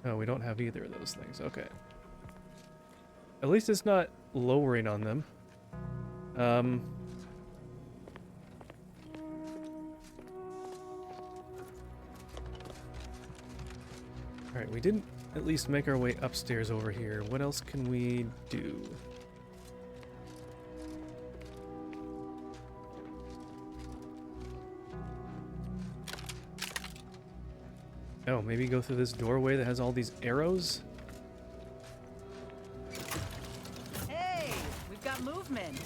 Oh, we don't have either of those things. Okay. At least it's not lowering on them. Alright, we didn't at least make our way upstairs over here. What else can we do? Oh, maybe go through this doorway that has all these arrows? Hey, we've got movement.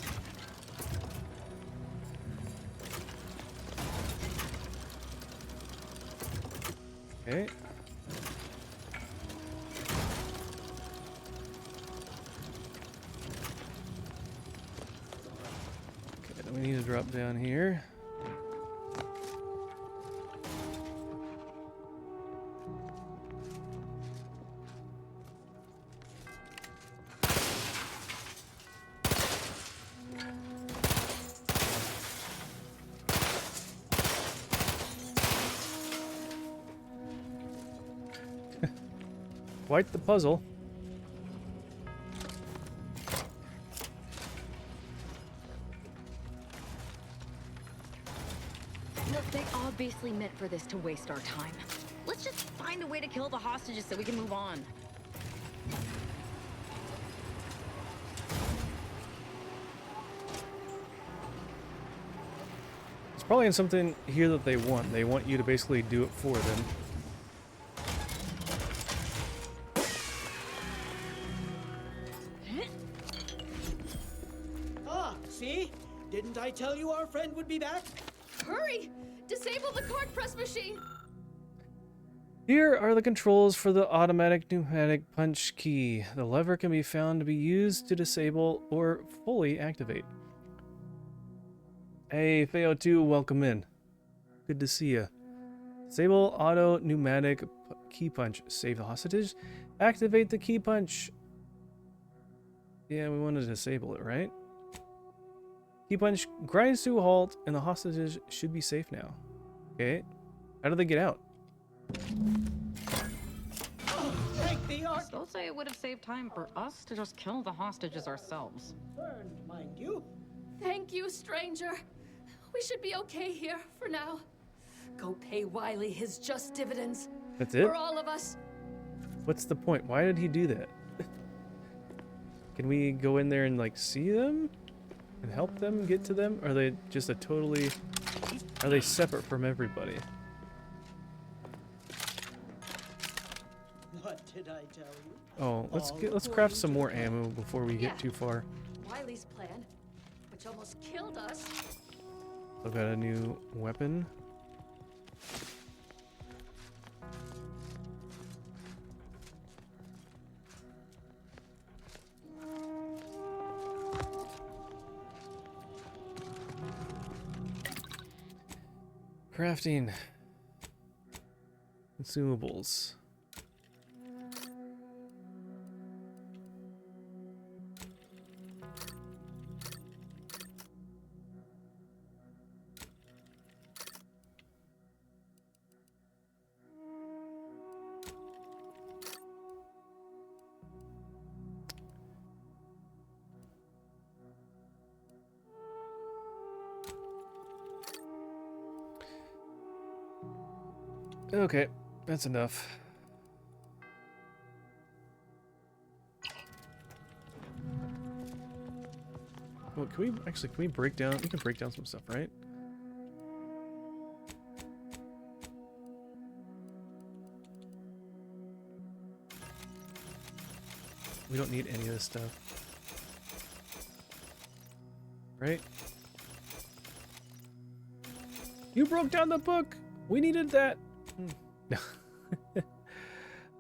Okay. We need to drop down here. Quite the puzzle. Look, they obviously meant for this to waste our time. Let's just find a way to kill the hostages so we can move on. It's probably in something here that they want. They want you to basically do it for them. tell you our friend would be back? Hurry! Disable the card press machine! Here are the controls for the automatic pneumatic punch key. The lever can be found to be used to disable or fully activate. Hey, Feo2, welcome in. Good to see you. Disable auto pneumatic key punch. Save the hostage. Activate the key punch. Yeah, we want to disable it, right? Key punch grinds to a halt, and the hostages should be safe now. Okay. How do they get out? Take the arc. Still say it would have saved time for us to just kill the hostages ourselves. Burned, mind you. Thank you, stranger. We should be okay here for now. Go pay Wiley his just dividends. That's it? For all of us. What's the point? Why did he do that? Can we go in there and like see them? And help them get to them? Or are they just a totally... Are they separate from everybody? What did I tell you? Oh, let's craft some more ammo before we get too far. Wiley's plan, which almost killed us. I've got a new weapon. Crafting. Consumables. Okay, that's enough. Well, can we break down? We can break down some stuff, right? We don't need any of this stuff. Right? You broke down the book! We needed that!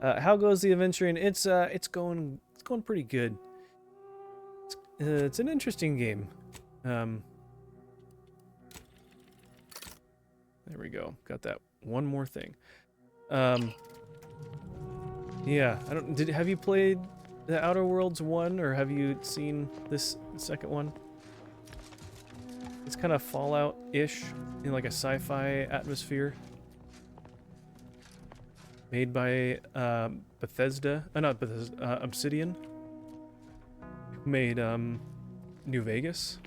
How goes the adventuring? It's going pretty good. It's an interesting game. There we go. Got that one more thing. Yeah, have you played the Outer Worlds 1 or have you seen this second one? It's kind of Fallout-ish in like a sci-fi atmosphere. Made by Bethesda, not Bethesda, Obsidian. Made New Vegas.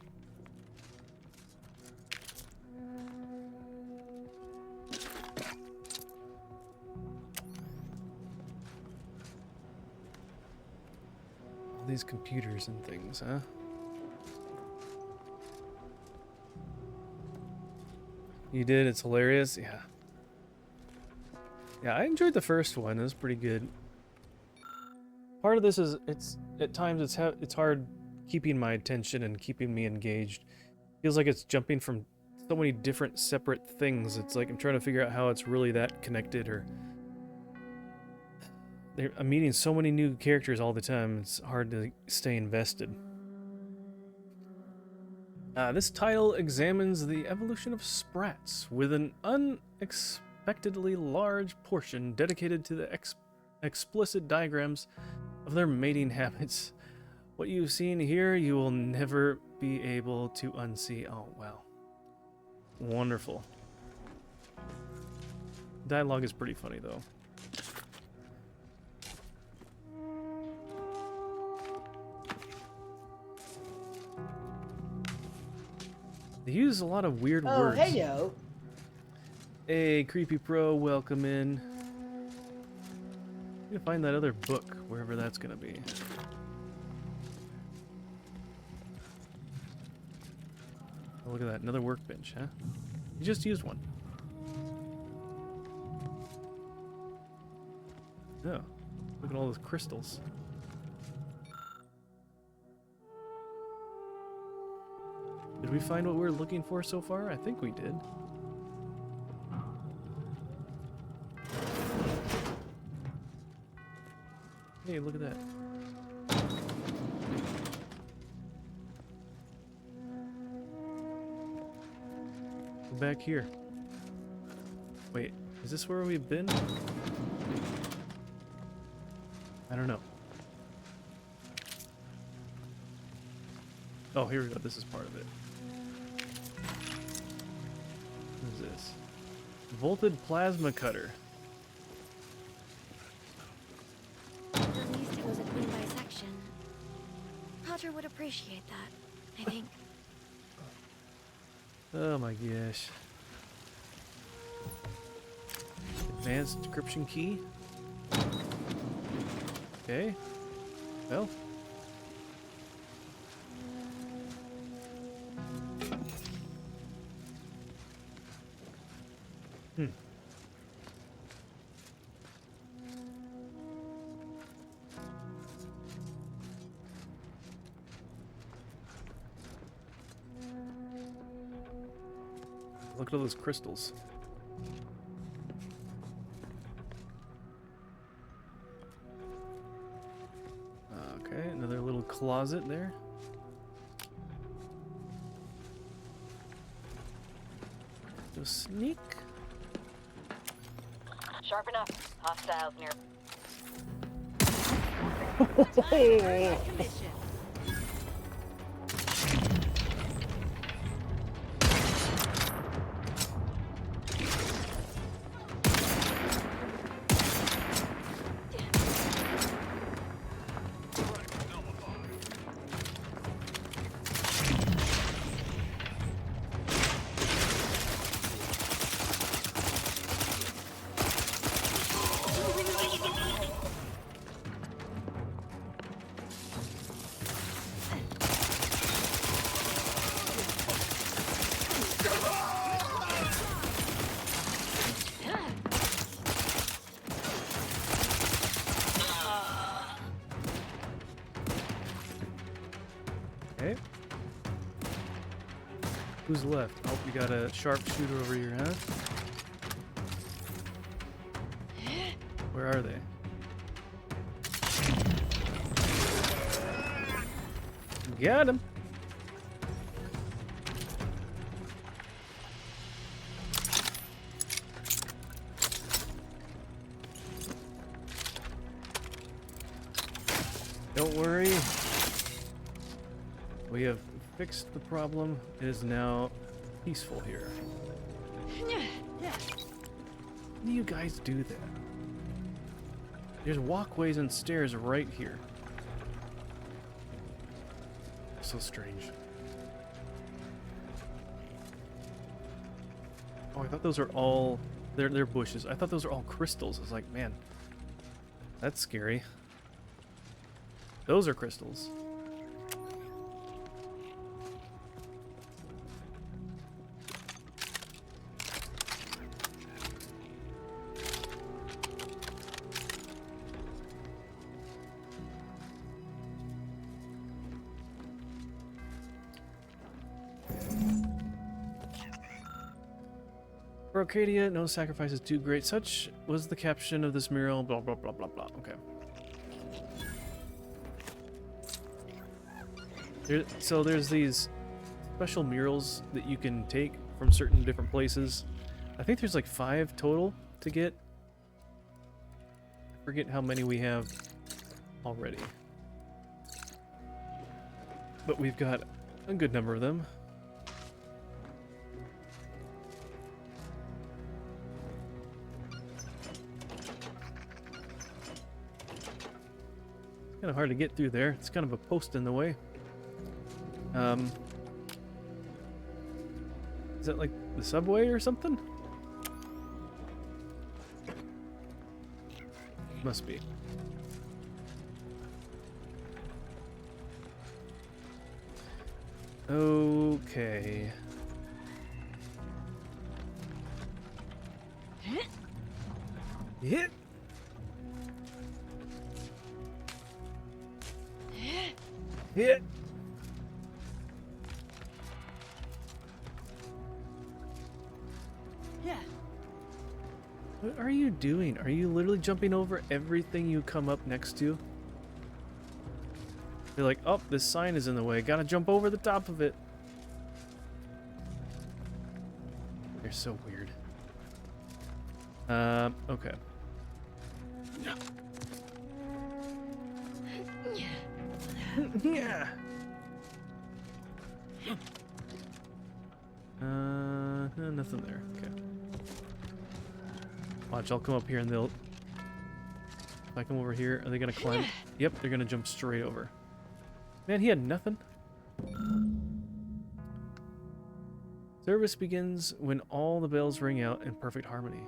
All these computers and things, huh? You did? It's hilarious? Yeah. Yeah, I enjoyed the first one. It was pretty good. Part of this is at times it's hard keeping my attention and keeping me engaged. Feels like it's jumping from so many different separate things. It's like I'm trying to figure out how it's really that connected, or I'm meeting so many new characters all the time. It's hard to stay invested. This title examines the evolution of sprats with an unexpectedly large portion dedicated to the explicit diagrams of their mating habits. What you've seen here, you will never be able to unsee. Oh, wow. Wonderful. Dialogue is pretty funny, though. They use a lot of weird words. Hey, yo. Hey, Creepy Pro, welcome in. I'm gonna find that other book, wherever that's gonna be. Oh, look at that, another workbench, huh? You just used one. Oh, look at all those crystals. Did we find what we're looking for so far? I think we did. Hey, look at that. We're back here. Wait, is this where we've been? I don't know. Oh, here we go. This is part of it. What is this? Volted plasma cutter. At least it was a clean dissection. Roger would appreciate that, I think. Oh my gosh. Advanced encryption key. Okay. Well. Look at all those crystals. Okay, another little closet there. Go sneak. Sharp enough. Hostiles near. Okay. Who's left? Oh, we got a sharpshooter over here, huh? Where are they? Got him. Don't worry. We have fixed the problem. It is now peaceful here. How do you guys do that? There's walkways and stairs right here. So strange. Oh, I thought those are all... They're bushes. I thought those are all crystals. I was like, man, that's scary. Those are crystals. For Arcadia, no sacrifice is too great. Such was the caption of this mural. Blah, blah, blah, blah, blah. Okay. So there's these special murals that you can take from certain different places. I think there's like 5 total to get. I forget how many we have already. But we've got a good number of them. Kind of hard to get through there. It's kind of a post in the way. Is that like the subway or something? Must be. Okay. Hit. Hit. What are you doing? Are you literally jumping over everything you come up next to? You're like, oh, this sign is in the way. Gotta jump over the top of it. You're so weird. Okay. Yeah. Nothing there. Okay. Watch, I'll come up here and they'll... If I come over here, are they gonna climb? Yep, they're gonna jump straight over. Man, he had nothing. Service begins when all the bells ring out in perfect harmony.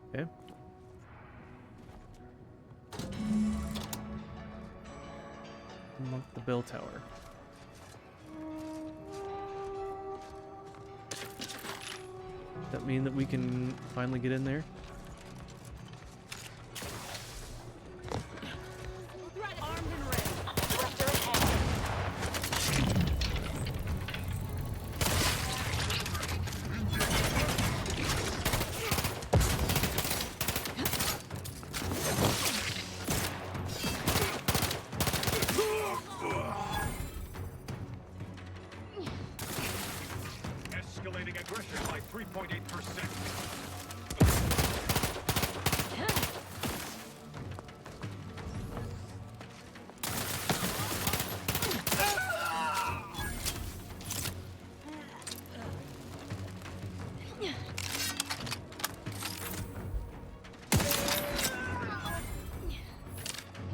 Okay. Unlock the bell tower. Does that mean that we can finally get in there? Escalating aggression by 3.8%.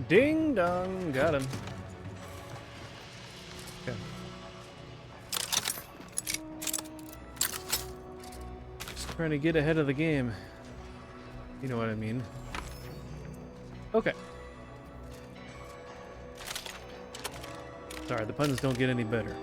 Ding dong, got him. Okay. Just trying to get ahead of the game. You know what I mean. Okay. Sorry, the puns don't get any better.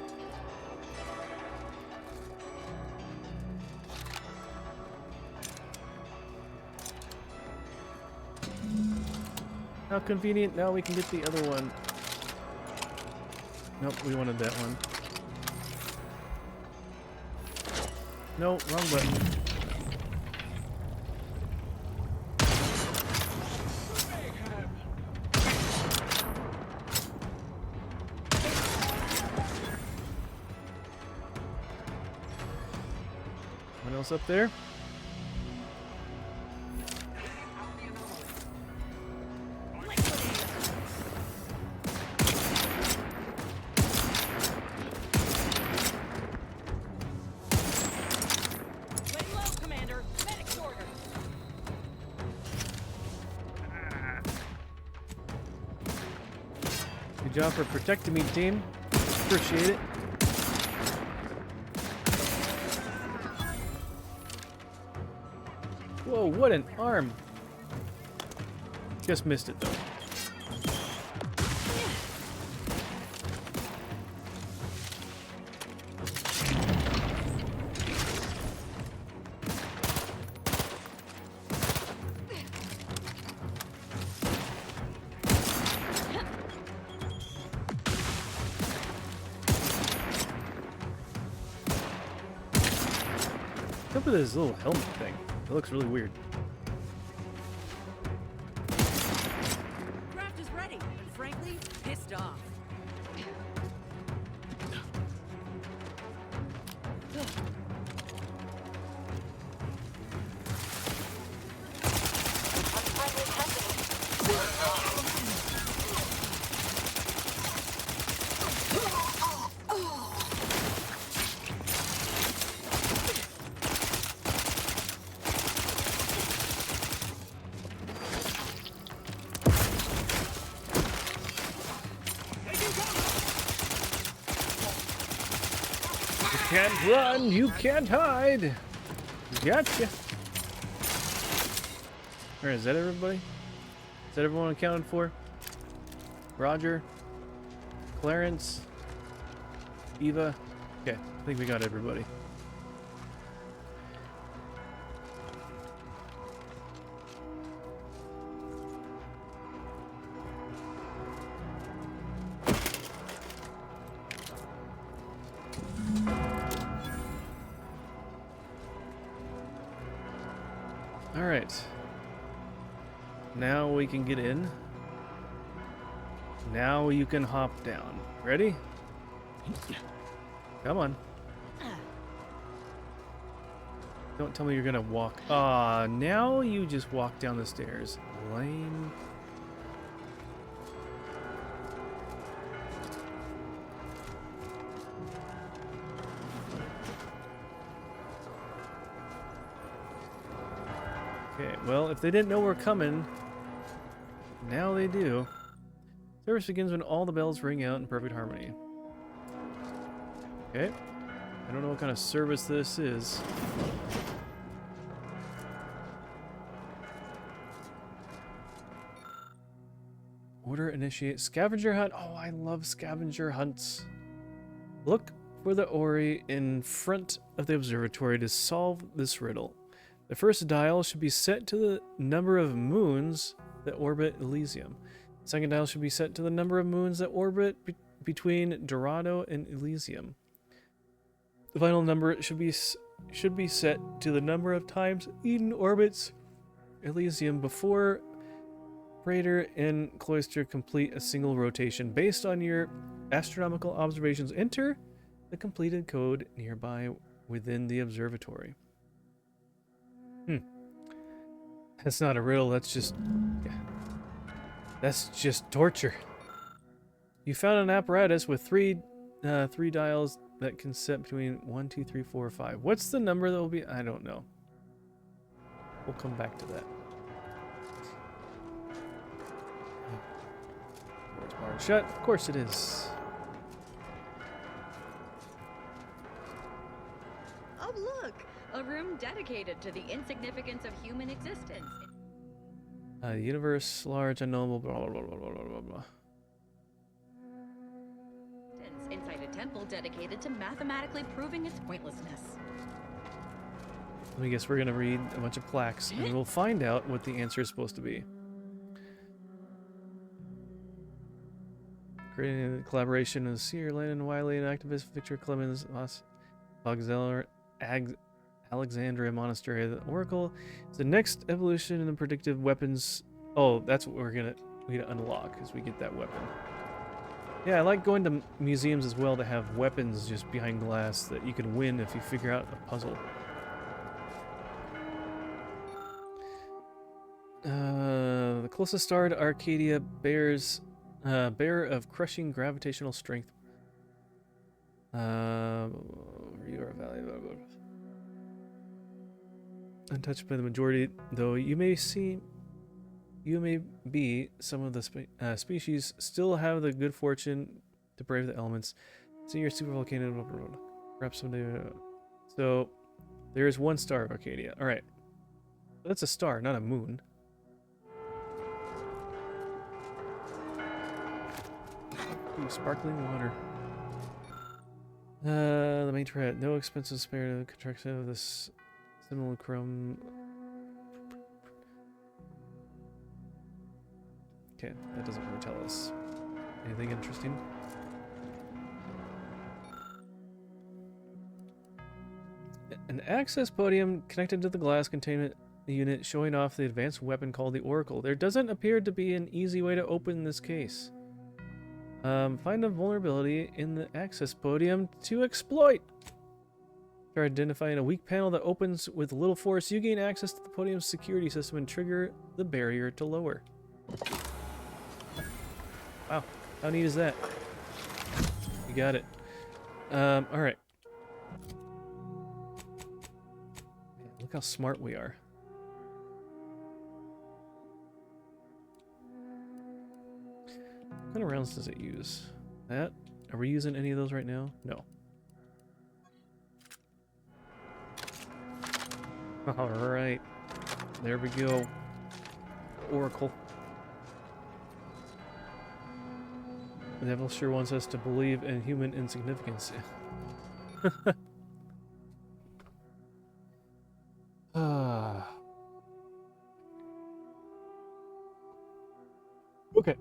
How convenient, now we can get the other one. Nope, we wanted that one. No, wrong button. What else up there? Good job for protecting me, team. Appreciate it. Whoa, what an arm. Just missed it, though. What's up with this little helmet thing? It looks really weird. Craft is ready, and frankly, pissed off. You can't run, you can't hide. Gotcha. Alright, is that everybody? Is that everyone accounted for? Roger? Clarence? Eva? Okay, I think we got everybody. Alright. Now we can get in. Now you can hop down. Ready? Come on. Don't tell me you're gonna walk. Now you just walk down the stairs. Lame. Okay, well, if they didn't know we're coming, now they do. Service begins when all the bells ring out in perfect harmony. Okay. I don't know what kind of service this is. Order initiate scavenger hunt. Oh, I love scavenger hunts. Look for the Ori in front of the observatory to solve this riddle. The first dial should be set to the number of moons that orbit Elysium. The second dial should be set to the number of moons that orbit between Dorado and Elysium. The final number should be set to the number of times Eden orbits Elysium before Praetor and Cloister complete a single rotation. Based on your astronomical observations, enter the completed code nearby within the observatory. That's not a riddle, that's just torture. You found an apparatus with three dials that can set between 1, 2, 3, 4, 5. What's the number that will be? I don't know. We'll come back to that. Door's barred shut. Of course it is. Oh, look! A room dedicated to the insignificance of human existence. Universe, large, unknowable, blah, blah, blah, blah, blah, blah, blah. Inside a temple dedicated to mathematically proving its pointlessness. Let me guess, we're going to read a bunch of plaques, and we'll find out what the answer is supposed to be. Creating a collaboration of Seer, Lennon, Wiley, and activist Victor Clemens, Alexandria Monastery. The Oracle is the next evolution in the predictive weapons. Oh, that's what we need to unlock as we get that weapon. Yeah, I like going to museums as well to have weapons just behind glass that you can win if you figure out a puzzle. The closest star to Arcadia bears bearer of crushing gravitational strength. You are valuable. Untouched by the majority, though you may be some of the species still have the good fortune to brave the elements. See your supervolcano, perhaps someday. So there's one star of Arcadia. All right, that's a star, not a moon. Ooh, sparkling water. The main threat. No expenses spared to the construction of this simulacrum. Okay, that doesn't really tell us anything interesting. An access podium connected to the glass containment unit showing off the advanced weapon called the Oracle. There doesn't appear to be an easy way to open this case. Find a vulnerability in the access podium to exploit. Try identifying a weak panel that opens with little force. You gain access to the podium's security system and trigger the barrier to lower. Wow, how neat is that? You got it. Alright. Look how smart we are. What kind of rounds does it use? That? Are we using any of those right now? No. Alright. There we go. Oracle. The devil sure wants us to believe in human insignificance. Okay.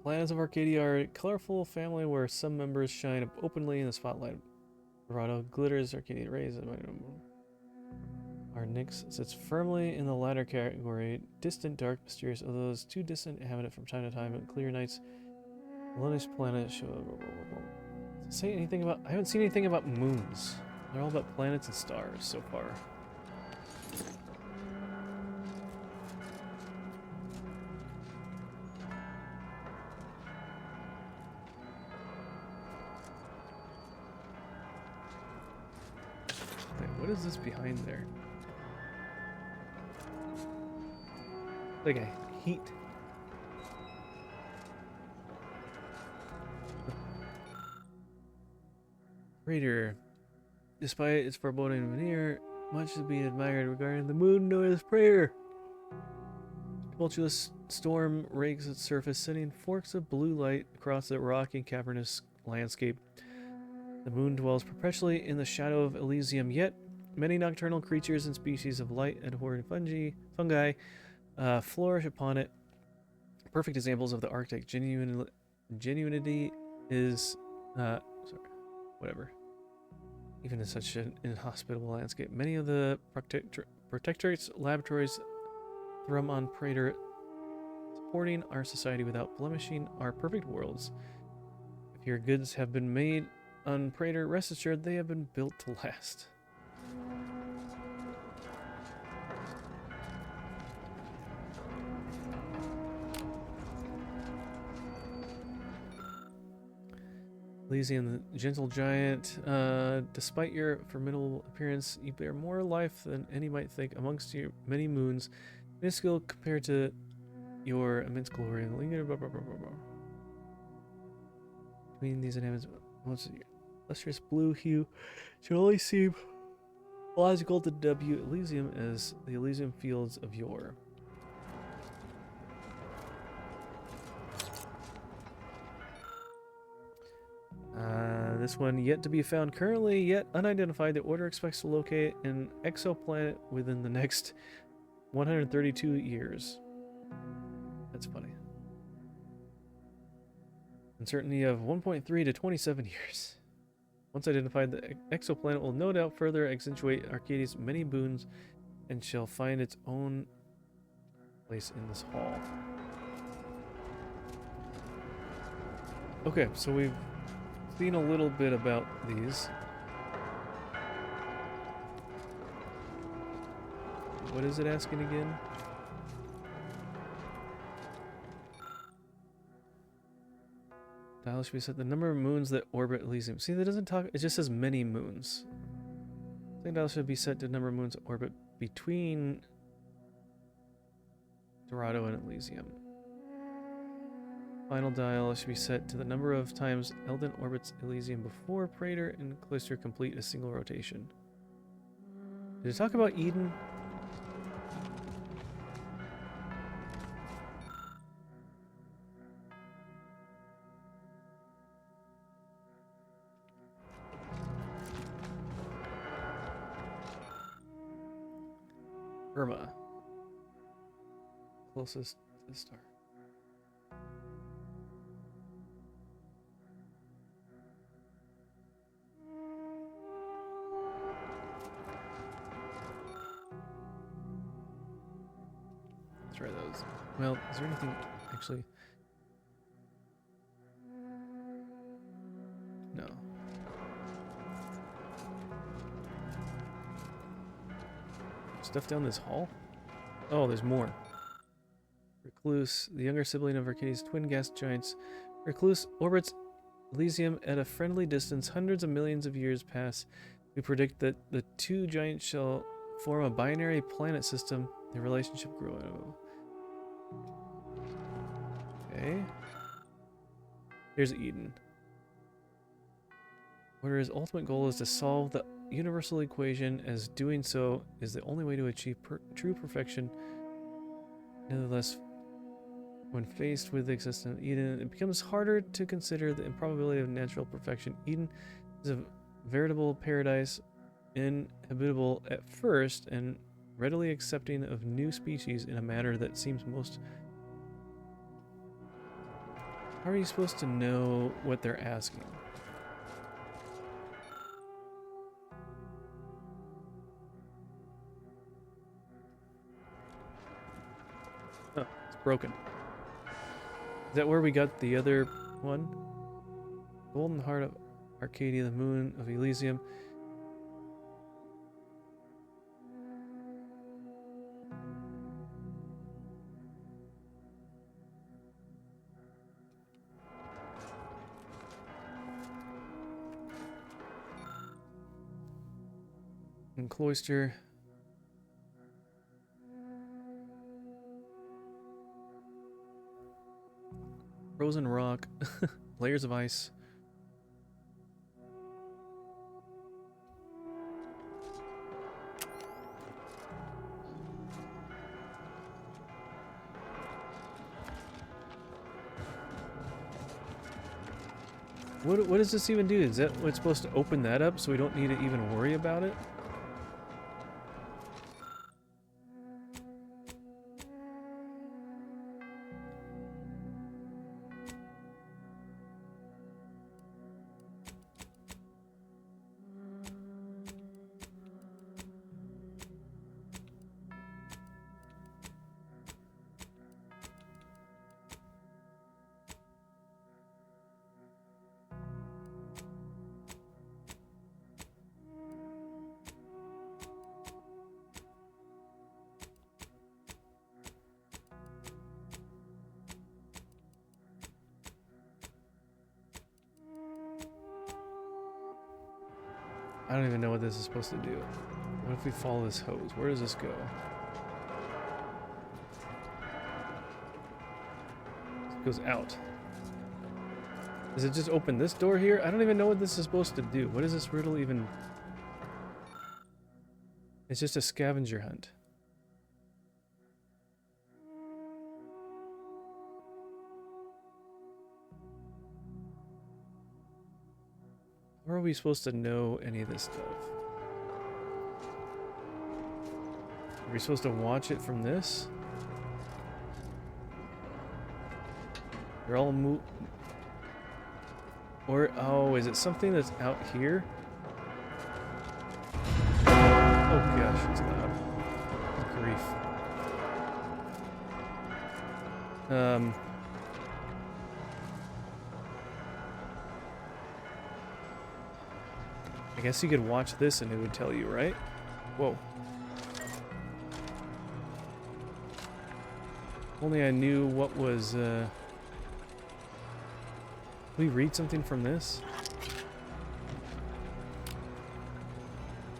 Planets of Arcadia are a colorful family where some members shine openly in the spotlight. Dorado glitters, Arcadia rays. Our Nyx sits firmly in the latter category, distant, dark, mysterious, although those too distant, inhabited from time to time on clear nights. Melodious planet show. Does it say anything about? I haven't seen anything about moons. They're all about planets and stars so far. Wait, what is this behind there? Like a heat. Raider. Despite its foreboding veneer, much is being admired regarding the moon known as Prayer. Tumultuous storm rakes its surface, sending forks of blue light across the rocky and cavernous landscape. The moon dwells perpetually in the shadow of Elysium, yet many nocturnal creatures and species of light-abhorring fungi flourish upon it. Perfect examples of the Arctic genuinity is whatever. Even in such an inhospitable landscape, many of the Protectorate's laboratories thrum on Praetor, supporting our society without blemishing our perfect worlds. If your goods have been made on Praetor, rest assured they have been built to last. Elysium, the gentle giant. Despite your formidable appearance, you bear more life than any might think. Amongst your many moons, minuscule compared to your immense glory and linger. Between these inhabitants, most lustrous blue hue should only seem logical to W Elysium as the Elysium fields of yore. This one yet to be found, currently yet unidentified. The Order expects to locate an exoplanet within the next 132 years. That's funny. Uncertainty of 1.3 to 27 years. Once identified, the exoplanet will no doubt further accentuate Arcadia's many boons and shall find its own place in this hall. Okay, so we've seen a little bit about these. What is it asking again? Dial should be set the number of moons that orbit Elysium. See, that doesn't talk, it just says many moons. I think dial should be set to number of moons that orbit between Dorado and Elysium. Final dial should be set to the number of times Eldon orbits Elysium before Praetor and Callisto complete a single rotation. Did it talk about Eden? Irma. Closest to the star. Try those. Well, is there anything actually? No. Stuff down this hall? Oh, there's more. Recluse, the younger sibling of Arcadia's twin gas giants. Recluse orbits Elysium at a friendly distance. Hundreds of millions of years pass. We predict that the two giants shall form a binary planet system. Their relationship grow. Okay. Here's Eden. Order's ultimate goal is to solve the universal equation, as doing so is the only way to achieve true perfection. Nevertheless, when faced with the existence of Eden, it becomes harder to consider the improbability of natural perfection. Eden is a veritable paradise, inhabitable at first and readily accepting of new species in a manner that seems most... How are you supposed to know what they're asking? broken. Is that where we got the other one? Golden Heart of Arcadia, the Moon of Elysium. And Cloister. Frozen rock. Layers of ice. What does this even do? Is that what's supposed to open that up so we don't need to even worry about it? I don't even know what this is supposed to do. What if we follow this hose? Where does this go? It goes out. Does it just open this door here? I don't even know what this is supposed to do. What is this riddle even? It's just a scavenger hunt. How are we supposed to know any of this stuff? Are we supposed to watch it from this? They're all or, oh, is it something that's out here? Oh gosh, it's loud. Good grief. I guess you could watch this and it would tell you, right? Whoa. Only I knew what was, Can we read something from this?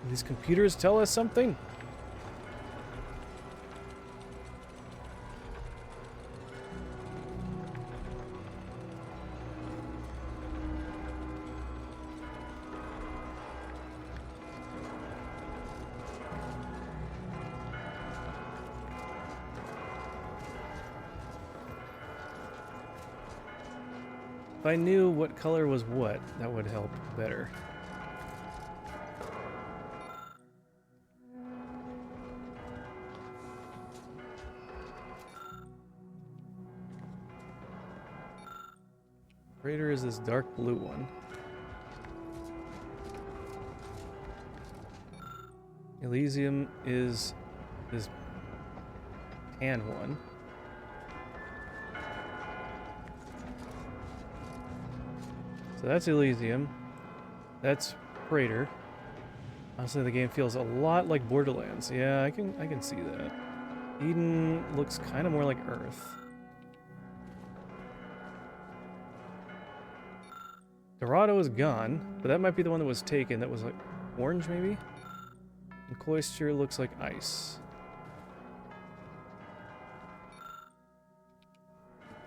Do these computers tell us something? If I knew what color was what, that would help better. Raider is this dark blue one. Elysium is this tan one. So that's Elysium. That's Crater. Honestly, the game feels a lot like Borderlands. Yeah, I can see that. Eden looks kind of more like Earth. Dorado is gone, but that might be the one that was taken. That was like orange, maybe? And Cloister looks like ice.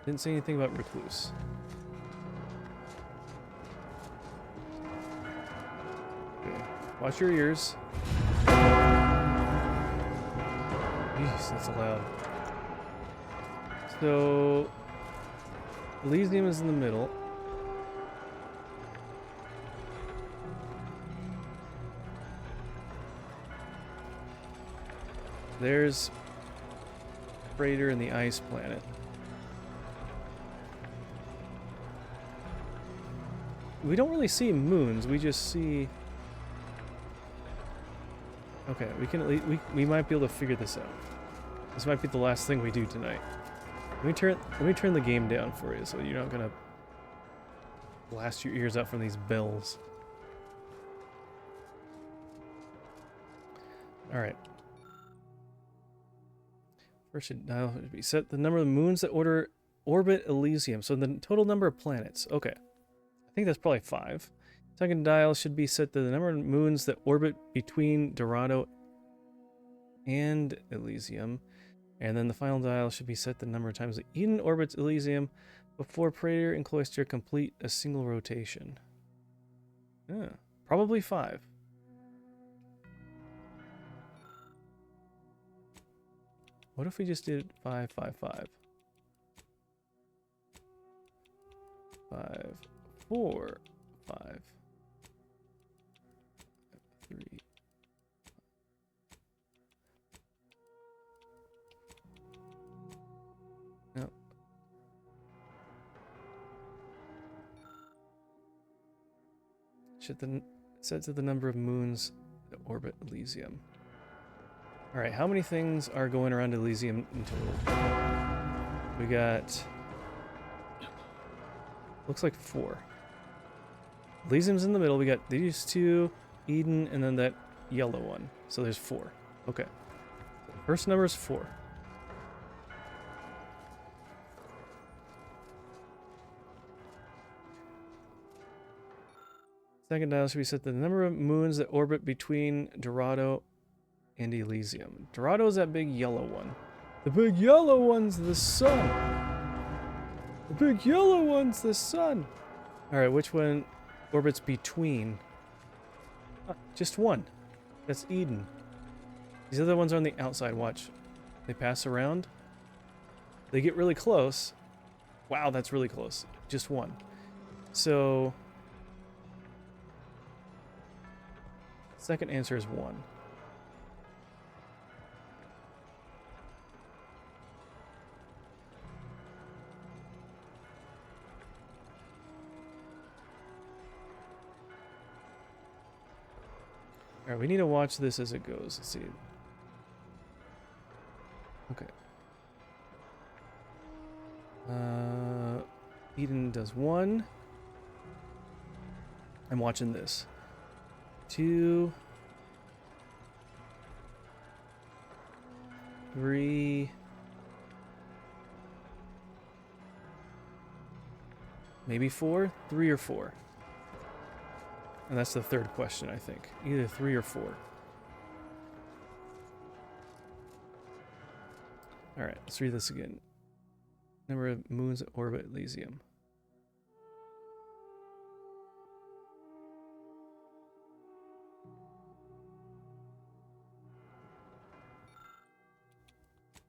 Didn't say anything about Recluse. Okay. Watch your ears. Jeez, that's loud. So, Elysium is in the middle. There's Crater and the ice planet. We don't really see moons, we just see... Okay, we can at least, we might be able to figure this out. This might be the last thing we do tonight. Let me turn the game down for you so you're not gonna blast your ears out from these bells. Alright. First should dial should be set the number of moons that orbit Elysium. So the total number of planets. Okay. I think that's probably 5. Second dial should be set to the number of moons that orbit between Dorado and Elysium. And then the final dial should be set the number of times that Eden orbits Elysium before Praetor and Cloister complete a single rotation. Probably 5. What if we just did 5, 5, 5? 5, 4, 5, 3. No. Set to the number of moons that orbit Elysium. Alright, how many things are going around Elysium in total? We got... looks like 4. Elysium's in the middle. We got these 2, Eden, and then that yellow one. So there's 4. Okay. First number is 4. Second dial should be set to the number of moons that orbit between Dorado and Elysium. Dorado is that big yellow one. The big yellow one's the sun. The big yellow one's the sun. Alright, which one orbits between? Just one. That's Eden. These other ones are on the outside. Watch. They pass around. They get really close. Wow, that's really close. Just one. So... second answer is 1. Alright, we need to watch this as it goes. Let's see. Okay. Eden does 1. I'm watching this. 2, 3, maybe 4? 3 or 4. And that's the third question, I think. Either 3 or 4. Alright, let's read this again. Number of moons that orbit Elysium.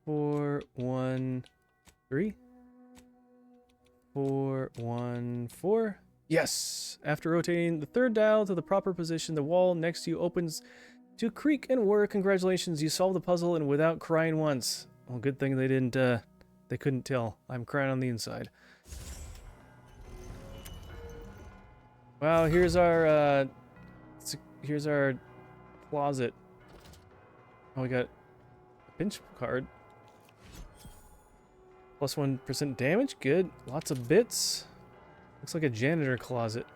Four, 1, 3. 4, 1, 4. Yes! After rotating the third dial to the proper position, the wall next to you opens to creak and whir. Congratulations, you solved the puzzle and without crying once. Well, good thing they didn't, they couldn't tell. I'm crying on the inside. Wow, here's our closet. Oh, we got a pinch card. Plus 1% damage, good. Lots of bits. Looks like a janitor closet.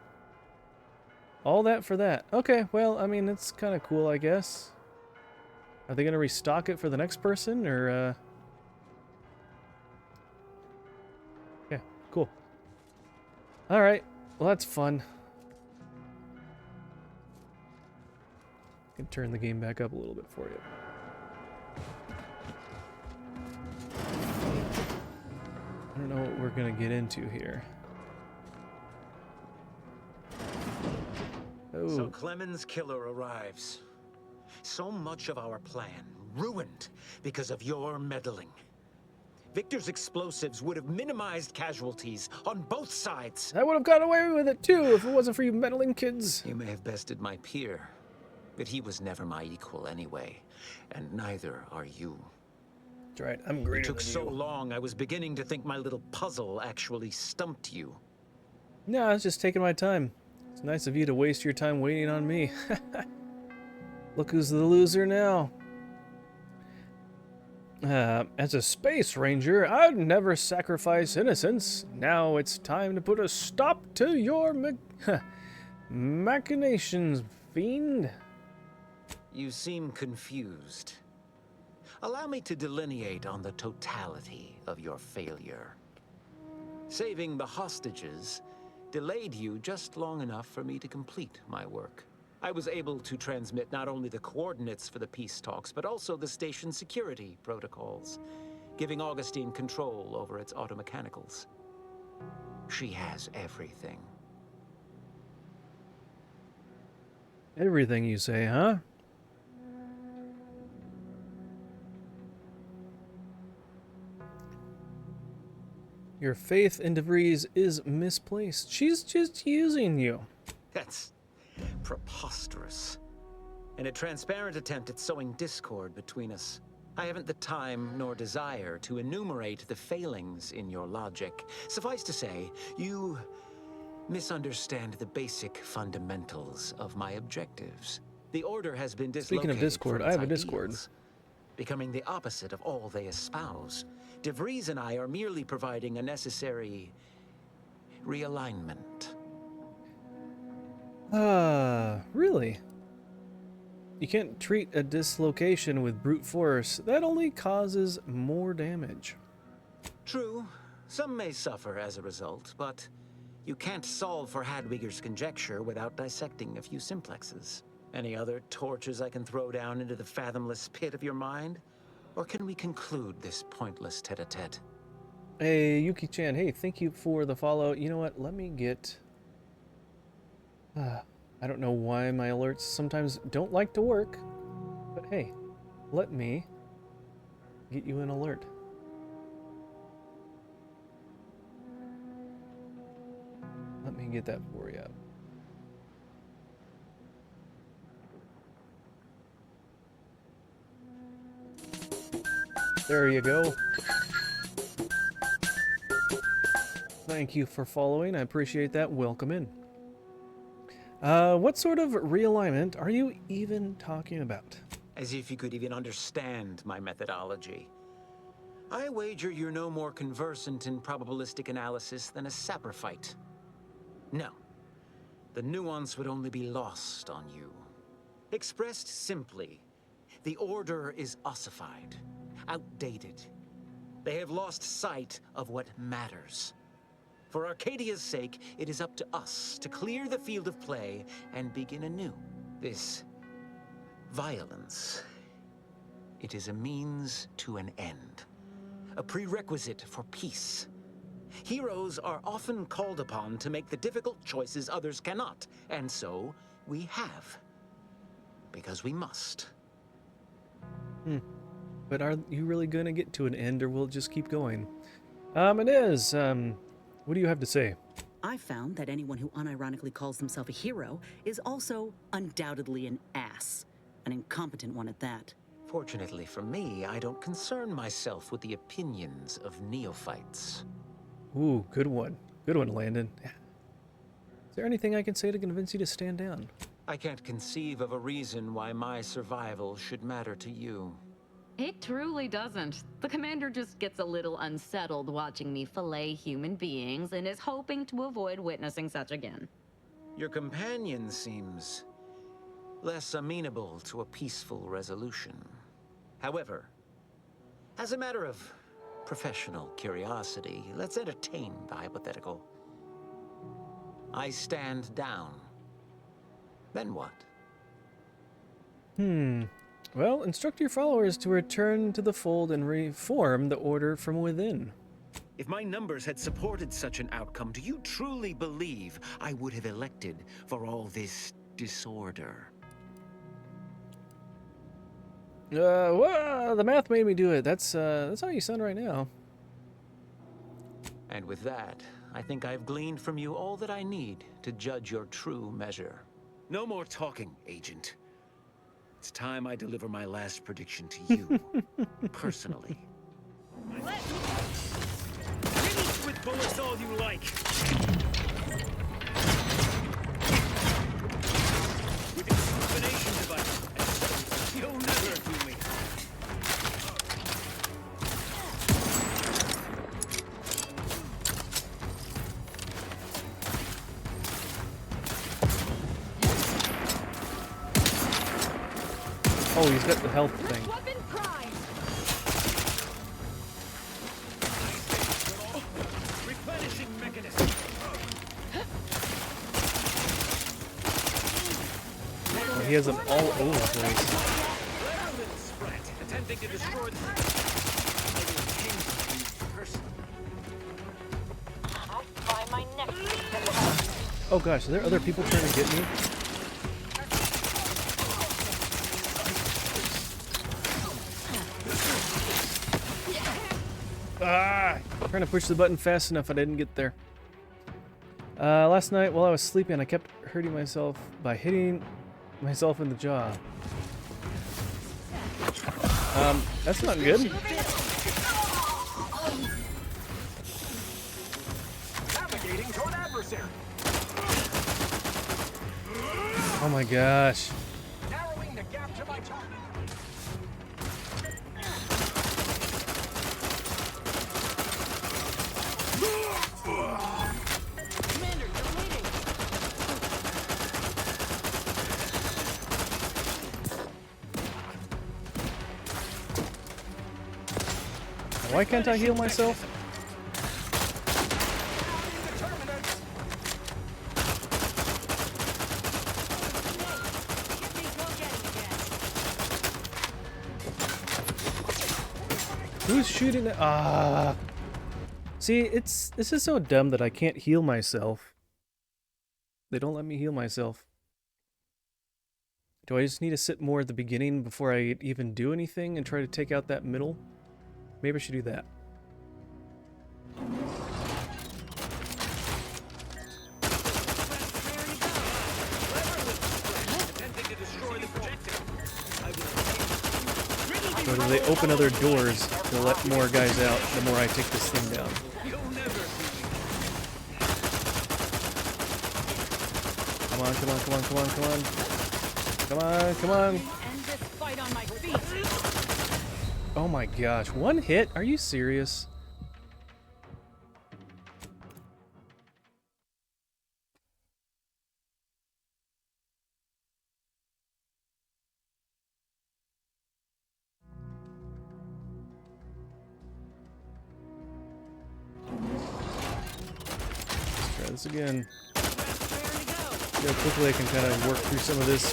All that for that. Okay, well, I mean, it's kind of cool, I guess. Are they going to restock it for the next person, or, yeah, cool. Alright, well, that's fun. I can turn the game back up a little bit for you. I don't know what we're going to get into here. Oh. So Clemen's killer arrives. So much of our plan ruined because of your meddling. Victor's explosives would have minimized casualties on both sides. I would have got away with it too if it wasn't for you meddling kids. You may have bested my peer, but he was never my equal anyway, and neither are you. That's right, I'm greater than you. It took so long, I was beginning to think my little puzzle actually stumped you. No, I was just taking my time. It's nice of you to waste your time waiting on me. Look who's the loser now. As a space ranger, I'd never sacrifice innocence. Now it's time to put a stop to your machinations, fiend. You seem confused. Allow me to delineate on the totality of your failure. Saving the hostages delayed you just long enough for me to complete my work. I was able to transmit not only the coordinates for the peace talks, but also the station's security protocols, giving Augustine control over its automechanicals. She has everything. Everything you say, huh? Your faith in DeVries is misplaced. She's just using you. That's preposterous. In a transparent attempt at sowing discord between us, I haven't the time nor desire to enumerate the failings in your logic. Suffice to say, you misunderstand the basic fundamentals of my objectives. The Order has been dislocated. Speaking of Discord, from I its have a Discord. ideals, becoming the opposite of all they espouse. DeVries and I are merely providing a necessary realignment. Really? You can't treat a dislocation with brute force. That only causes more damage. True, some may suffer as a result, but you can't solve for Hadwiger's conjecture without dissecting a few simplexes. Any other torches I can throw down into the fathomless pit of your mind? Or can we conclude this pointless tete-a-tete? Hey, Yuki-chan, hey, thank you for the follow. You know what, let me get... I don't know why my alerts sometimes don't like to work, but hey, let me get you an alert. Let me get that for you. There you go. Thank you for following. I appreciate that. Welcome in. What sort of realignment are you even talking about? As if you could even understand my methodology. I wager you're no more conversant in probabilistic analysis than a saprophyte. No. The nuance would only be lost on you. Expressed simply, the Order is ossified, outdated. They have lost sight of what matters. For Arcadia's sake, it is up to us to clear the field of play and begin anew. This violence, it is a means to an end, a prerequisite for peace. Heroes are often called upon to make the difficult choices others cannot, and so we have, because we must. But are you really going to get to an end, or will it just keep going? It is. What do you have to say? I found that anyone who unironically calls themselves a hero is also undoubtedly an ass. An incompetent one at that. Fortunately for me, I don't concern myself with the opinions of neophytes. Ooh, good one. Good one, Landon. Is there anything I can say to convince you to stand down? I can't conceive of a reason why my survival should matter to you. It truly doesn't. The commander just gets a little unsettled watching me fillet human beings and is hoping to avoid witnessing such again. Your companion seems less amenable to a peaceful resolution. However, as a matter of professional curiosity, let's entertain the hypothetical. I stand down. Then what? Well, instruct your followers to return to the fold and reform the Order from within. If my numbers had supported such an outcome, do you truly believe I would have elected for all this disorder? Well, the math made me do it. That's how you sound right now. And with that, I think I've gleaned from you all that I need to judge your true measure. No more talking, Agent. It's time I deliver my last prediction to you, personally. Finish with bullets all you like. With its combination device, you'll never do me. Oh, he's got the health thing. Replenishing mechanism. Oh, he has them all over the place. Attempting to destroy the Find my next victim. Oh gosh, are there other people trying to get me? Ah! Trying to push the button fast enough, I didn't get there. Last night while I was sleeping, I kept hurting myself by hitting myself in the jaw. That's not good. navigating toward adversary. Oh my gosh. Narrowing the gap to my target. Commander, you're leading. Why can't I heal myself? Who's shooting at? Ah. See, this is so dumb that I can't heal myself. They don't let me heal myself. Do I just need to sit more at the beginning before I even do anything and try to take out that middle? Maybe I should do that. So do they open other doors to let more guys out the more I take this thing down? Come on, come on, come on, come on, come on. Come on, come on. End this fight on my feet. Oh my gosh, one hit? Are you serious? Let's try this again. See how quickly I can kind of work through some of this.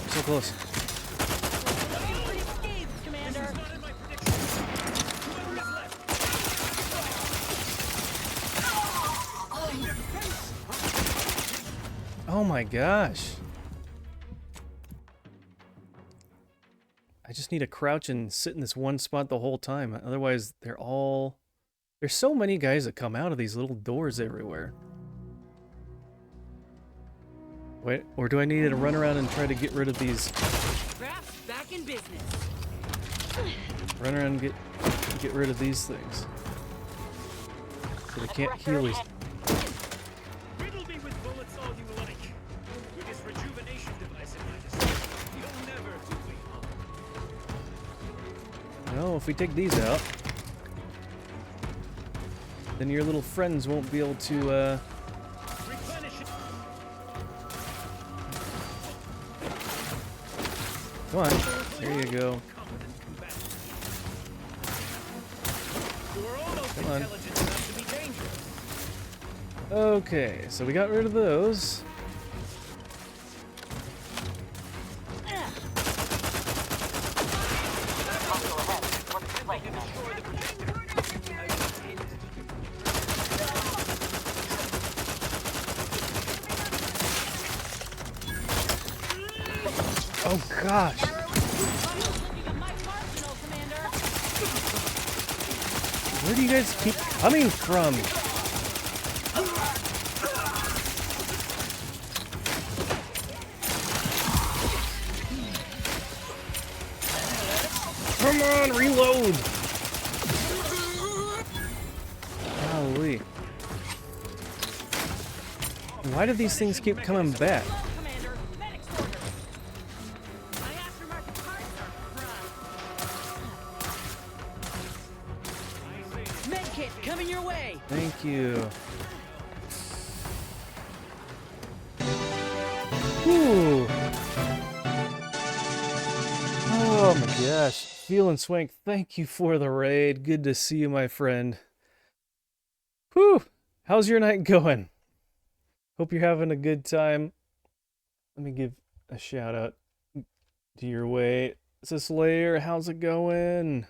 So close. Oh my gosh. I just need to crouch and sit in this one spot the whole time. Otherwise, there's so many guys that come out of these little doors everywhere. Wait, or do I need to run around and try to get rid of these? Craft's back in business. Run around and get rid of these things. So they can't heal these. Riddle me with bullets all you like. With this rejuvenation device at my disposal, you'll never do me harm. No, if we take these out, then your little friends won't be able to, Come on. There you go. Come on. Okay, so we got rid of those. Oh gosh. Where do you guys keep coming from? Come on, reload! Golly. Why do these things keep coming back? coming your way. Thank you. Whew. Oh my gosh. Feeling Swank, thank you for the raid. Good to see you, my friend. Whew. How's your night going? Hope you're having a good time. Let me give a shout out to your way. Slayer, how's it going?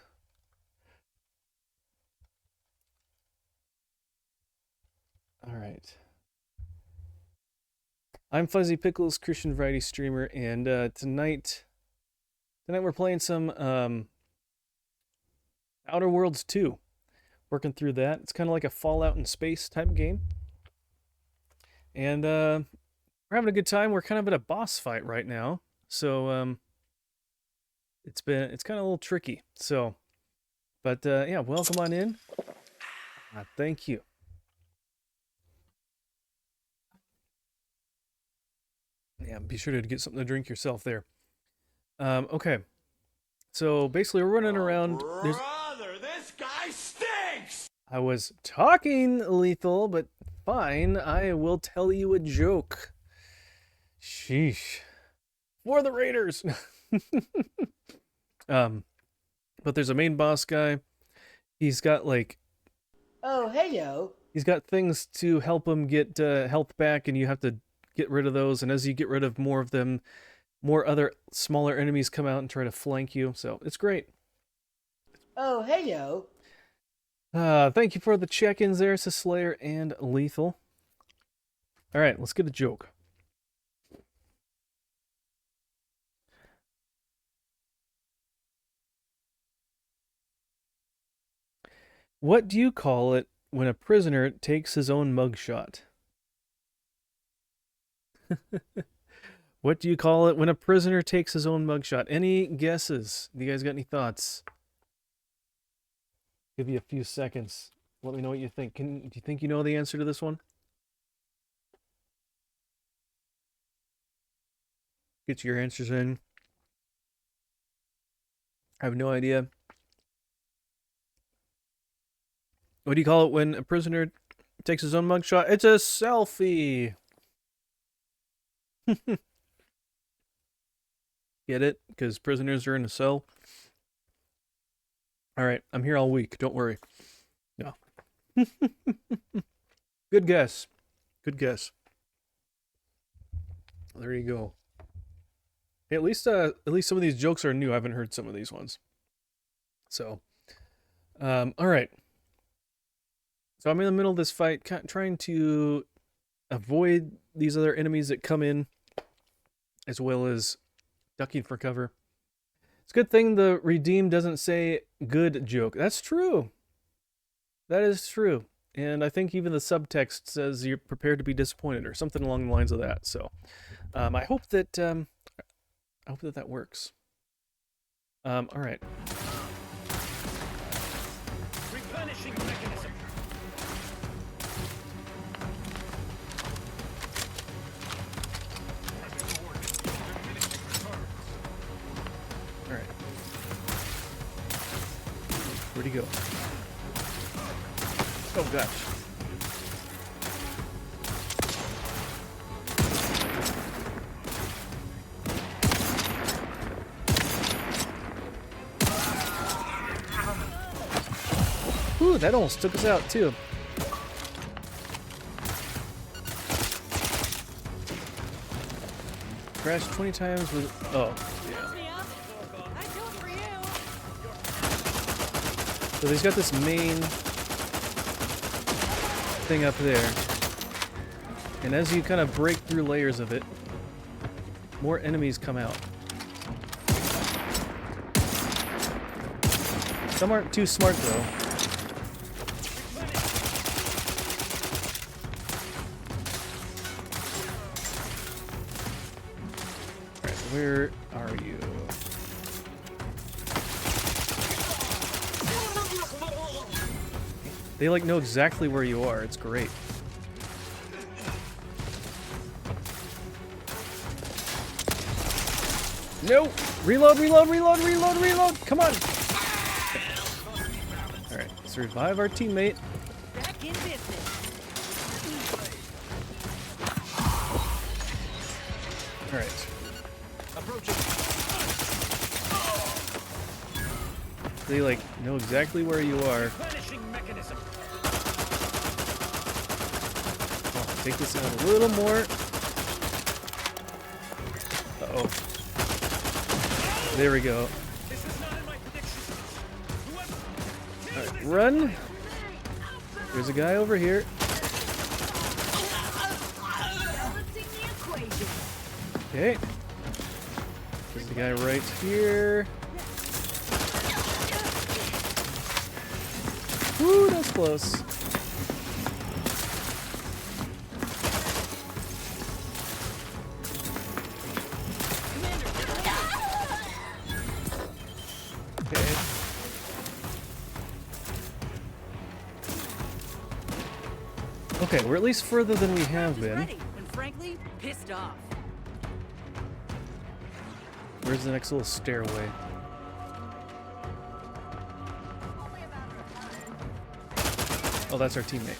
All right. I'm Fuzzy Pickles, Christian Variety streamer, and tonight we're playing some Outer Worlds 2. Working through that. It's kind of like a Fallout in space type game. And we're having a good time. We're kind of at a boss fight right now. So it's kind of a little tricky. So but yeah, welcome on in. Thank you. Yeah, be sure to get something to drink yourself there. Okay. So basically we're running around. Brother, this guy stinks! I was talking, Lethal, but fine, I will tell you a joke. Sheesh. For the Raiders! But there's a main boss guy. He's got like... Oh, hey, yo. He's got things to help him get health back, and you have to get rid of those. And as you get rid of more of them, more other smaller enemies come out and try to flank you. So it's great. Oh, hey, yo. Thank you for the check-ins there, Slayer and Lethal. All right, let's get a joke. What do you call it when a prisoner takes his own mugshot? What do you call it when a prisoner takes his own mugshot? Any guesses? Do you guys got any thoughts? Give you a few seconds. Let me know what you think. Do you think you know the answer to this one? Get your answers in. I have no idea. What do you call it when a prisoner takes his own mugshot? It's a selfie. Get it? Because prisoners are in a cell. All right, I'm here all week. Don't worry. No. Good guess. Good guess. There you go. Hey, at least some of these jokes are new. I haven't heard some of these ones. So, all right. So I'm in the middle of this fight, trying to avoid these other enemies that come in, as well as ducking for cover. It's a good thing the redeem doesn't say good joke. That's true. That is true. And I think even the subtext says you're prepared to be disappointed or something along the lines of that. So I hope that that works. All right. Replenishing mechanism. All right. Where'd he go? Oh gosh. Ooh, that almost took us out too. Crashed 20 times with... Oh, yeah. So he's got this main thing up there. And as you kind of break through layers of it, more enemies come out. Some aren't too smart though. Alright, where are you? They like know exactly where you are. It's great. No! Reload, reload, reload, reload, reload! Come on! Alright, survive our teammate. Back in business. All right. Approaching. They like know exactly where you are. Replenishing mechanism. Oh, take this out a little more. Uh-oh. There we go. This is not in my predictions. Alright, run. There's a guy over here. Okay. There's the guy right here. Woo, that's close. Okay. Okay, we're at least further than we have been. Ready, and frankly, pissed off. Where's the next little stairway? Oh, that's our teammate.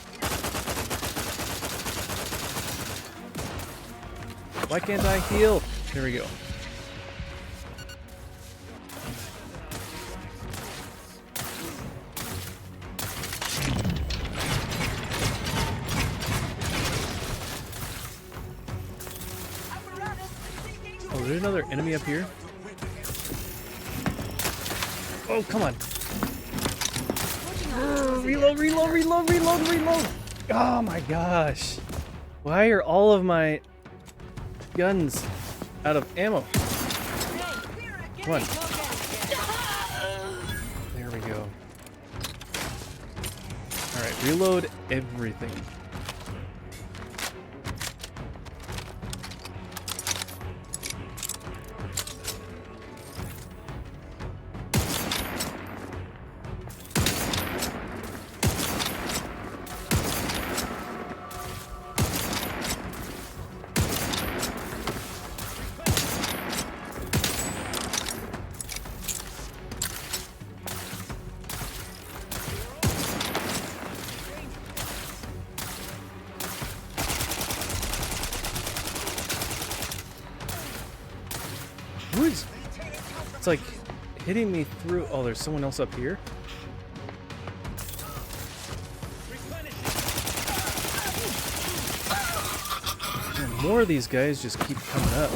Why can't I heal? There we go. Oh, is there another enemy up here? Oh, come on. Reload, reload, reload, reload, reload. Oh my gosh. Why are all of my guns out of ammo? Come on. There we go. Alright, reload everything. It's like hitting me through. Oh, there's someone else up here. Man, more of these guys just keep coming up.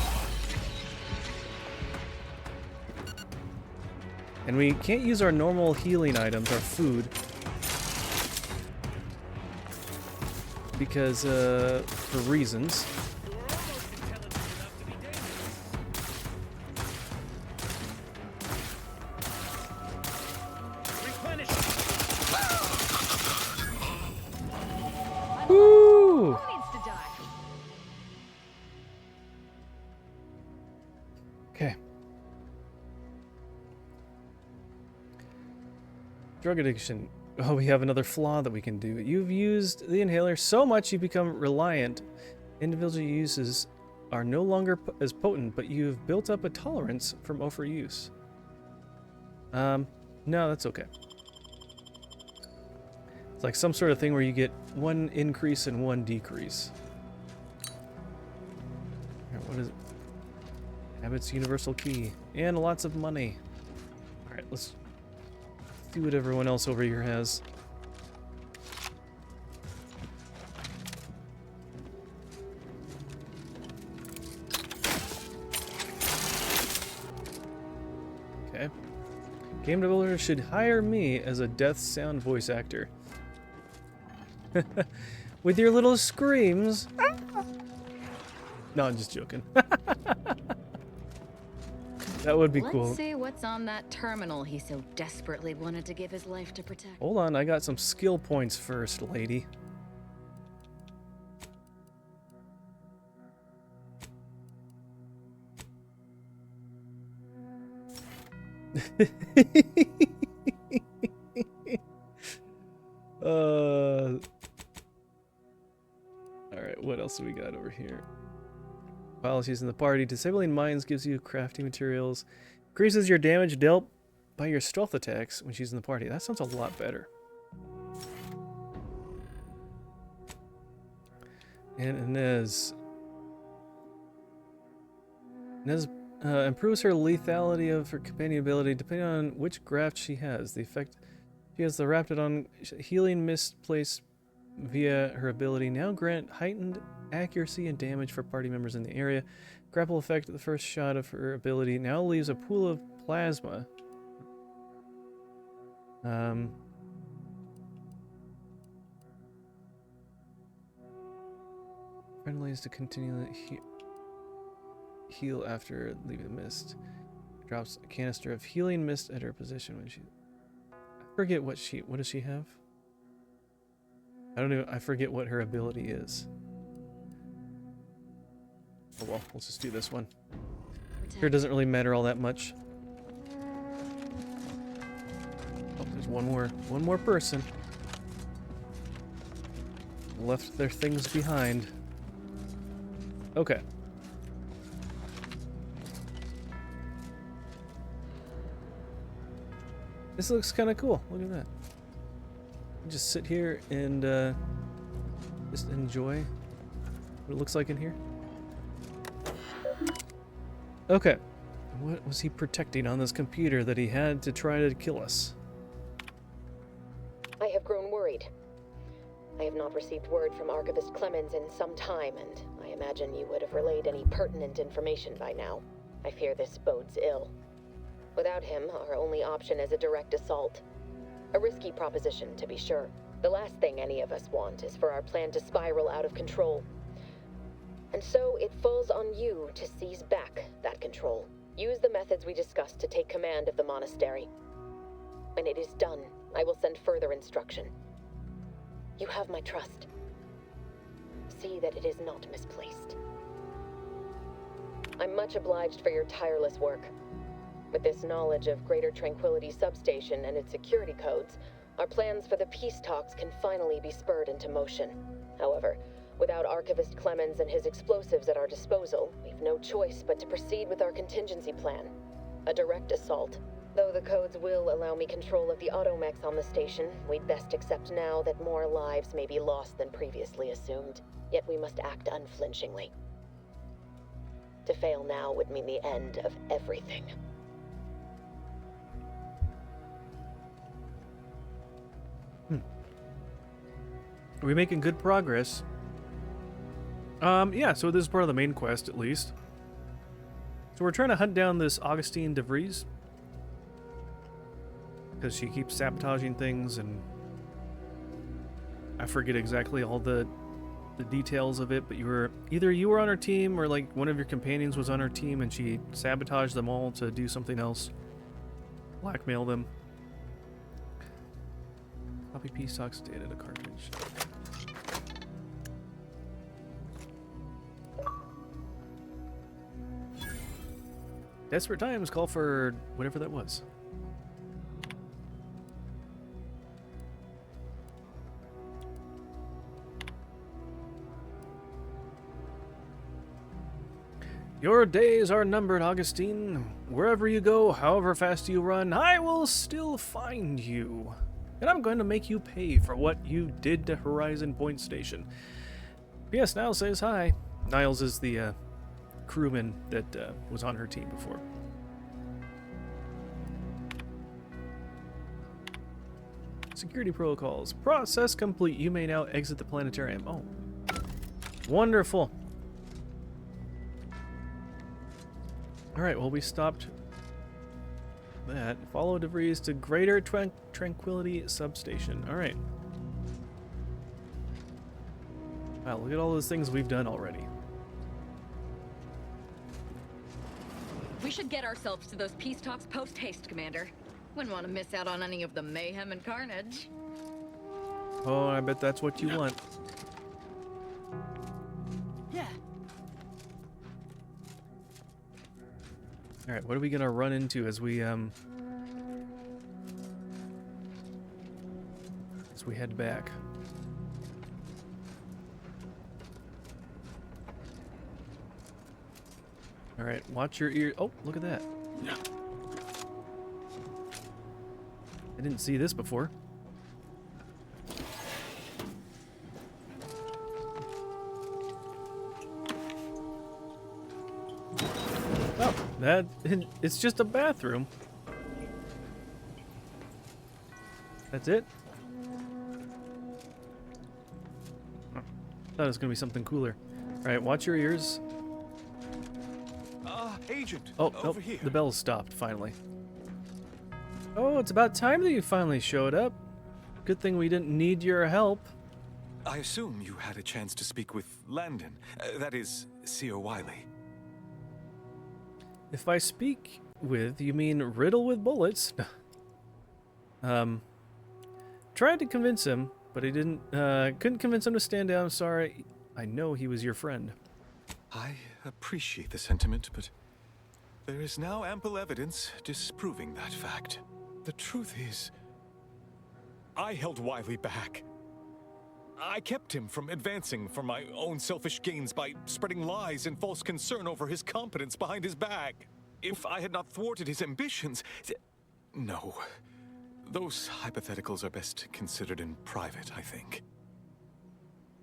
And we can't use our normal healing items, our food. Because, for reasons. Woo! Okay. Drug addiction. Oh, we have another flaw that we can do. You've used the inhaler so much you become reliant. Individual uses are no longer as potent, but you've built up a tolerance from overuse. No, that's okay. It's like some sort of thing where you get one increase and one decrease. Here, what is it? Habit's universal key. And lots of money. Alright, let's see what everyone else over here has. Okay. Game developers should hire me as a death sound voice actor. With your little screams. No, I'm just joking. That would be cool. Let's see what's on that terminal he so desperately wanted to give his life to protect. Hold on, I got some skill points first, lady. Alright, what else do we got over here? Policies in the party. Disabling mines gives you crafting materials. Increases your damage dealt by your stealth attacks when she's in the party. That sounds a lot better. And Inez improves her lethality of her companion ability depending on which graft she has. The effect she has the Raptidon healing mist placed via her ability now grant heightened accuracy and damage for party members in the area. Grapple effect at the first shot of her ability now leaves a pool of plasma. Friendlies to continually heal after leaving the mist. Drops a canister of healing mist at her position when she... I forget what does she have? I don't know. I forget what her ability is. Oh well, let's just do this one. Sure, doesn't really matter all that much. Oh, there's one more person. Left their things behind. Okay. This looks kind of cool. Look at that. Just sit here and just enjoy what it looks like in here. Okay. What was he protecting on this computer that he had to try to kill us? I have grown worried. I have not received word from Archivist Clemens in some time, and I imagine you would have relayed any pertinent information by now. I fear this bodes ill. Without him, our only option is a direct assault. A risky proposition, to be sure. The last thing any of us want is for our plan to spiral out of control. And so it falls on you to seize back that control. Use the methods we discussed to take command of the monastery. When it is done, I will send further instruction. You have my trust. See that it is not misplaced. I'm much obliged for your tireless work. With this knowledge of Greater Tranquility Substation and its security codes, our plans for the peace talks can finally be spurred into motion. However, without Archivist Clemens and his explosives at our disposal, we've no choice but to proceed with our contingency plan. A direct assault. Though the codes will allow me control of the automechs on the station, we'd best accept now that more lives may be lost than previously assumed. Yet we must act unflinchingly. To fail now would mean the end of everything. Are we making good progress? Yeah, so this is part of the main quest, at least. So we're trying to hunt down this Augustine DeVries. Because she keeps sabotaging things, and I forget exactly all the details of it, but either you were on her team, or like one of your companions was on her team, and she sabotaged them all to do something else. Blackmail them. Copy peace talks data to cartridge. Desperate times call for whatever that was. Your days are numbered, Augustine. Wherever you go, however fast you run, I will still find you. And I'm going to make you pay for what you did to Horizon Point Station. P.S. Niles says hi. Niles is the crewman that was on her team before. Security protocols. Process complete. You may now exit the planetarium. Oh. Wonderful. Alright, well, we stopped that. Follow DeVries to Greater Tranquility Substation. Alright. Wow, look at all those things we've done already. We should get ourselves to those peace talks post-haste, Commander. Wouldn't want to miss out on any of the mayhem and carnage. Oh, I bet that's what you want. Yeah. Alright, what are we gonna run into as we head back? Alright, watch your ear. Oh, look at that. I didn't see this before. It's just a bathroom. That's it? Oh, thought it was gonna be something cooler. Alright, watch your ears. Agent, Oh, over nope, here. the bell stopped, finally. Oh, it's about time that you finally showed up. Good thing we didn't need your help. I assume you had a chance to speak with Landon. That is, Seer Wiley. If I speak with, you mean riddle with bullets? Tried to convince him, but he didn't, couldn't convince him to stand down. I'm sorry. I know he was your friend. I appreciate the sentiment, but there is now ample evidence disproving that fact. The truth is, I held Wiley back. I kept him from advancing for my own selfish gains by spreading lies and false concern over his competence behind his back. If I had not thwarted his ambitions... No. Those hypotheticals are best considered in private, I think.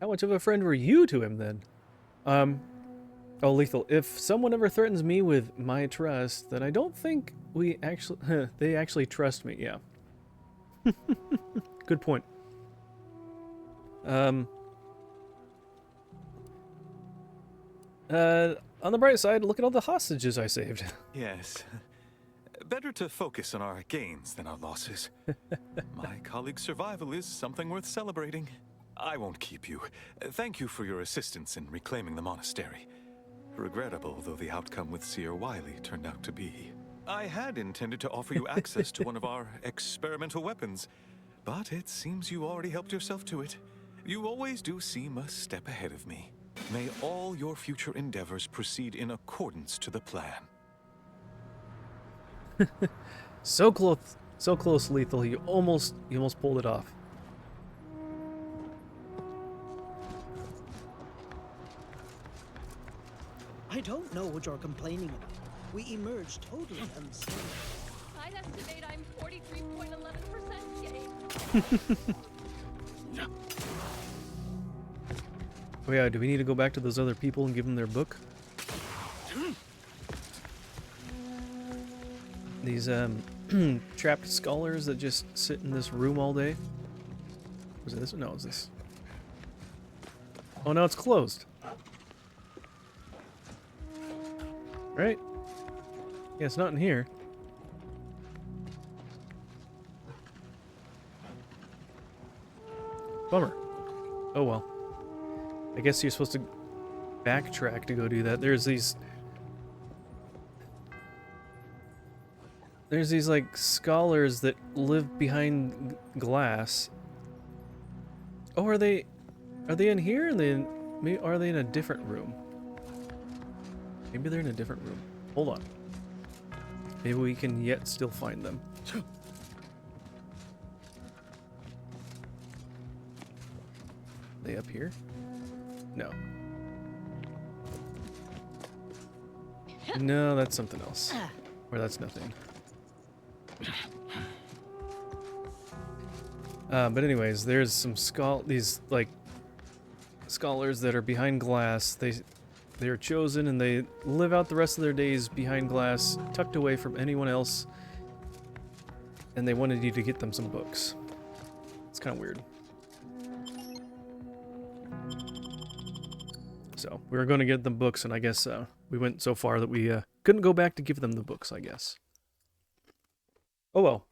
How much of a friend were you to him, then? Oh, Lethal, if someone ever threatens me with my trust, then I don't think they actually trust me, yeah. Good point. On the bright side, look at all the hostages I saved. Yes. Better to focus on our gains than our losses. My colleague's survival is something worth celebrating. I won't keep you. Thank you for your assistance in reclaiming the monastery. Regrettable though the outcome with Seer Wiley turned out to be. I had intended to offer you access to one of our experimental weapons, but it seems you already helped yourself to it. You always do seem a step ahead of me. May all your future endeavors proceed in accordance to the plan. So close, Lethal. You almost pulled it off. I don't know what you're complaining about. We emerged totally unscathed. I'd estimate I'm 43.11% gay. Oh yeah, do we need to go back to those other people and give them their book? These trapped scholars that just sit in this room all day. Was it this? No, it's this. Oh, no, it's closed. Right? Yeah, it's not in here. Bummer. Oh well. I guess you're supposed to backtrack to go do that. There's these like scholars that live behind glass. Oh, are they in here? Are they in a different room? Maybe they're in a different room. Hold on. Maybe we can yet still find them. They up here? No. No, that's something else. Or that's nothing. But anyways, there's some these like scholars that are behind glass. They are chosen and they live out the rest of their days behind glass, tucked away from anyone else. And they wanted you to get them some books. It's kind of weird. So we were going to get them books, and I guess we went so far that we couldn't go back to give them the books, I guess. Oh well.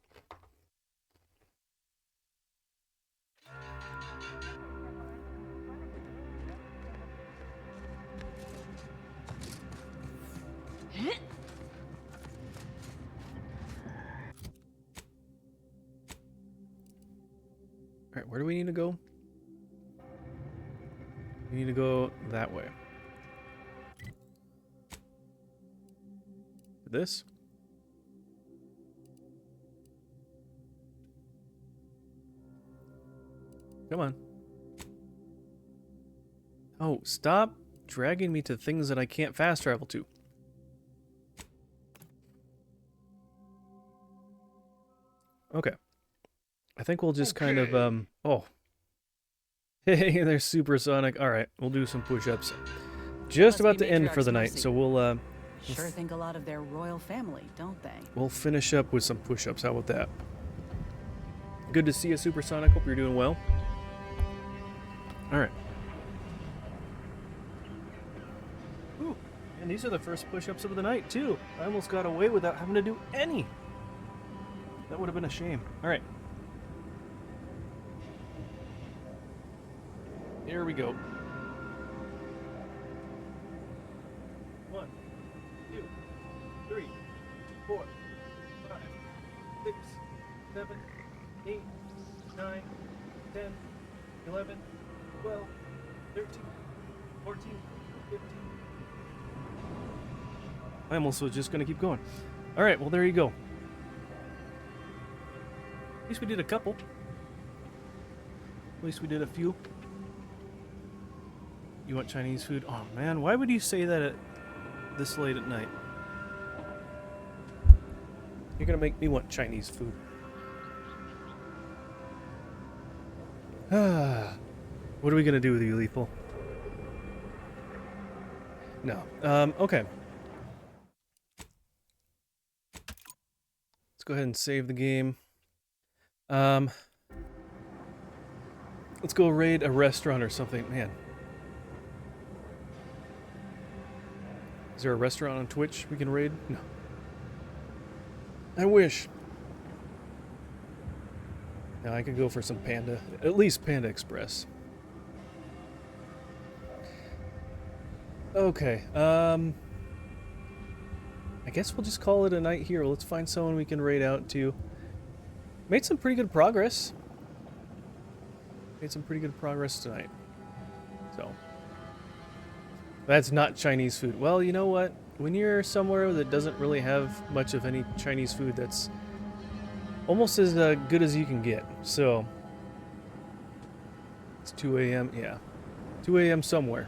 Alright, where do we need to go? We need to go that way. This? Come on. Oh, stop dragging me to things that I can't fast travel to. Okay. I think we'll just kind of, oh. Hey, they're supersonic. Alright, we'll do some push-ups. Just about to end for the night, so we'll Sure think a lot of their royal family, don't they? We'll finish up with some push-ups. How about that? Good to see you, Supersonic. Hope you're doing well. All right. Ooh, and these are the first push-ups of the night, too. I almost got away without having to do any. That would have been a shame. All right. Here we go. 1, 2, 3, 4, 5, 6, 7, 8, 9, 10, 11, 12, 13, 14, 15. I almost was just going to keep going. All right, well, there you go. At least we did a couple. At least we did a few. You want Chinese food? Oh, man, why would you say that at this late at night? You're going to make me want Chinese food. What are we going to do with you, Lethal? No. Okay. Let's go ahead and save the game. Let's go raid a restaurant or something. Man. Is there a restaurant on Twitch we can raid? No. I wish. Now I could go for some Panda. At least Panda Express. Okay. I guess we'll just call it a night here. Let's find someone we can raid out to. Made some pretty good progress. Made some pretty good progress tonight. So. That's not Chinese food. Well, you know what? When you're somewhere that doesn't really have much of any Chinese food, that's almost as good as you can get. So. It's 2 a.m. Yeah. 2 a.m. somewhere.